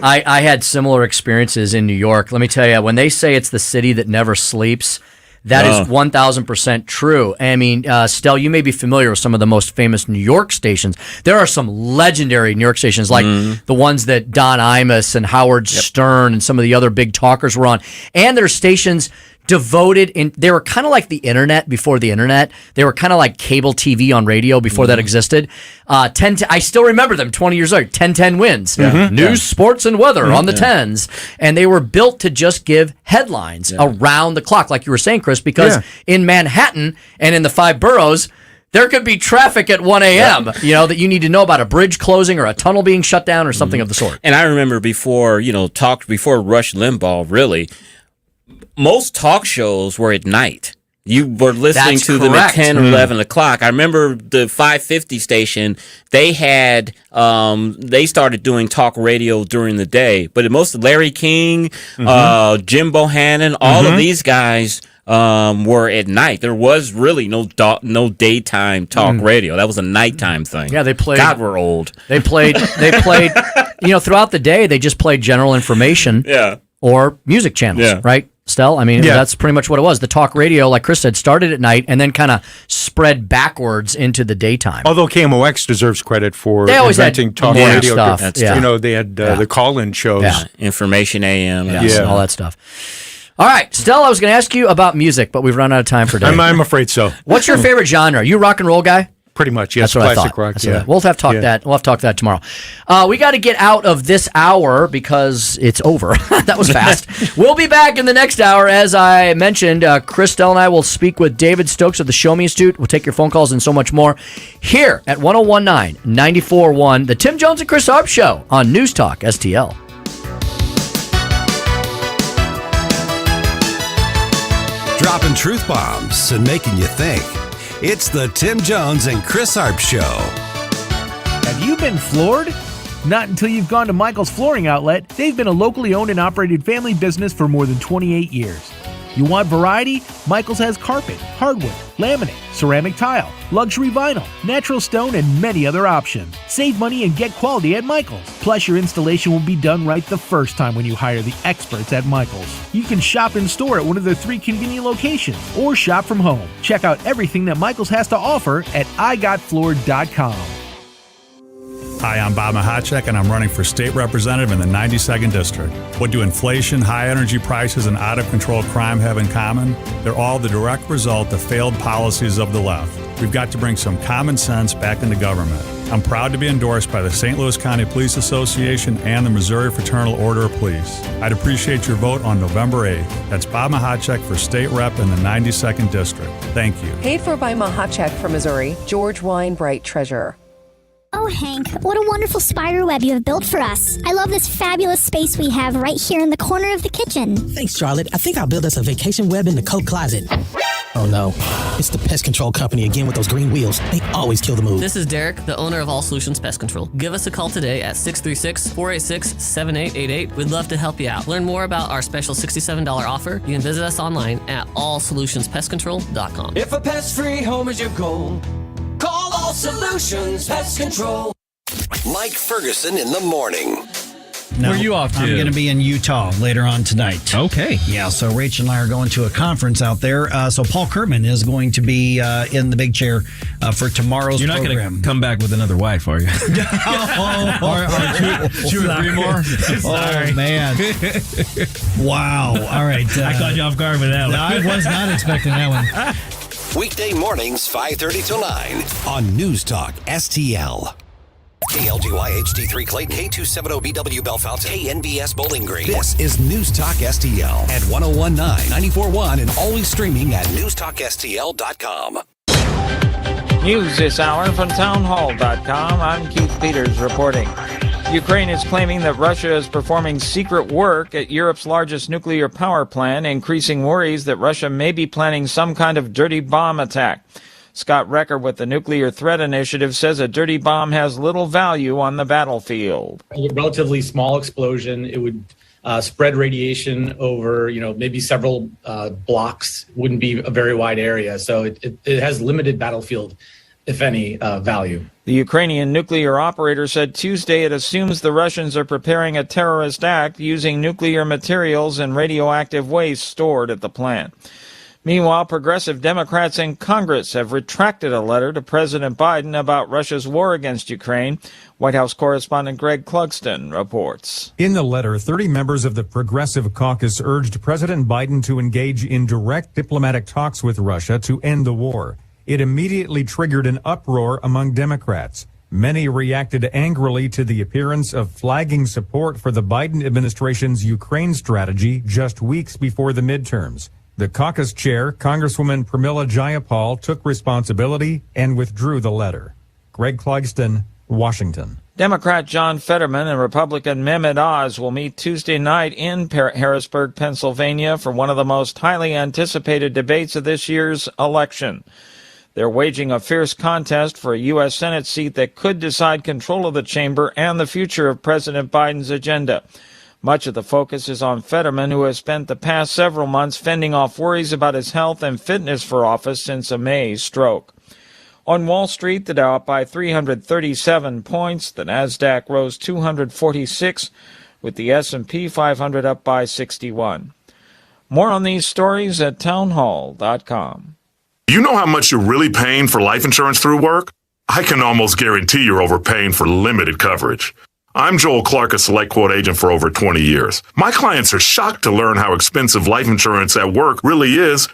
I had similar experiences in New York. Let me tell you, when they say it's the city that never sleeps, that is 1,000% true. I mean, Stell, you may be familiar with some of the most famous New York stations. There are some legendary New York stations, like the ones that Don Imus and Howard Stern and some of the other big talkers were on. And there are stations devoted they were kind of like the internet before the internet. They were kind of like cable TV on radio before that existed. I still remember them 20 years later. 10-10 wins. News, sports, and weather on the 10s. And they were built to just give headlines around the clock, like you were saying, Chris, because in Manhattan and in the 5 boroughs, there could be traffic at 1 a.m., that you need to know about a bridge closing or a tunnel being shut down or something of the sort. And I remember before Rush Limbaugh, really, most talk shows were at night. You were listening to them at 10 or 11 o'clock. I remember the 550 station, they had, they started doing talk radio during the day. But most of Larry King, Jim Bohannon, all of these guys were at night. There was really no daytime talk radio. That was a nighttime thing. Yeah, they played. God, we're old. They played, throughout the day, they just played general information or music channels, right? Stell, I mean, that's pretty much what it was. The talk radio, like Chris said, started at night and then kind of spread backwards into the daytime. Although KMOX deserves credit for inventing talk radio stuff. They had the call-in shows. Information AM. All that stuff. All right, Stell, I was going to ask you about music, but we've run out of time for today. I'm afraid so. What's your favorite genre? Are you a rock and roll guy? Pretty much, yes. That's what Classic I thought. rock. We'll have to talk that. We'll have to talk that tomorrow. We got to get out of this hour because it's over. That was fast. We'll be back in the next hour. As I mentioned, Chris, Stell, and I will speak with David Stokes of the Show Me Institute. We'll take your phone calls and so much more here at 101.9, 94.1, the Tim Jones and Chris Arps Show on News Talk STL. Dropping truth bombs and making you think. It's the Tim Jones and Chris Arps Show. Have you been floored? Not until you've gone to Michael's Flooring Outlet. They've been a locally owned and operated family business for more than 28 years. You want variety? Michael's has carpet, hardwood, laminate, ceramic tile, luxury vinyl, natural stone, and many other options. Save money and get quality at Michael's. Plus, your installation will be done right the first time when you hire the experts at Michael's. You can shop in store at one of their 3 convenient locations or shop from home. Check out everything that Michael's has to offer at igotfloored.com. Hi, I'm Bob Mahacek, and I'm running for state representative in the 92nd District. What do inflation, high energy prices, and out-of-control crime have in common? They're all the direct result of failed policies of the left. We've got to bring some common sense back into government. I'm proud to be endorsed by the St. Louis County Police Association and the Missouri Fraternal Order of Police. I'd appreciate your vote on November 8th. That's Bob Mahacek for state rep in the 92nd District. Thank you. Paid for by Mahacek from Missouri, George Weinbright, Treasurer. Oh, Hank, what a wonderful spider web you have built for us. I love this fabulous space we have right here in the corner of the kitchen. Thanks, Charlotte. I think I'll build us a vacation web in the coat closet. Oh no, it's the pest control company again with those green wheels. They always kill the mood. This is Derek, the owner of All Solutions Pest Control. Give us a call today at 636-486-7888. We'd love to help you out. Learn more about our special $67 offer. You can visit us online at allsolutionspestcontrol.com. If a pest-free home is your goal, call All Solutions Pest Control. Mike Ferguson in the morning. Where are you off to? I'm going to be in Utah later on tonight. Okay. Yeah, so Rach and I are going to a conference out there. So Paul Kurtman is going to be in the big chair for tomorrow's program. You're not going to come back with another wife, are you? or two or three more? Oh, man. Wow. All right. I caught you off guard with that one. I was not expecting that one. Weekday mornings, 5:30 till 9 on News Talk STL. KLGY HD3 Clayton, K270BW Bellefonte, KNBS Bowling Green. This is News Talk STL at 1019, 94.1, and always streaming at newstalkstl.com. News this hour from townhall.com. I'm Keith Peters reporting. Ukraine is claiming that Russia is performing secret work at Europe's largest nuclear power plant, increasing worries that Russia may be planning some kind of dirty bomb attack. Scott Recker with the Nuclear Threat Initiative says a dirty bomb has little value on the battlefield. A relatively small explosion, it would spread radiation over, maybe several blocks, wouldn't be a very wide area. So it has limited battlefield, if any, value. The Ukrainian nuclear operator said Tuesday it assumes the Russians are preparing a terrorist act using nuclear materials and radioactive waste stored at the plant. Meanwhile, progressive Democrats in Congress have retracted a letter to President Biden about Russia's war against Ukraine. White House correspondent Greg Clugston reports. In the letter, 30 members of the Progressive Caucus urged President Biden to engage in direct diplomatic talks with Russia to end the war. It immediately triggered an uproar among Democrats. Many reacted angrily to the appearance of flagging support for the Biden administration's Ukraine strategy just weeks before the midterms. The caucus chair, Congresswoman Pramila Jayapal, took responsibility and withdrew the letter. Greg Clugston, Washington. Democrat John Fetterman and Republican Mehmet Oz will meet Tuesday night in Harrisburg, Pennsylvania for one of the most highly anticipated debates of this year's election. They're waging a fierce contest for a U.S. Senate seat that could decide control of the chamber and the future of President Biden's agenda. Much of the focus is on Fetterman, who has spent the past several months fending off worries about his health and fitness for office since a May stroke. On Wall Street, the Dow up by 337 points. The Nasdaq rose 246, with the S&P 500 up by 61. More on these stories at townhall.com. You know how much you're really paying for life insurance through work? I can almost guarantee you're overpaying for limited coverage. I'm Joel Clark, a Select Quote agent for over 20 years. My clients are shocked to learn how expensive life insurance at work really is